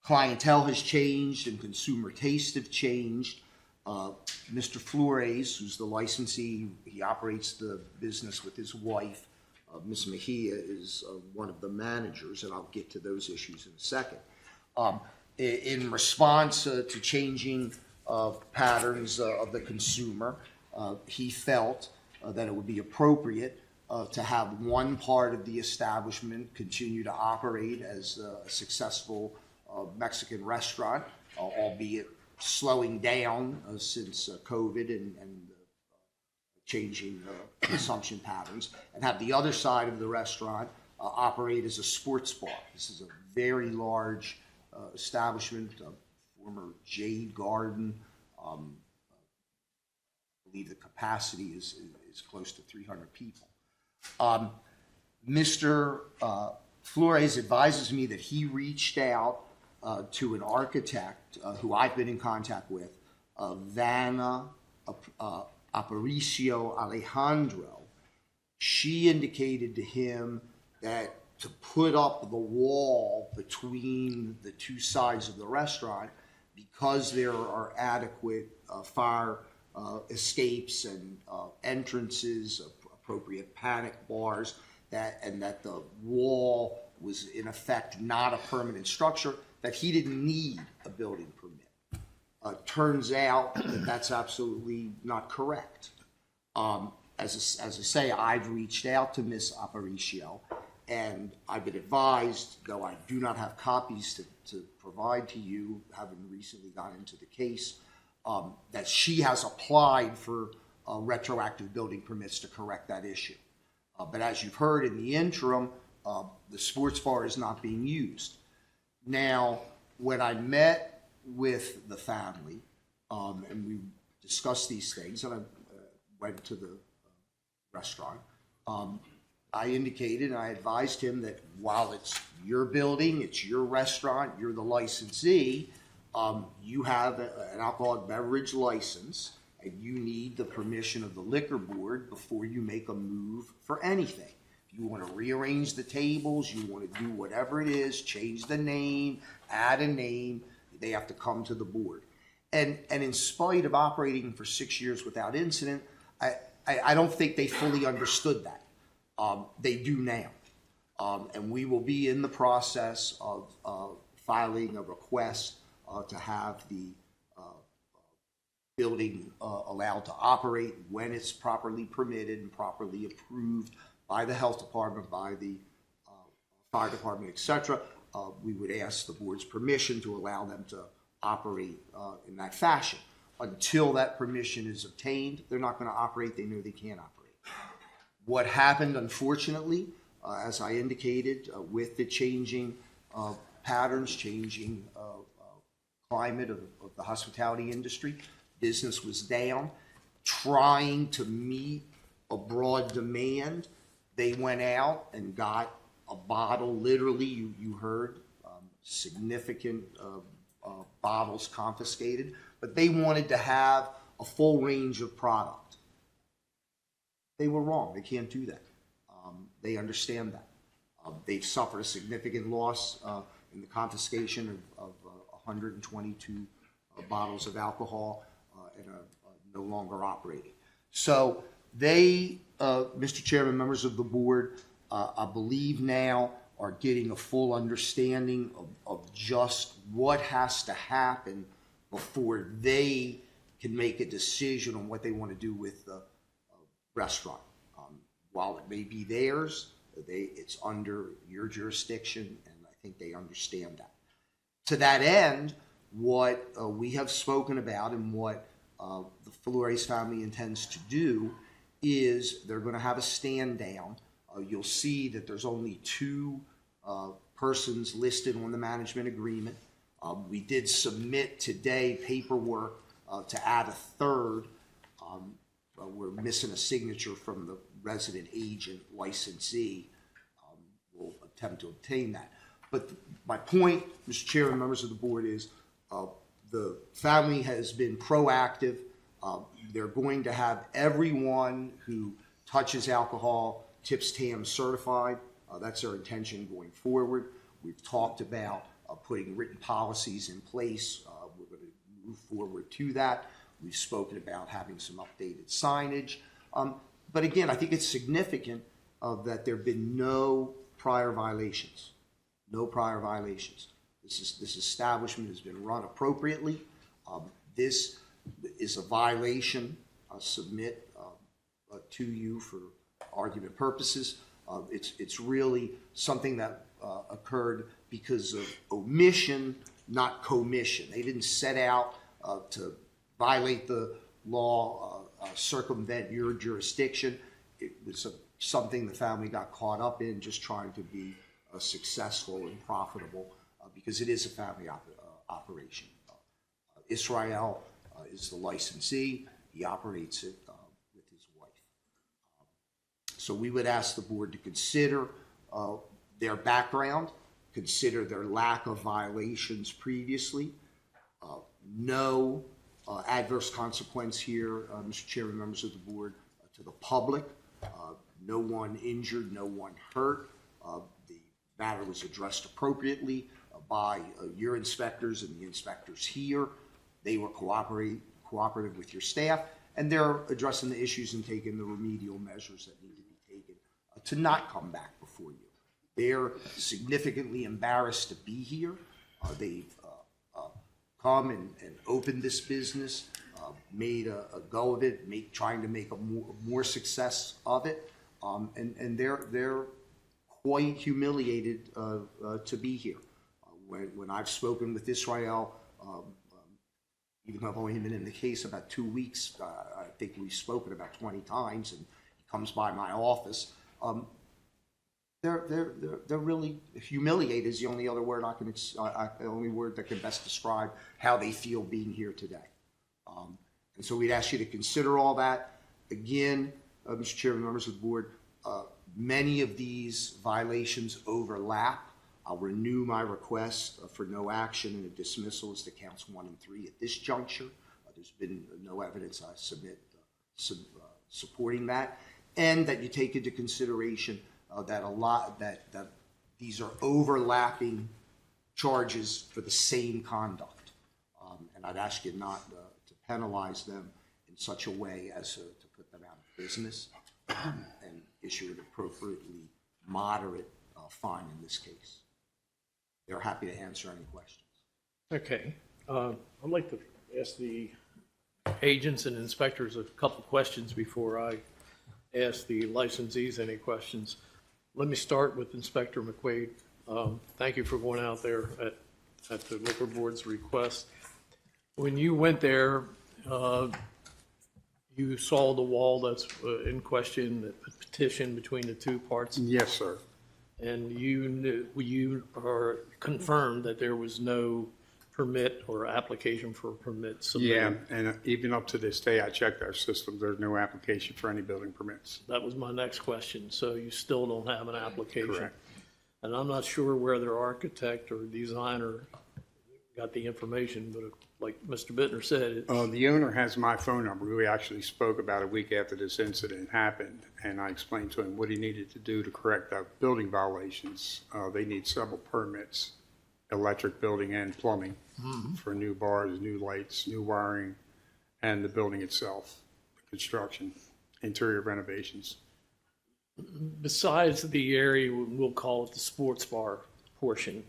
clientele has changed and consumer tastes have changed, Mr. Flores, who's the licensee, he operates the business with his wife. Ms. Mejia is one of the managers, and I'll get to those issues in a second. In response to changing patterns of the consumer, he felt that it would be appropriate to have one part of the establishment continue to operate as a successful Mexican restaurant, albeit slowing down since COVID and changing consumption patterns, and have the other side of the restaurant operate as a sports bar. This is a very large establishment, former Jade Garden. I believe the capacity is close to 300 people. Mr. Flores advises me that he reached out to an architect who I've been in contact with, Vanna Aparicio Alejandro. She indicated to him that to put up the wall between the 2 sides of the restaurant, because there are adequate fire escapes and entrances, appropriate panic bars, and that the wall was in effect not a permanent structure, that he didn't need a building permit. Turns out that that's absolutely not correct. As I say, I've reached out to Ms. Aparicio, and I've been advised, though I do not have copies to provide to you, having recently got into the case, that she has applied for retroactive building permits to correct that issue. But as you've heard in the interim, the sports bar is not being used. Now, when I met with the family, and we discussed these things, and I went to the restaurant, I indicated and I advised him that while it's your building, it's your restaurant, you're the licensee, you have an alcoholic beverage license, and you need the permission of the liquor board before you make a move for anything. If you want to rearrange the tables, you want to do whatever it is, change the name, add a name, they have to come to the board. And in spite of operating for 6 years without incident, I don't think they fully understood that. They do now. And we will be in the process of filing a request to have the building allowed to operate when it's properly permitted and properly approved by the health department, by the fire department, et cetera. We would ask the board's permission to allow them to operate in that fashion. Until that permission is obtained, they're not going to operate. They know they can't operate. What happened, unfortunately, as I indicated, with the changing patterns, changing climate of the hospitality industry, business was down. Trying to meet a broad demand, they went out and got a bottle, literally, you heard, significant bottles confiscated, but they wanted to have a full range of product. They were wrong. They can't do that. They understand that. They've suffered a significant loss in the confiscation of 122 bottles of alcohol and are no longer operating. So they, Mr. Chairman, members of the board, I believe now are getting a full understanding of just what has to happen before they can make a decision on what they want to do with the restaurant. While it may be theirs, it's under your jurisdiction, and I think they understand that. To that end, what we have spoken about and what the Flores family intends to do is they're going to have a stand down. You'll see that there's only 2 persons listed on the management agreement. We did submit today paperwork to add a 3rd. We're missing a signature from the resident agent licensee. We'll attempt to obtain that. But my point, Mr. Chairman, members of the board, is the family has been proactive. They're going to have everyone who touches alcohol tips TAM certified. That's their intention going forward. We've talked about putting written policies in place. We're going to move forward to that. We've spoken about having some updated signage. But again, I think it's significant that there have been no prior violations. No prior violations. This establishment has been run appropriately. This is a violation. I'll submit to you for argument purposes. It's really something that occurred because of omission, not commission. They didn't set out to violate the law, circumvent your jurisdiction. It was something the family got caught up in, just trying to be successful and profitable because it is a family operation. Israel is the licensee. He operates it with his wife. So we would ask the board to consider their background, consider their lack of violations previously. No adverse consequence here, Mr. Chairman, members of the board, to the public. No one injured, no one hurt. The matter was addressed appropriately by your inspectors and the inspectors here. They were cooperative with your staff, and they're addressing the issues and taking the remedial measures that need to be taken to not come back before you. They're significantly embarrassed to be here. They've come and opened this business, made a go of it, trying to make more success of it, and they're quite humiliated to be here. When I've spoken with Israel, even though I've only been in the case about 2 weeks, I think we've spoken about 20 times, and he comes by my office. They're really humiliated is the only other word the only word that can best describe how they feel being here today. And so we'd ask you to consider all that. Again, Mr. Chairman, members of the board, many of these violations overlap. I'll renew my request for no action and a dismissal as to counts 1 and 3 at this juncture. There's been no evidence I submit supporting that, and that you take into consideration that these are overlapping charges for the same conduct. And And I'd ask you not to penalize them in such a way as to put them out of business and issue an appropriately moderate fine in this case. They're happy to answer any questions. Okay. I'd like to ask the agents and inspectors a couple questions before I ask the licensees any questions. Let me start with Inspector McQuaid. Thank you for going out there at the liquor board's request. When you went there, you saw the wall that's in question, the petition between the two parts? Yes, sir. And you are confirmed that there was no permit or application for a permit submitted? Yeah, and even up to this day, I checked our system, there's no application for any building permits. That was my next question. So you still don't have an application? Correct. And I'm not sure where their architect or designer got the information, but like Mr. Bittner said, The owner has my phone number. We actually spoke about a week after this incident happened, and I explained to him what he needed to do to correct our building violations. They need several permits, electric, building, and plumbing for new bars, new lights, new wiring, and the building itself, construction, interior renovations. besides the area, we'll call it the sports bar portion,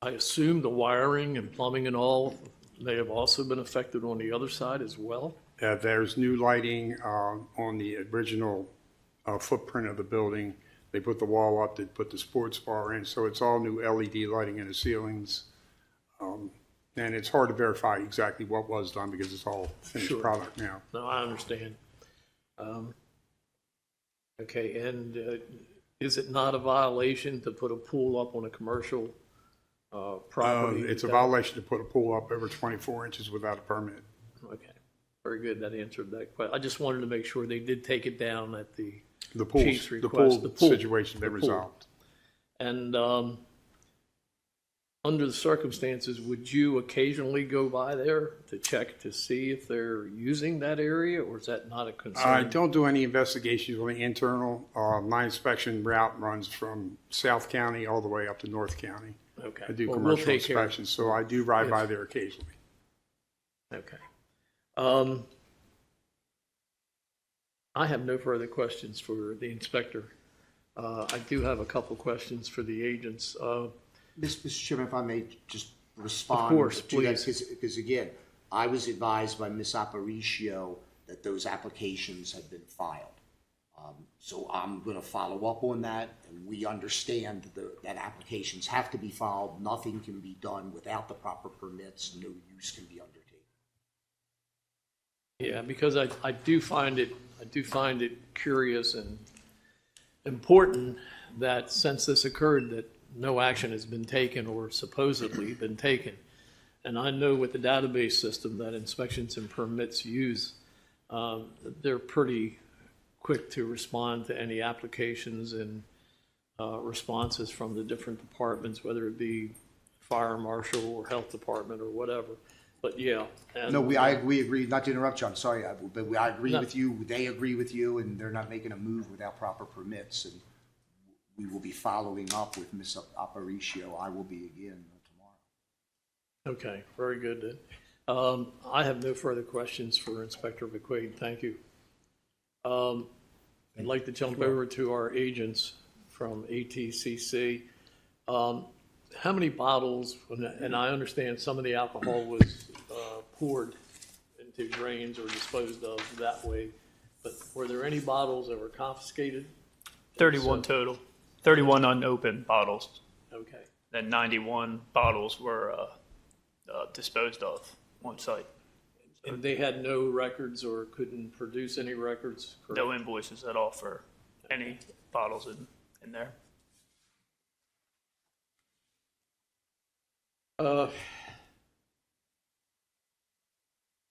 I assume the wiring and plumbing and all may have also been affected on the other side as well? There's new lighting on the original footprint of the building. They put the wall up, they put the sports bar in, so it's all new LED lighting in the ceilings. And it's hard to verify exactly what was done because it's all finished Sure. product now. No, I understand. Okay, and is it not a violation to put a pool up on a commercial property? It's a violation to put a pool up over 24 inches without a permit. Okay, very good, that answered that question. I just wanted to make sure they did take it down at the pool, chief's the request. pool situation been the pool. resolved. And under the circumstances, would you occasionally go by there to check to see if they're using that area, or is that not a concern? I don't do any investigations on the internal. My inspection route runs from South County all the way up to North County. Okay. I do Well, we'll commercial take care of it. inspections, so I do ride by Yes. there occasionally. Okay. I have no further questions for the inspector. I do have a couple questions for the agents. Mr. Chairman, if I may just respond. course, to that, please. Because again, I was advised by Ms. Aparicio that those applications had been filed. So I'm going to follow up on that, and we understand that applications have to be filed. Nothing can be done without the proper permits. No use can be undertaken. Yeah, because I do find it curious and important that since this occurred, that no action has been taken or supposedly been taken. And I know with the database system that inspections and permits use, they're pretty quick to respond to any applications and responses from the different departments, whether it be fire marshal or health department or whatever. But yeah. And, No, we agree, not to interrupt you, I'm sorry, but I agree No. with you, they agree with you, and they're not making a move without proper permits. And we will be following up with Ms. Aparicio. I will be again tomorrow. Okay, very good then. I have no further questions for Inspector McQuaid. Thank you. I'd like to jump over to our agents from ATCC. How many bottles, and I understand some of the alcohol was poured into drains or disposed of that way, but were there any bottles that were confiscated? 31 total, 31 unopened bottles. Okay. Then 91 bottles were disposed of on site. And they had no records or couldn't produce any records? Correct? No invoices at all for any bottles in there.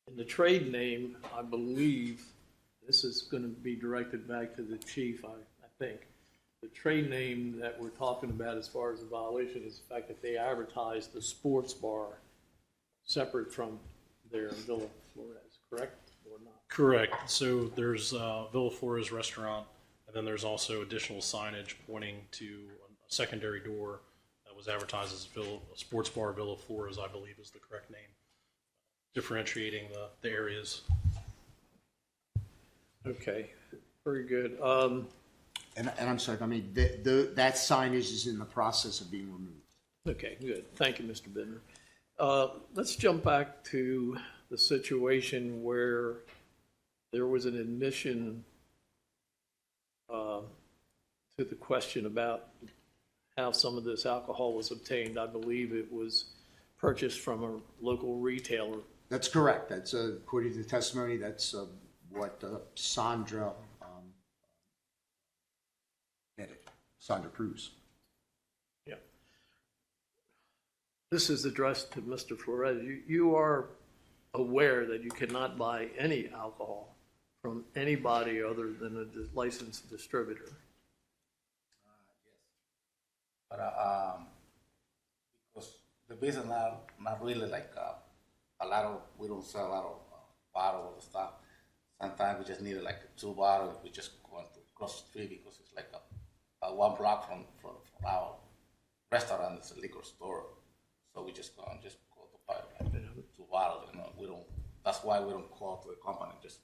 In the trade name, I believe, this is going to be directed back to the chief, I think. The trade name that we're talking about as far as the violation is the fact that they advertised the sports bar separate from their Villa Flores, correct or not? Correct. So there's Villa Flores Restaurant, and then there's also additional signage pointing to a secondary door was advertised as a sports bar. Villa Flores, I believe, is the correct name, differentiating the areas. Okay, very good. And I'm sorry, I mean, that signage is in the process of being removed. Okay, good. Thank you, Mr. Bittner. Let's jump back to the situation where there was an admission to the question about how some of this alcohol was obtained. I believe it was purchased from a local retailer. That's correct. That's according to the testimony. That's what Sandra did it. Sandra Cruz. Yeah. This is addressed to Mr. Flores. You are aware that you cannot buy any alcohol from anybody other than a licensed distributor. But because the business not really like a lot of, we don't sell a lot of bottles of stuff. Sometimes we just need like 2 bottles. We just go to cross the street because it's like a 1 block from our restaurant. It's a liquor store, so we just go to buy like 2 bottles. You know, we don't. That's why we don't call to the company. Just.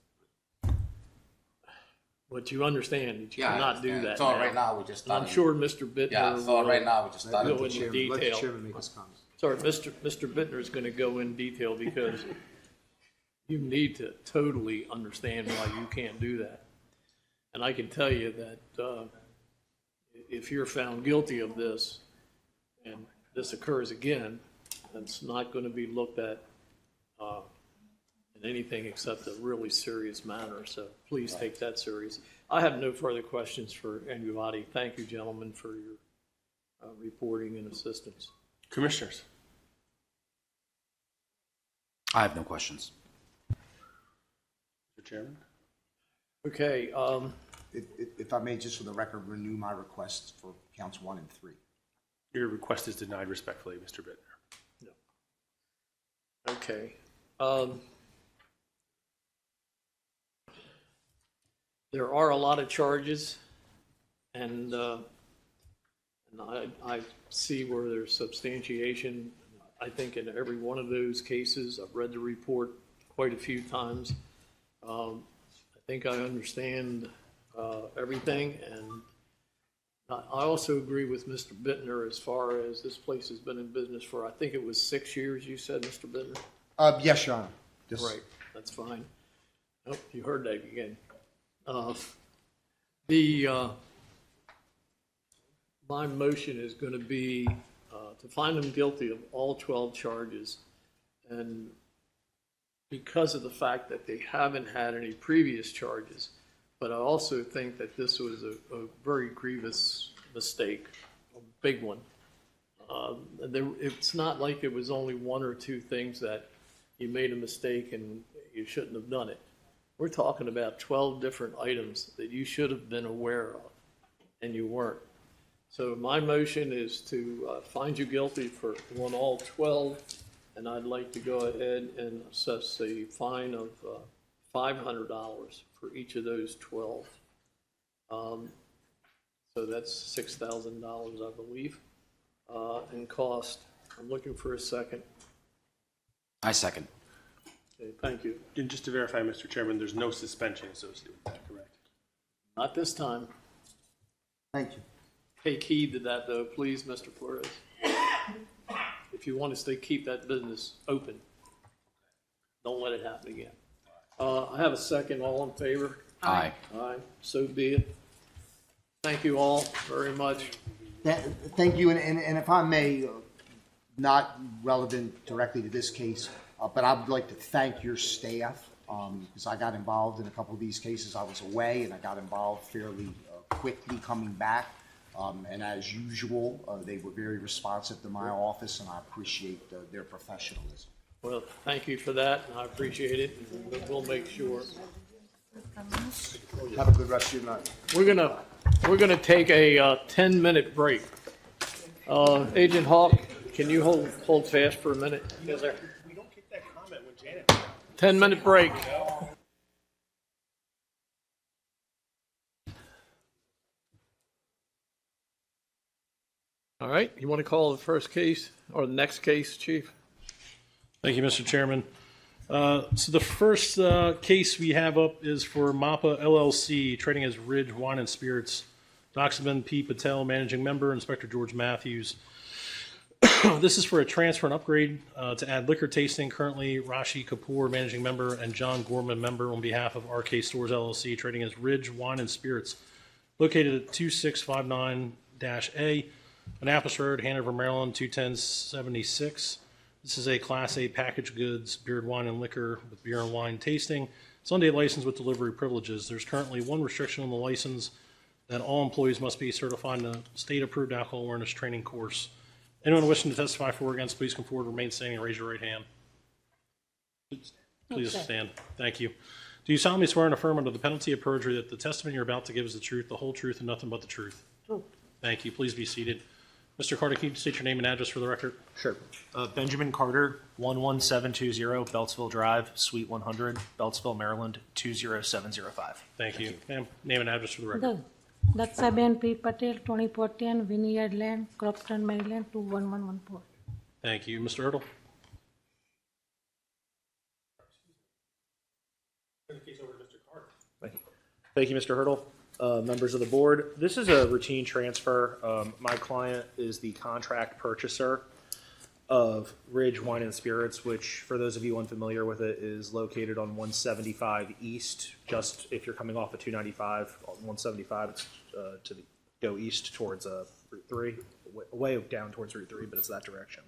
But you understand that you Yeah, I cannot do understand. that. So right now we just And I'm started. sure Mr. Bittner Yeah, so right now we just started. go into detail. Let the chairman make his comments. Sorry, Mr. Bittner is going to go in detail because you need to totally understand why you can't do that. And I can tell you that if you're found guilty of this and this occurs again, it's not going to be looked at in anything except a really serious manner. So please take that serious. I have no further questions for anybody. Thank you, gentlemen, for your reporting and assistance. Commissioners? I have no questions. Mr. Chairman? Okay. If I may, just for the record, renew my request for counts 1 and 3. Your request is denied respectfully, Mr. Bittner. No. Okay. There are a lot of charges, and I see where there's substantiation. I think in every one of those cases, I've read the report quite a few times. I think I understand everything, and I also agree with Mr. Bittner as far as this place has been in business for, I think it was 6 years, you said, Mr. Bittner? Yes, Your Honor. Yes. Right, that's fine. Oh, you heard that again. My motion is going to be to find them guilty of all 12 charges, and because of the fact that they haven't had any previous charges, but I also think that this was a very grievous mistake, a big one. It's not like it was only 1 or 2 things that you made a mistake and you shouldn't have done it. We're talking about 12 different items that you should have been aware of, and you weren't. So my motion is to find you guilty on all 12, and I'd like to go ahead and assess a fine of $500 for each of those 12. So that's $6,000, I believe, in cost. I'm looking for a second. I second. Okay, thank you. And just to verify, Mr. Chairman, there's no suspension associated with that, correct? Not this time. Thank you. Take heed to that, though, please, Mr. Flores. If you want to keep that business open, don't let it happen again. I have a second. All in favor? Aye. Aye. So be it. Thank you all very much. Thank you, and if I may, not relevant directly to this case, but I would like to thank your staff, because I got involved in a couple of these cases. I was away, and I got involved fairly quickly coming back. And as usual, they were very responsive to my office, and I appreciate their professionalism. Well, thank you for that, and I appreciate it, and we'll make sure. Have a good rest of your night. We're gonna take a 10-minute break. Agent Hawk, can you hold fast for a minute? Yes, sir. We don't get that comment when Janet. 10-minute break. All right, you want to call the first case or the next case, Chief? Thank you, Mr. Chairman. So the first case we have up is for MAPA LLC, trading as Ridge Wine and Spirits. Doxaman P. Patel, Managing Member, Inspector George Matthews. This is for a transfer and upgrade to add liquor tasting. Currently, Rashi Kapoor, Managing Member, and John Gorman, Member, on behalf of RK Stores LLC, trading as Ridge Wine and Spirits, located at 2659-A, Annapolis Road, Hanover, Maryland, 21076. This is a Class A packaged goods, beer, wine, and liquor with beer and wine tasting. Sunday license with delivery privileges. There's currently one restriction on the license, that all employees must be certified in a state-approved alcohol awareness training course. Anyone wishing to testify for or against, please come forward, remain standing, and raise your right hand. Please stand. Thank you. Do you solemnly swear and affirm under the penalty of perjury that the testimony you're about to give is the truth, the whole truth, and nothing but the truth? True. Thank you. Please be seated. Mr. Carter, can you state your name and address for the record? Sure. Benjamin Carter, 11720 Beltsville Drive, Suite 100, Beltsville, Maryland, 20705. Thank you. Ma'am, name and address for the record. Daksaben P. Patel, 2014, Vineyard Land, Crofton, Maryland, 21114. Thank you. Mr. Ertl? Thank you, Mr. Hurdle. Members of the board, this is a routine transfer. My client is the contract purchaser of Ridge Wine and Spirits, which, for those of you unfamiliar with it, is located on 175 East. Just if you're coming off of 295 on 175, it's go east towards Route 3, way down towards Route 3, but it's that direction.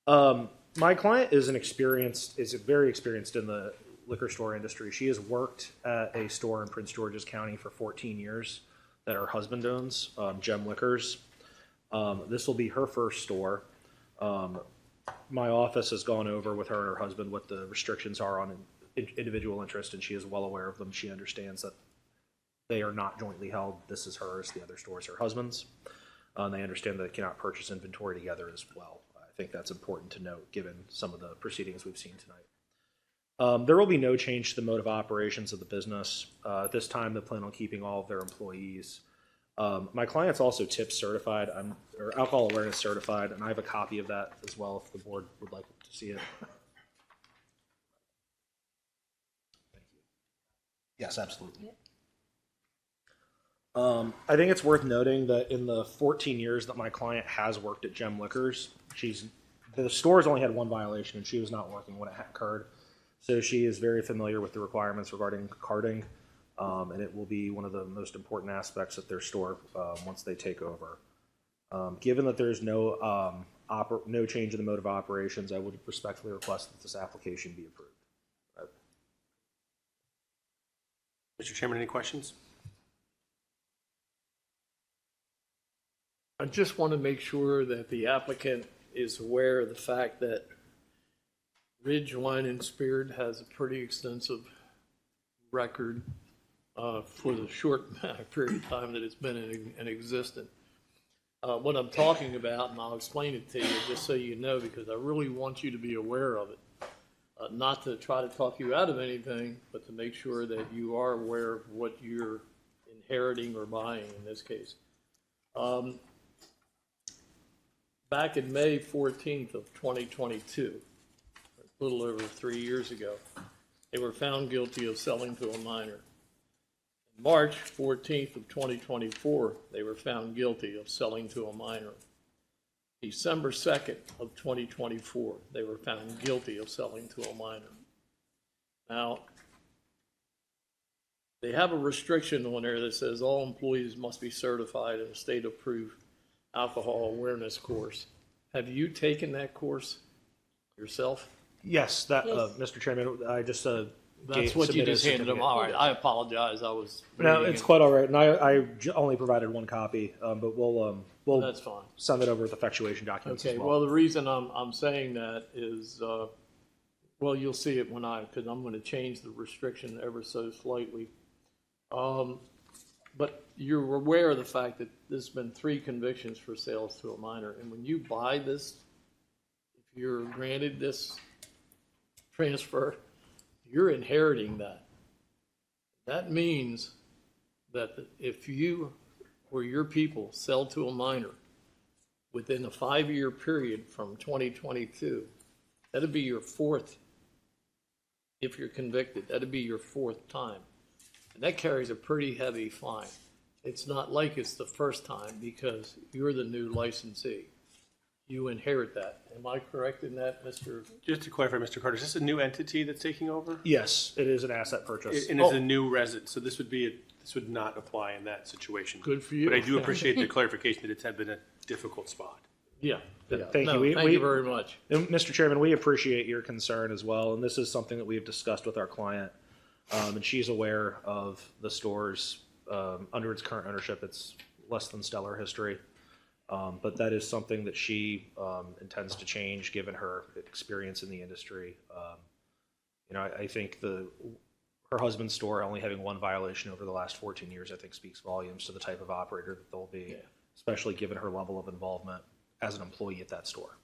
My client is very experienced in the liquor store industry. She has worked at a store in Prince George's County for 14 years that her husband owns, Gem Liquors. This will be her first store. My office has gone over with her and her husband what the restrictions are on individual interest, and she is well aware of them. She understands that they are not jointly held. This is hers, the other store is her husband's. They understand that they cannot purchase inventory together as well. I think that's important to note given some of the proceedings we've seen tonight. There will be no change to the mode of operations of the business. At this time, they plan on keeping all of their employees. My client's also TIP certified, or alcohol awareness certified, and I have a copy of that as well if the board would like to see it. Thank you. Yes, absolutely. I think it's worth noting that in the 14 years that my client has worked at Gem Liquors, the store's only had one violation, and she was not working when it occurred. So she is very familiar with the requirements regarding carding, and it will be one of the most important aspects at their store once they take over. Given that there's no change in the mode of operations, I would respectfully request that this application be approved. Mr. Chairman, any questions? I just want to make sure that the applicant is aware of the fact that Ridge Wine and Spirit has a pretty extensive record for the short period of time that it's been in existence. What I'm talking about, and I'll explain it to you just so you know, because I really want you to be aware of it. Not to try to talk you out of anything, but to make sure that you are aware of what you're inheriting or buying in this case. Back in May 14th of 2022, a little over 3 years ago, they were found guilty of selling to a minor. March 14th of 2024, they were found guilty of selling to a minor. December 2nd of 2024, they were found guilty of selling to a minor. Now, they have a restriction on there that says all employees must be certified in a state-approved alcohol awareness course. Have you taken that course yourself? Yes, Mr. Chairman, I just that's what you just handed them. All right, I apologize. I was no, it's quite all right, and I only provided one copy, but we'll that's fine. Send it over with effectuation documents. Okay. As well. Well, the reason I'm saying that is, well, you'll see it because I'm going to change the restriction ever so slightly. But you're aware of the fact that there's been 3 convictions for sales to a minor, and when you buy this, if you're granted this transfer, you're inheriting that. That means that if you or your people sell to a minor within a 5-year period from 2022, that'd be your fourth, if you're convicted, that'd be your fourth time. And that carries a pretty heavy fine. It's not like it's the first time because you're the new licensee. You inherit that. Am I correct in that, Mr.? Just to clarify, Mr. Carter, is this a new entity that's taking over? Yes, it is an asset purchase. And it's a new resident, so this would not apply in that situation. Good for you. But I do appreciate the clarification that it's had been a difficult spot. Yeah. Thank No, you. thank you very much. And Mr. Chairman, we appreciate your concern as well, and this is something that we have discussed with our client. And she's aware of the store's, under its current ownership, it's less than stellar history. But that is something that she intends to change given her experience in the industry. I think her husband's store only having one violation over the last 14 years, I think speaks volumes to the type of operator that they'll be, especially given her level of involvement as an employee at that store.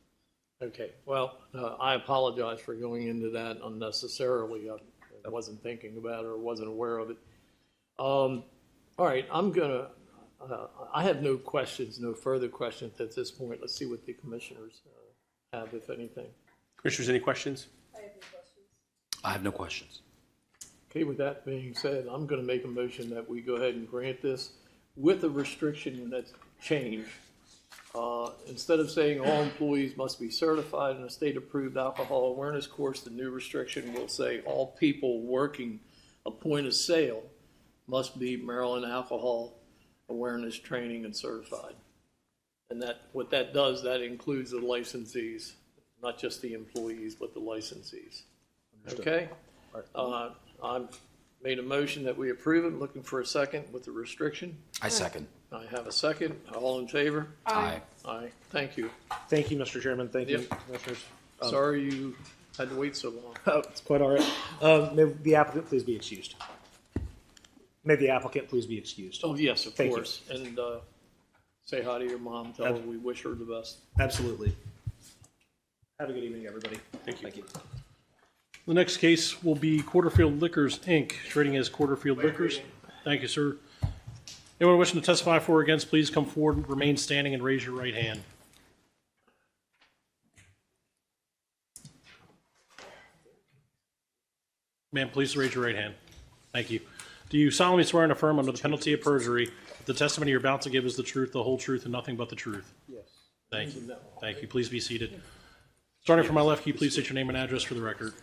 Okay, well, I apologize for going into that unnecessarily. I wasn't thinking about it or wasn't aware of it. All right, I have no questions, no further questions at this point. Let's see what the commissioners have, if anything. Commissioners, any questions? I have no questions. Okay, with that being said, I'm going to make a motion that we go ahead and grant this with a restriction that's changed. Instead of saying all employees must be certified in a state-approved alcohol awareness course, the new restriction will say all people working a point of sale must be Maryland alcohol awareness training and certified. And what that does, that includes the licensees, not just the employees, but the licensees. Okay? I've made a motion that we approve it. Looking for a second with the restriction. I second. I have a second. All in favor? Aye. Aye. Thank you. Thank you, Mr. Chairman. Thank you, Yep. Commissioners. Sorry you had to wait so long. Oh, it's quite all right. May the applicant please be excused. May the applicant please be excused. Oh, yes, of Thank you. course. And say hi to your mom. Tell her we wish her the best. Absolutely. Have a good evening, everybody. Thank you. The next case will be Quarterfield Liquors, Inc., trading as Quarterfield Liquors. Thank you, sir. Anyone wishing to testify for or against, please come forward, remain standing, and raise your right hand. Ma'am, please raise your right hand. Thank you. Do you solemnly swear and affirm under the penalty of perjury that the testimony you're about to give is the truth, the whole truth, and nothing but the truth? Yes. Thank you. Thank you. Please be seated. Starting from my left, can you please state your name and address for the record?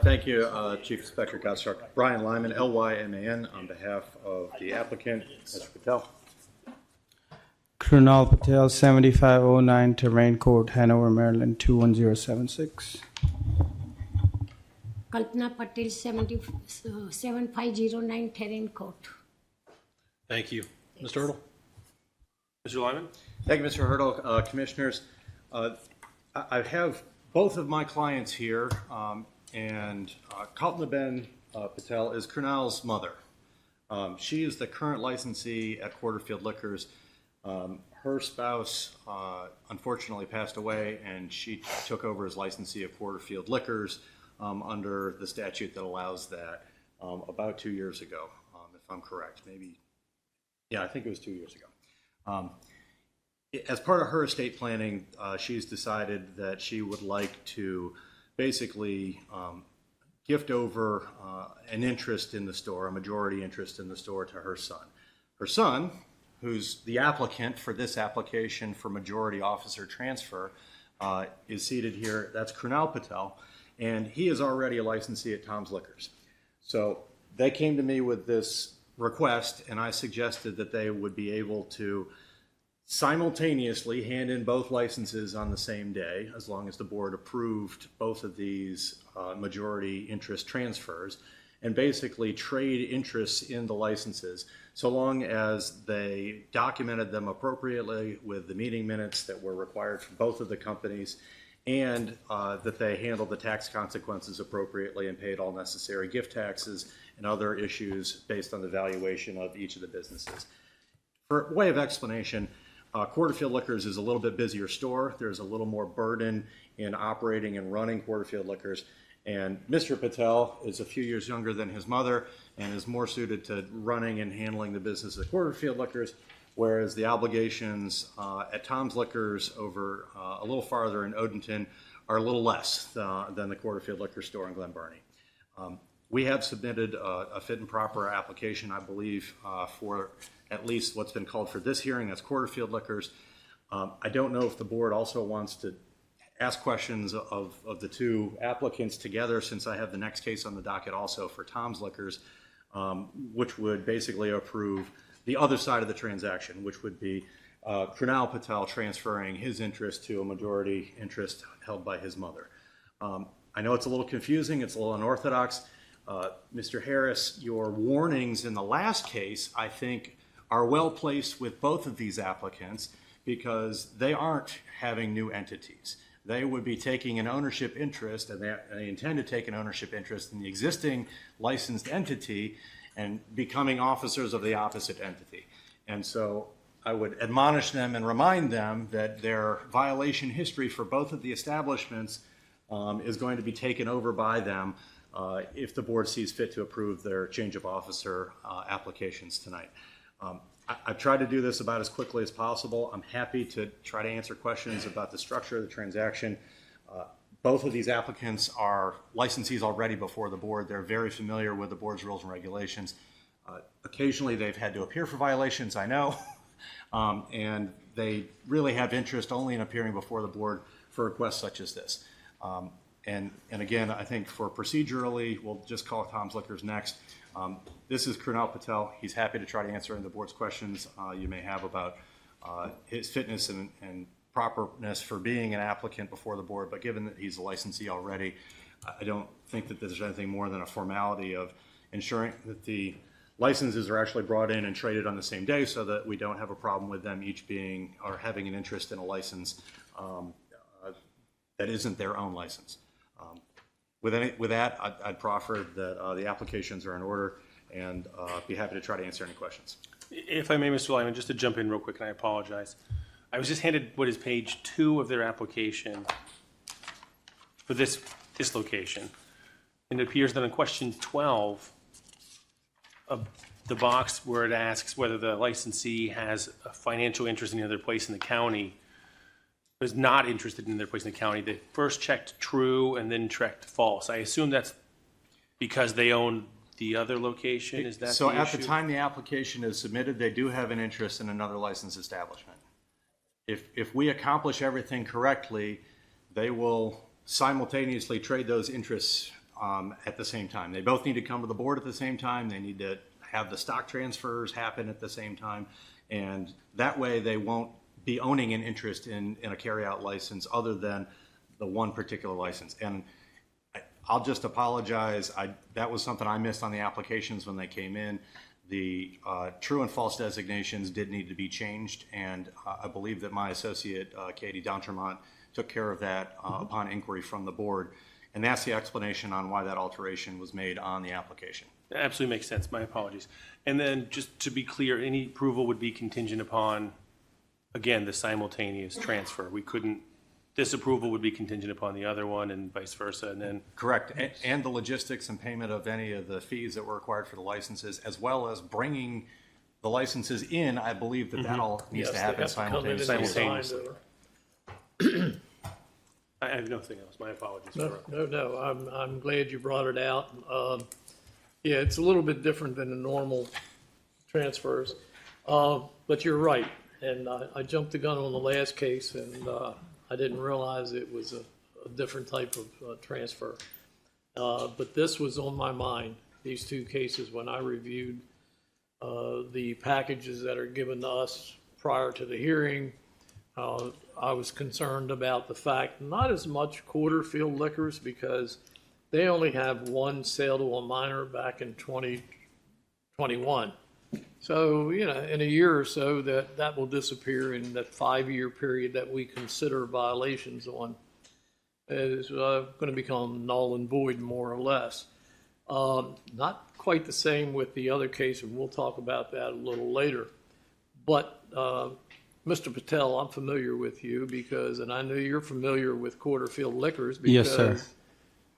Thank you, Chief Inspector Gottschalk. Brian Lyman, Lyman, on behalf of the applicant, Mr. Patel. Krunal Patel, 7509 Terrain Court, Hanover, Maryland, 21076. Kalpana Patel, 7509 Terrain Court. Thank you. Mr. Hurdle? Mr. Lyman? Thank you, Mr. Hurdle. Commissioners, I have both of my clients here, and Kalpana Patel is Krunal's mother. She is the current licensee at Quarterfield Liquors. Her spouse unfortunately passed away, and she took over as licensee of Quarterfield Liquors under the statute that allows that about 2 years ago, if I'm correct. Maybe, yeah, I think it was 2 years ago. As part of her estate planning, she's decided that she would like to basically gift over an interest in the store, a majority interest in the store, to her son. Her son, who's the applicant for this application for majority officer transfer, is seated here. That's Krunal Patel, and he is already a licensee at Tom's Liquors. So they came to me with this request, and I suggested that they would be able to simultaneously hand in both licenses on the same day, as long as the board approved both of these majority interest transfers, and basically trade interests in the licenses, so long as they documented them appropriately with the meeting minutes that were required for both of the companies, and that they handled the tax consequences appropriately and paid all necessary gift taxes and other issues based on the valuation of each of the businesses. For way of explanation, Quarterfield Liquors is a little bit busier store. There's a little more burden in operating and running Quarterfield Liquors. And Mr. Patel is a few years younger than his mother and is more suited to running and handling the business of Quarterfield Liquors, whereas the obligations at Tom's Liquors over a little farther in Odenton are a little less than the Quarterfield Liquor Store in Glen Burnie. We have submitted a fit and proper application, I believe, for at least what's been called for this hearing, that's Quarterfield Liquors. I don't know if the board also wants to ask questions of the two applicants together, since I have the next case on the docket also for Tom's Liquors, which would basically approve the other side of the transaction, which would be Krunal Patel transferring his interest to a majority interest held by his mother. I know it's a little confusing, it's a little unorthodox. Mr. Harris, your warnings in the last case, I think, are well placed with both of these applicants because they aren't having new entities. They would be taking an ownership interest, and they intend to take an ownership interest in the existing licensed entity and becoming officers of the opposite entity. And so I would admonish them and remind them that their violation history for both of the establishments is going to be taken over by them if the board sees fit to approve their change of officer applications tonight. I've tried to do this about as quickly as possible. I'm happy to try to answer questions about the structure of the transaction. Both of these applicants are licensees already before the board. They're very familiar with the board's rules and regulations. Occasionally they've had to appear for violations, I know, and they really have interest only in appearing before the board for requests such as this. And again, I think for procedurally, we'll just call Tom's Liquors next. This is Krunal Patel. He's happy to try to answer any of the board's questions you may have about his fitness and properness for being an applicant before the board. But given that he's a licensee already, I don't think that there's anything more than a formality of ensuring that the licenses are actually brought in and traded on the same day so that we don't have a problem with them each being or having an interest in a license that isn't their own license. With that, I'd proffer that the applications are in order and be happy to try to answer any questions. If I may, Mr. Lyman, just to jump in real quick, and I apologize. I was just handed what is page 2 of their application for this location. And it appears that in question 12 of the box where it asks whether the licensee has a financial interest in another place in the county, is not interested in their place in the county. They first checked true and then checked false. I assume that's because they own the other location. Is that so? The At issue? the time the application is submitted, they do have an interest in another licensed establishment. If we accomplish everything correctly, they will simultaneously trade those interests at the same time. They both need to come to the board at the same time. They need to have the stock transfers happen at the same time, and that way they won't be owning an interest in a carryout license other than the one particular license. And I'll just apologize. That was something I missed on the applications when they came in. The true and false designations did need to be changed, and I believe that my associate, Katie D'Entremont, took care of that upon inquiry from the board. And that's the explanation on why that alteration was made on the application. That absolutely makes sense. My apologies. And then just to be clear, any approval would be contingent upon, again, the simultaneous transfer. We couldn't, this approval would be contingent upon the other one and vice versa, and then. Correct, and the logistics and payment of any of the fees that were required for the licenses, as well as bringing the licenses in. I believe that that all needs to happen simultaneously. I have nothing else. My apologies. No. I'm glad you brought it out. Yeah, it's a little bit different than the normal transfers, but you're right. And I jumped the gun on the last case, and I didn't realize it was a different type of transfer. But this was on my mind, these two cases, when I reviewed the packages that are given to us prior to the hearing. I was concerned about the fact, not as much Quarterfield Liquors, because they only have one sale to a minor back in 2021. So, in a year or so, that will disappear in that 5-year period that we consider violations on. Is going to become null and void, more or less. Not quite the same with the other case, and we'll talk about that a little later. But, Mr. Patel, I'm familiar with you and I know you're familiar with Quarterfield Liquors because Yes, sir.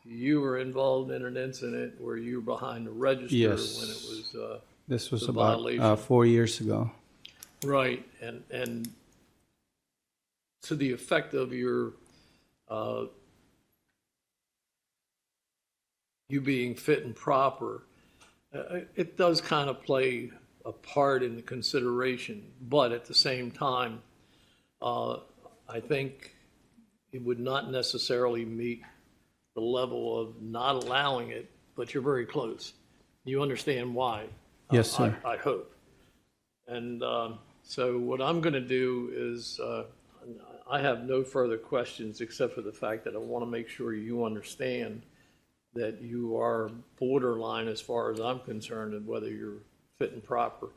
You were involved in an incident where you were behind the register Yes. when it was This was the about violation. 4 years ago. Right, and to the effect of your, you being fit and proper, it does kind of play a part in the consideration, but at the same time, I think it would not necessarily meet the level of not allowing it, but you're very close. You understand why? Yes, sir. I hope. And so what I'm going to do is, I have no further questions except for the fact that I want to make sure you understand that you are borderline as far as I'm concerned and whether you're fit and proper.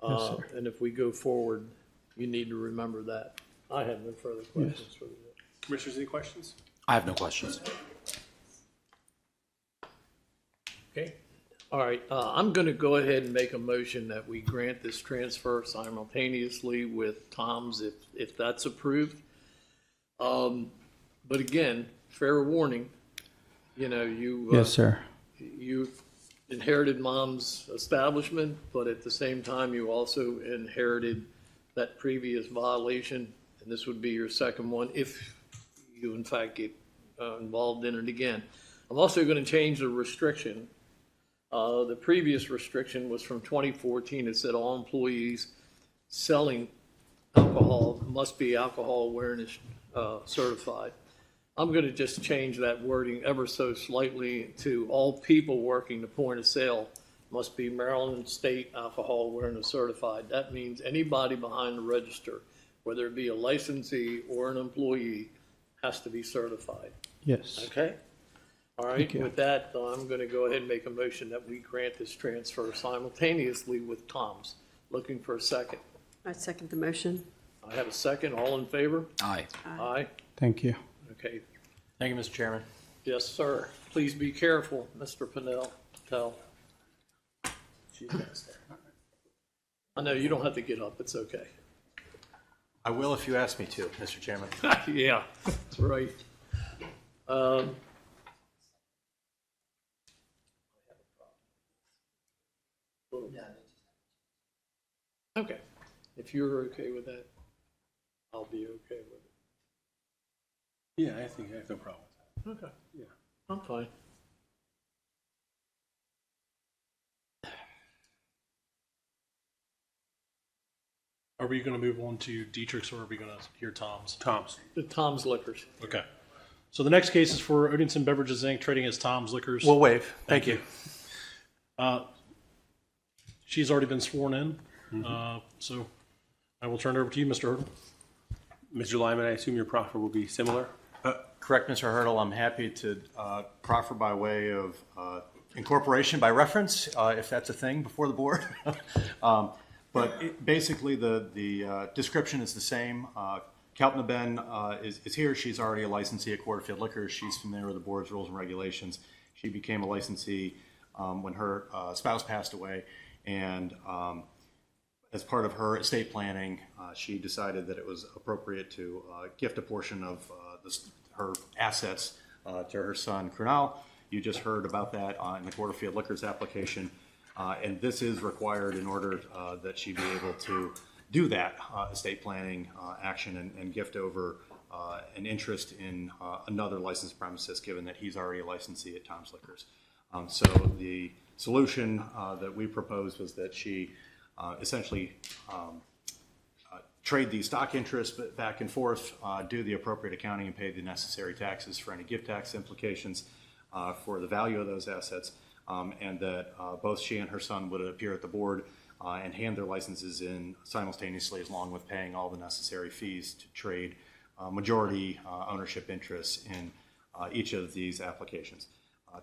Yes, sir. And if we go forward, you need to remember that. I have no further questions for you. Commissioners, any questions? I have no questions. Okay. All right, I'm going to go ahead and make a motion that we grant this transfer simultaneously with Tom's if that's approved. But again, fair warning, you know, you. Yes, sir. You inherited Mom's establishment, but at the same time, you also inherited that previous violation, and this would be your second one if you in fact get involved in it again. I'm also going to change the restriction. The previous restriction was from 2014. It said all employees selling alcohol must be alcohol awareness certified. I'm going to just change that wording ever so slightly to all people working the point of sale must be Maryland State Alcohol Awareness Certified. That means anybody behind the register, whether it be a licensee or an employee, has to be certified. Yes. Okay? All right, Thank you. with that, I'm going to go ahead and make a motion that we grant this transfer simultaneously with Tom's. Looking for a second. I second the motion. I have a second. All in favor? Aye. Aye. Thank you. Okay. Thank you, Mr. Chairman. Yes, sir. Please be careful, Mr. Patel. I know you don't have to get up. It's okay. I will if you ask me to, Mr. Chairman. Yeah, that's right. Okay, if you're okay with that, I'll be okay with it. Yeah, I think I have no problem with Okay, that. Yeah. I'm fine. Are we going to move on to Dietrich's or are we going to hear Tom's? Tom's. The Tom's Liquors. Okay. So the next case is for Odinson Beverages Inc., trading as Tom's Liquors. We'll waive. Thank you. She's already been sworn in, so I will turn it over to you, Mr. Hurdle. Mr. Lyman, I assume your proffer will be similar? Correct, Mr. Hurdle. I'm happy to proffer by way of incorporation by reference, if that's a thing before the board. But basically, the description is the same. Kalpna Ben is here. She's already a licensee at Quarterfield Liquors. She's familiar with the board's rules and regulations. She became a licensee when her spouse passed away. And as part of her estate planning, she decided that it was appropriate to gift a portion of her assets to her son, Krunal. You just heard about that in the Quarterfield Liquors application. And this is required in order that she be able to do that estate planning action and gift over an interest in another licensed premises, given that he's already a licensee at Tom's Liquors. So the solution that we proposed was that she essentially trade the stock interest back and forth, do the appropriate accounting and pay the necessary taxes for any gift tax implications for the value of those assets, and that both she and her son would appear at the board and hand their licenses in simultaneously, along with paying all the necessary fees to trade majority ownership interests in each of these applications.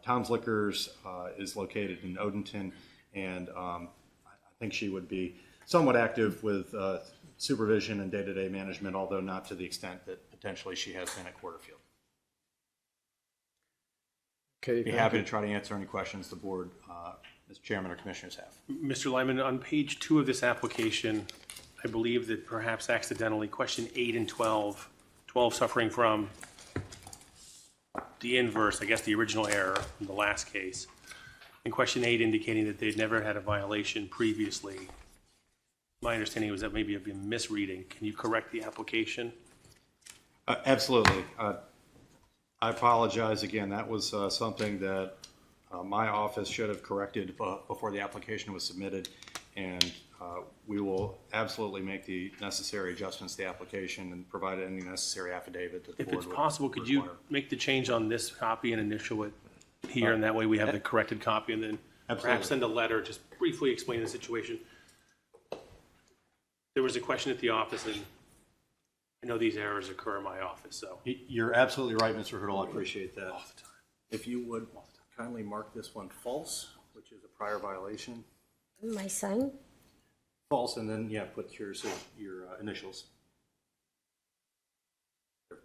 Tom's Liquors is located in Odenton, and I think she would be somewhat active with supervision and day-to-day management, although not to the extent that potentially she has been at Quarterfield. Okay, Be happy to try to answer any questions the board, Mr. Chairman or commissioners have. Mr. Lyman, on page 2 of this application, I believe that perhaps accidentally question 8 and 12 suffering from the inverse, I guess the original error in the last case, and question 8 indicating that they'd never had a violation previously. My understanding was that maybe it'd be a misreading. Can you correct the application? Absolutely. I apologize again. That was something that my office should have corrected before the application was submitted. And we will absolutely make the necessary adjustments to the application and provide any necessary affidavit that the If board it's would possible, could you require. make the change on this copy and initial it here, and that way we have the corrected copy, and then perhaps Absolutely. send a letter, just briefly explaining the situation. There was a question at the office, and I know these errors occur in my office, so. You're absolutely right, Mr. Hurdle. I appreciate that. All the time. If you would kindly mark this one false, which is a prior violation. My sign? False, and then, yeah, put your initials.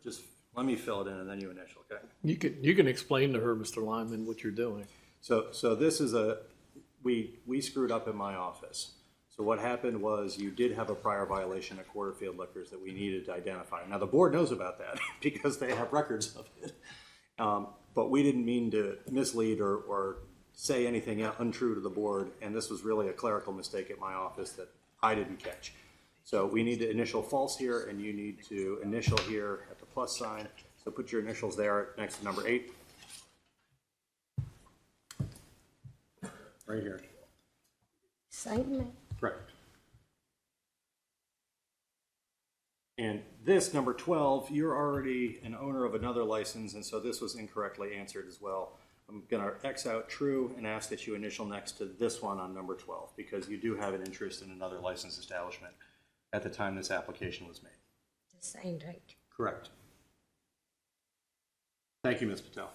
Just let me fill it in and then you initial, okay? You can explain to her, Mr. Lyman, what you're doing. So this is we screwed up in my office. So what happened was you did have a prior violation at Quarterfield Liquors that we needed to identify. Now, the board knows about that because they have records of it. But we didn't mean to mislead or say anything untrue to the board, and this was really a clerical mistake at my office that I didn't catch. So we need to initial false here, and you need to initial here at the plus sign. So put your initials there next to number 8. Right here. Sign? Correct. And this, number 12, you're already an owner of another license, and so this was incorrectly answered as well. I'm going to X out true and ask that you initial next to this one on number 12, because you do have an interest in another licensed establishment at the time this application was made. The sign, right? Correct. Thank you, Ms. Patel.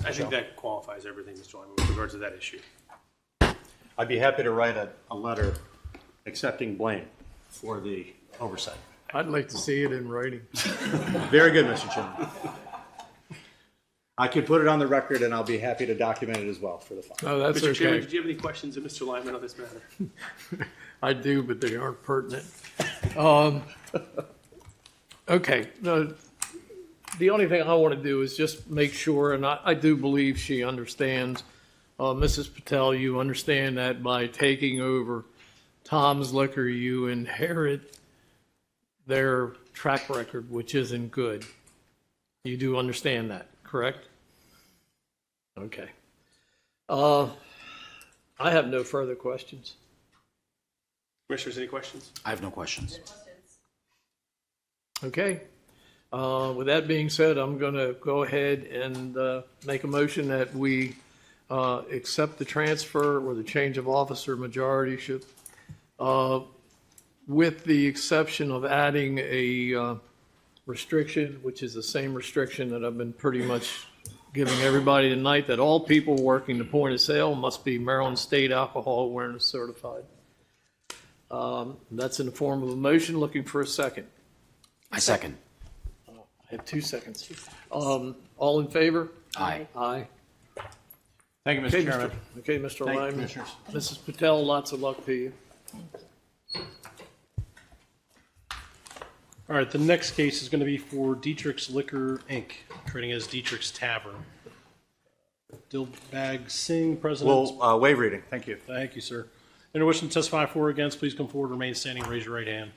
I think that qualifies everything, Mr. Lyman, with regards to that issue. I'd be happy to write a letter accepting blame for the oversight. I'd like to see it in writing. Very good, Mr. Chairman. I could put it on the record, and I'll be happy to document it as well for the file. Oh, that's Mr. Chairman, okay. did you have any questions of Mr. Lyman on this matter? I do, but they aren't pertinent. Okay, the only thing I want to do is just make sure, and I do believe she understands, Mrs. Patel, you understand that by taking over Tom's Liquor, you inherit their track record, which isn't good. You do understand that, correct? Okay. I have no further questions. Commissioners, any questions? I have no questions. Okay. With that being said, I'm going to go ahead and make a motion that we accept the transfer or the change of officer majorityship, with the exception of adding a restriction, which is the same restriction that I've been pretty much giving everybody tonight, that all people working the point of sale must be Maryland State Alcohol Awareness Certified. That's in the form of a motion. Looking for a second. I second. I have 2 seconds. All in favor? Aye. Aye. Thank you, Mr. Okay, Chairman. Okay, Mr. Thank you, Lyman. Commissioners. Mrs. Patel, lots of luck to you. All right, the next case is going to be for Dietrich's Liquor, Inc., trading as Dietrich's Tavern. Dilbag Singh, President. We'll waive reading. Thank you. Thank you, sir. Anyone wishing to testify for or against, please come forward, remain standing, raise your right hand.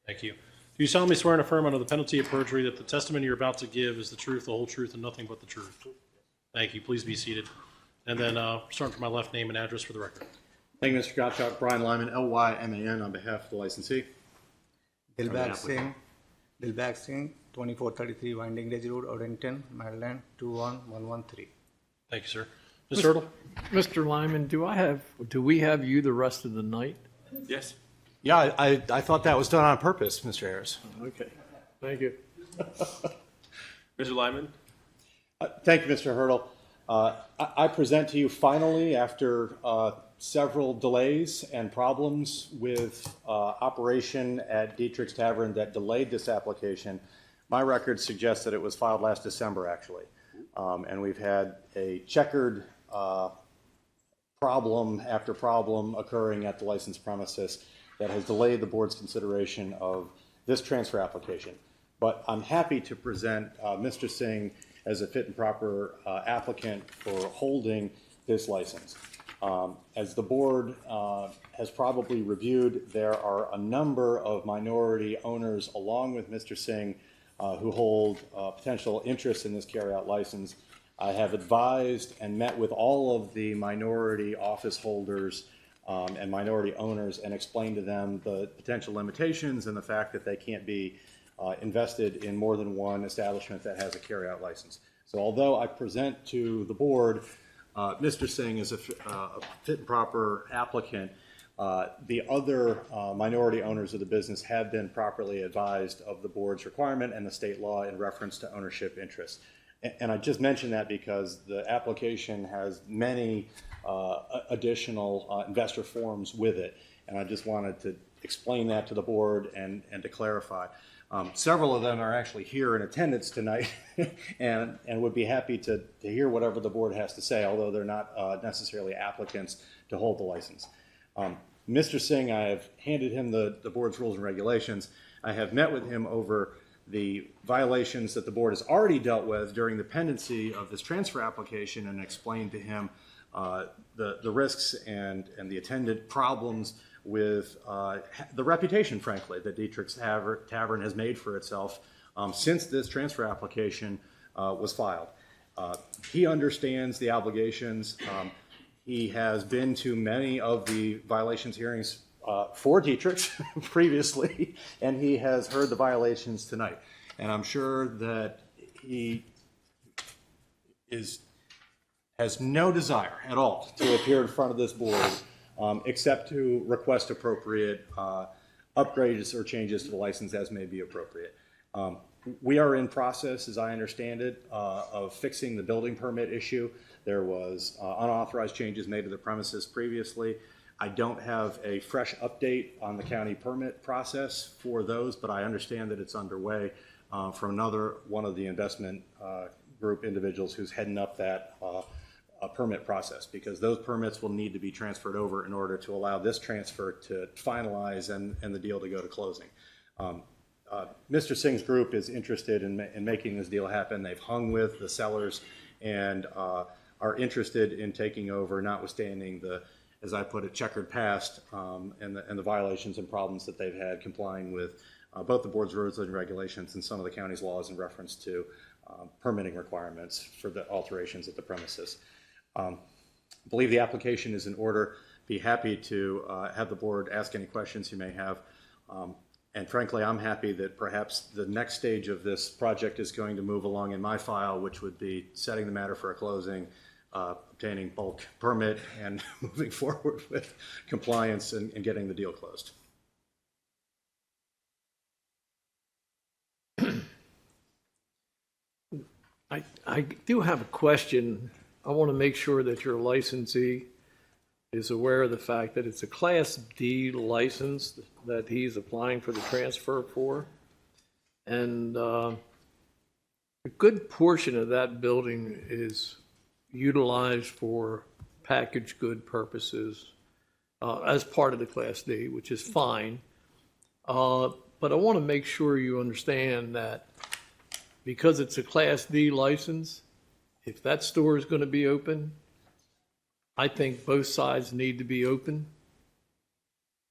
Thank you. Do you solemnly swear and affirm under the penalty of perjury that the testimony you're about to give is the truth, the whole truth, and nothing but the truth? Thank you. Please be seated. And then, starting from my left, name and address for the record. Thank you, Mr. Gottschalk. Brian Lyman, Lyman, on behalf of the licensee. Dilbag Singh, 2433 Winding Ridge Road, Arundel, Maryland, 21113. Thank you, sir. Ms. Hurdle? Mr. Lyman, do we have you the rest of the night? Yes. Yeah, I thought that was done on purpose, Mr. Harris. Okay. Thank you. Mr. Lyman? Thank you, Mr. Hurdle. I present to you finally, after several delays and problems with operation at Dietrich's Tavern that delayed this application, my record suggests that it was filed last December, actually. And we've had a checkered problem after problem occurring at the licensed premises that has delayed the board's consideration of this transfer application. But I'm happy to present Mr. Singh as a fit and proper applicant for holding this license. As the board has probably reviewed, there are a number of minority owners, along with Mr. Singh, who hold potential interest in this carryout license. I have advised and met with all of the minority office holders and minority owners and explained to them the potential limitations and the fact that they can't be invested in more than one establishment that has a carryout license. So although I present to the board Mr. Singh is a fit and proper applicant, the other minority owners of the business have been properly advised of the board's requirement and the state law in reference to ownership interests. And I just mention that because the application has many additional investor forms with it, and I just wanted to explain that to the board and to clarify. Several of them are actually here in attendance tonight and would be happy to hear whatever the board has to say, although they're not necessarily applicants to hold the license. Mr. Singh, I have handed him the board's rules and regulations. I have met with him over the violations that the board has already dealt with during the pendency of this transfer application and explained to him the risks and the attendant problems with the reputation, frankly, that Dietrich's Tavern has made for itself since this transfer application was filed. He understands the obligations. He has been to many of the violations hearings for Dietrich's previously, and he has heard the violations tonight. And I'm sure that he has no desire at all to appear in front of this board except to request appropriate upgrades or changes to the license as may be appropriate. We are in process, as I understand it, of fixing the building permit issue. There was unauthorized changes made to the premises previously. I don't have a fresh update on the county permit process for those, but I understand that it's underway from another one of the investment group individuals who's heading up that permit process, because those permits will need to be transferred over in order to allow this transfer to finalize and the deal to go to closing. Mr. Singh's group is interested in making this deal happen. They've hung with the sellers and are interested in taking over, notwithstanding the, as I put it, checkered past and the violations and problems that they've had complying with both the board's rules and regulations and some of the county's laws in reference to permitting requirements for the alterations at the premises. I believe the application is in order. Be happy to have the board ask any questions you may have. And frankly, I'm happy that perhaps the next stage of this project is going to move along in my file, which would be setting the matter for a closing, obtaining bulk permit, and moving forward with compliance and getting the deal closed. I do have a question. I want to make sure that your licensee is aware of the fact that it's a Class D license that he's applying for the transfer for. And a good portion of that building is utilized for packaged good purposes as part of the Class D, which is fine. But I want to make sure you understand that because it's a Class D license, if that store is going to be open, I think both sides need to be open.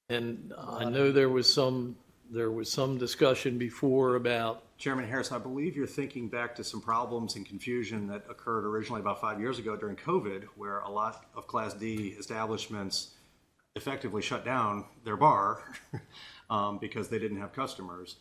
And I know there was some discussion before about. Chairman Harris, I believe you're thinking back to some problems and confusion that occurred originally about 5 years ago during COVID, where a lot of Class D establishments effectively shut down their bar because they didn't have customers.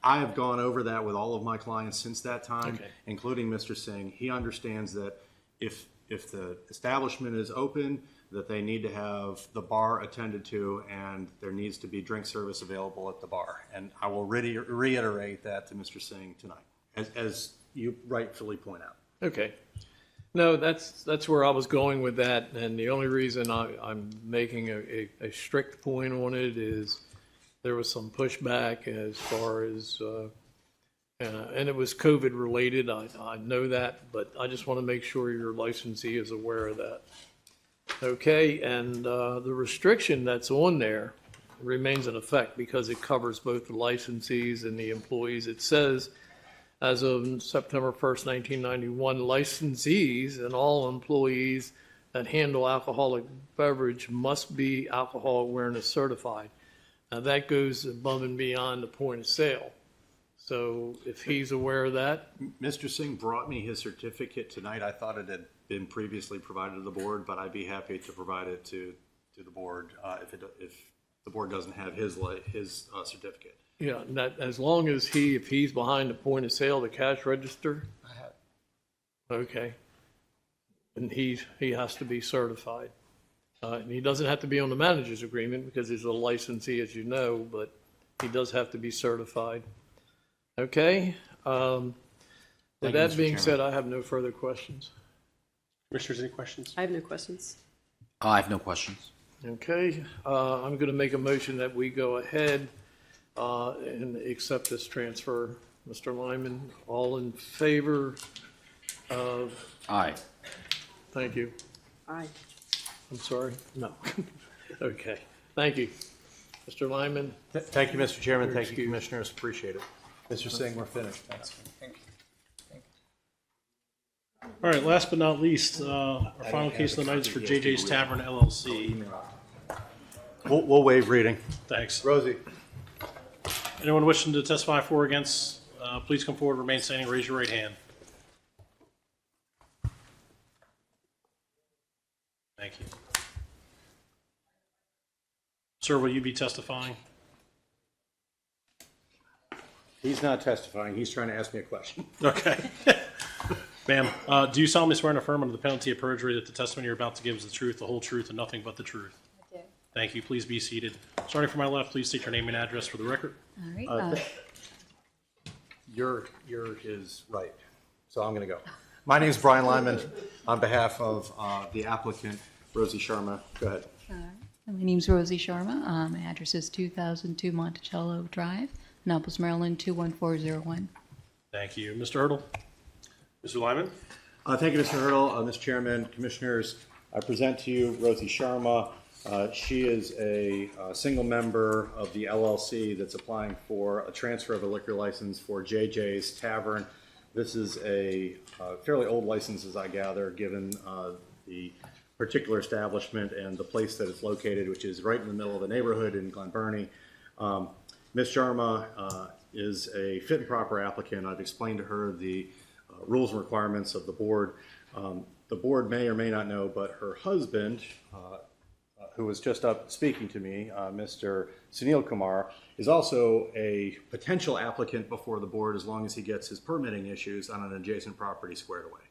I have gone over that with all of my clients since that time, including Mr. Singh. He understands that if the establishment is open, that they need to have the bar attended to and there needs to be drink service available at the bar. And I will reiterate that to Mr. Singh tonight, as you rightfully point out. Okay. No, that's where I was going with that. And the only reason I'm making a strict point on it is there was some pushback as far as, and it was COVID related. I know that, but I just want to make sure your licensee is aware of that. Okay, and the restriction that's on there remains in effect because it covers both the licensees and the employees. It says, as of September 1st, 1991, licensees and all employees that handle alcoholic beverage must be alcohol awareness certified. Now, that goes above and beyond the point of sale. So if he's aware of that, Mr. Singh brought me his certificate tonight. I thought it had been previously provided to the board, but I'd be happy to provide it to the board if the board doesn't have his certificate. yeah, and that, as long as if he's behind the point of sale, the cash register, I have. okay, and he has to be certified. And he doesn't have to be on the manager's agreement because he's a licensee, as you know, but he does have to be certified. Okay. With Thank you, that Mr. being Chairman. said, I have no further questions. Commissioners, any questions? I have no questions. I have no questions. Okay, I'm going to make a motion that we go ahead and accept this transfer. Mr. Lyman, all in favor of? Aye. Thank you. Aye. I'm sorry? No. Okay, thank you. Mr. Lyman? Thank you, Mr. Chairman. You're Thank you, excused. Commissioners. Appreciate it. Mr. Singh, we're finished. Thanks. Thank you. All right, last but not least, our final case of the night is for JJ's Tavern LLC. We'll waive reading. Thanks. Rosie. Anyone wishing to testify for or against, please come forward, remain standing, raise your right hand. Thank you. Sir, will you be testifying? He's not testifying. He's trying to ask me a question. Okay. Ma'am, do you solemnly swear and affirm under the penalty of perjury that the testimony you're about to give is the truth, the whole truth, and nothing but the truth? I do. Thank you. Please be seated. Starting from my left, please state your name and address for the record. All right. You're his right, so I'm going to go. My name is Brian Lyman on behalf of the applicant, Rosie Sharma. Go ahead. My name's Rosie Sharma. My address is 2002 Monticello Drive, Annapolis, Maryland, 21401. Thank you. Mr. Hurdle? Mr. Lyman? Thank you, Mr. Hurdle. Mr. Chairman, Commissioners, I present to you Rosie Sharma. She is a single member of the LLC that's applying for a transfer of a liquor license for JJ's Tavern. This is a fairly old license, as I gather, given the particular establishment and the place that it's located, which is right in the middle of the neighborhood in Glen Burnie. Ms. Sharma is a fit and proper applicant. I've explained to her the rules and requirements of the board. The board may or may not know, but her husband, who was just up speaking to me, Mr. Sunil Kumar, is also a potential applicant before the board as long as he gets his permitting issues on an adjacent property squared away.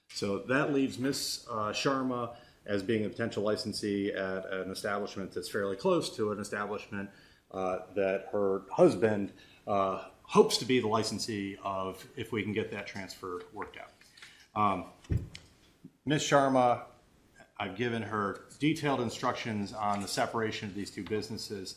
So that leaves Ms. Sharma as being a potential licensee at an establishment that's fairly close to an establishment that her husband hopes to be the licensee of if we can get that transfer worked out. Ms. Sharma, I've given her detailed instructions on the separation of these two businesses.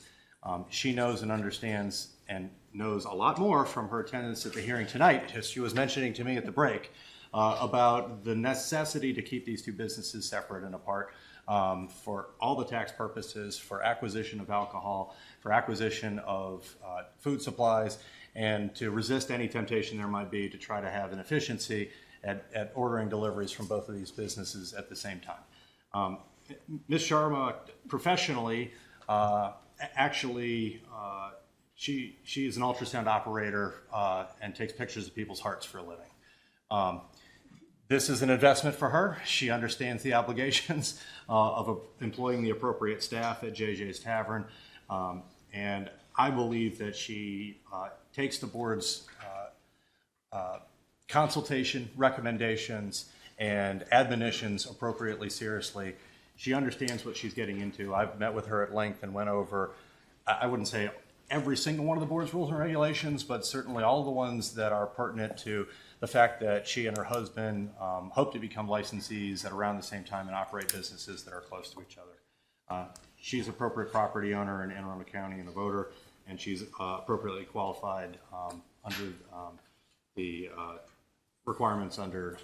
She knows and understands and knows a lot more from her attendance at the hearing tonight, as she was mentioning to me at the break, about the necessity to keep these two businesses separate and apart for all the tax purposes, for acquisition of alcohol, for acquisition of food supplies, and to resist any temptation there might be to try to have an efficiency at ordering deliveries from both of these businesses at the same time. Ms. Sharma, professionally, actually, she is an ultrasound operator and takes pictures of people's hearts for a living. This is an investment for her. She understands the obligations of employing the appropriate staff at JJ's Tavern, and I believe that she takes the board's consultation, recommendations, and admonitions appropriately seriously. She understands what she's getting into. I've met with her at length and went over, I wouldn't say every single one of the board's rules and regulations, but certainly all the ones that are pertinent to the fact that she and her husband hope to become licensees at around the same time and operate businesses that are close to each other. She's appropriate property owner in Anne Arundel County and a voter, and she's appropriately qualified under the requirements under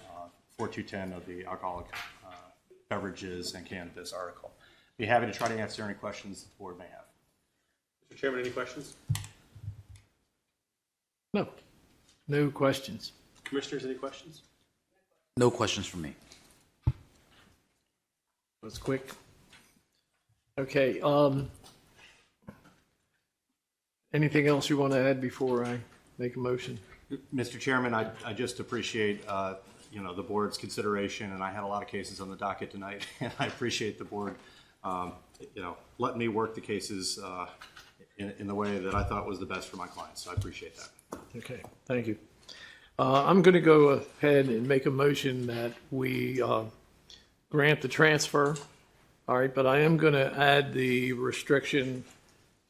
4210 of the Alcoholic Beverages and Cannabis article. Be happy to try to answer any questions the board may have. Mr. Chairman, any questions? No. No questions. Commissioners, any questions? No questions from me. That's quick. Okay, anything else you want to add before I make a motion? Mr. Chairman, I just appreciate, the board's consideration, and I had a lot of cases on the docket tonight, and I appreciate the board, letting me work the cases in the way that I thought was the best for my clients, so I appreciate that. Okay, thank you. I'm going to go ahead and make a motion that we grant the transfer. All right, but I am going to add the restriction.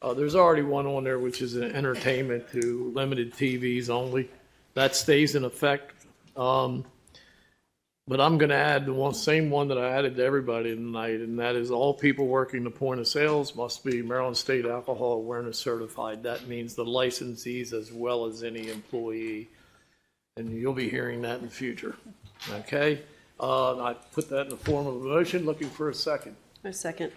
There's already one on there, which is an entertainment to limited TVs only. That stays in effect. But I'm going to add the same one that I added to everybody tonight, and that is all people working the point of sales must be Maryland State Alcohol Awareness Certified. That means the licensees as well as any employee. And you'll be hearing that in the future. Okay? I put that in the form of a motion, looking for a second. A second.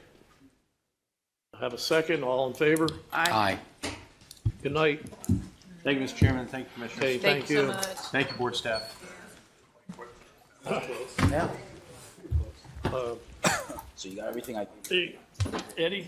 I have a second. All in favor? Aye. Good night. Thank you, Mr. Chairman. Thank you, Commissioners. Okay, thank you. Thank you, board staff. So you got everything I. Eddie?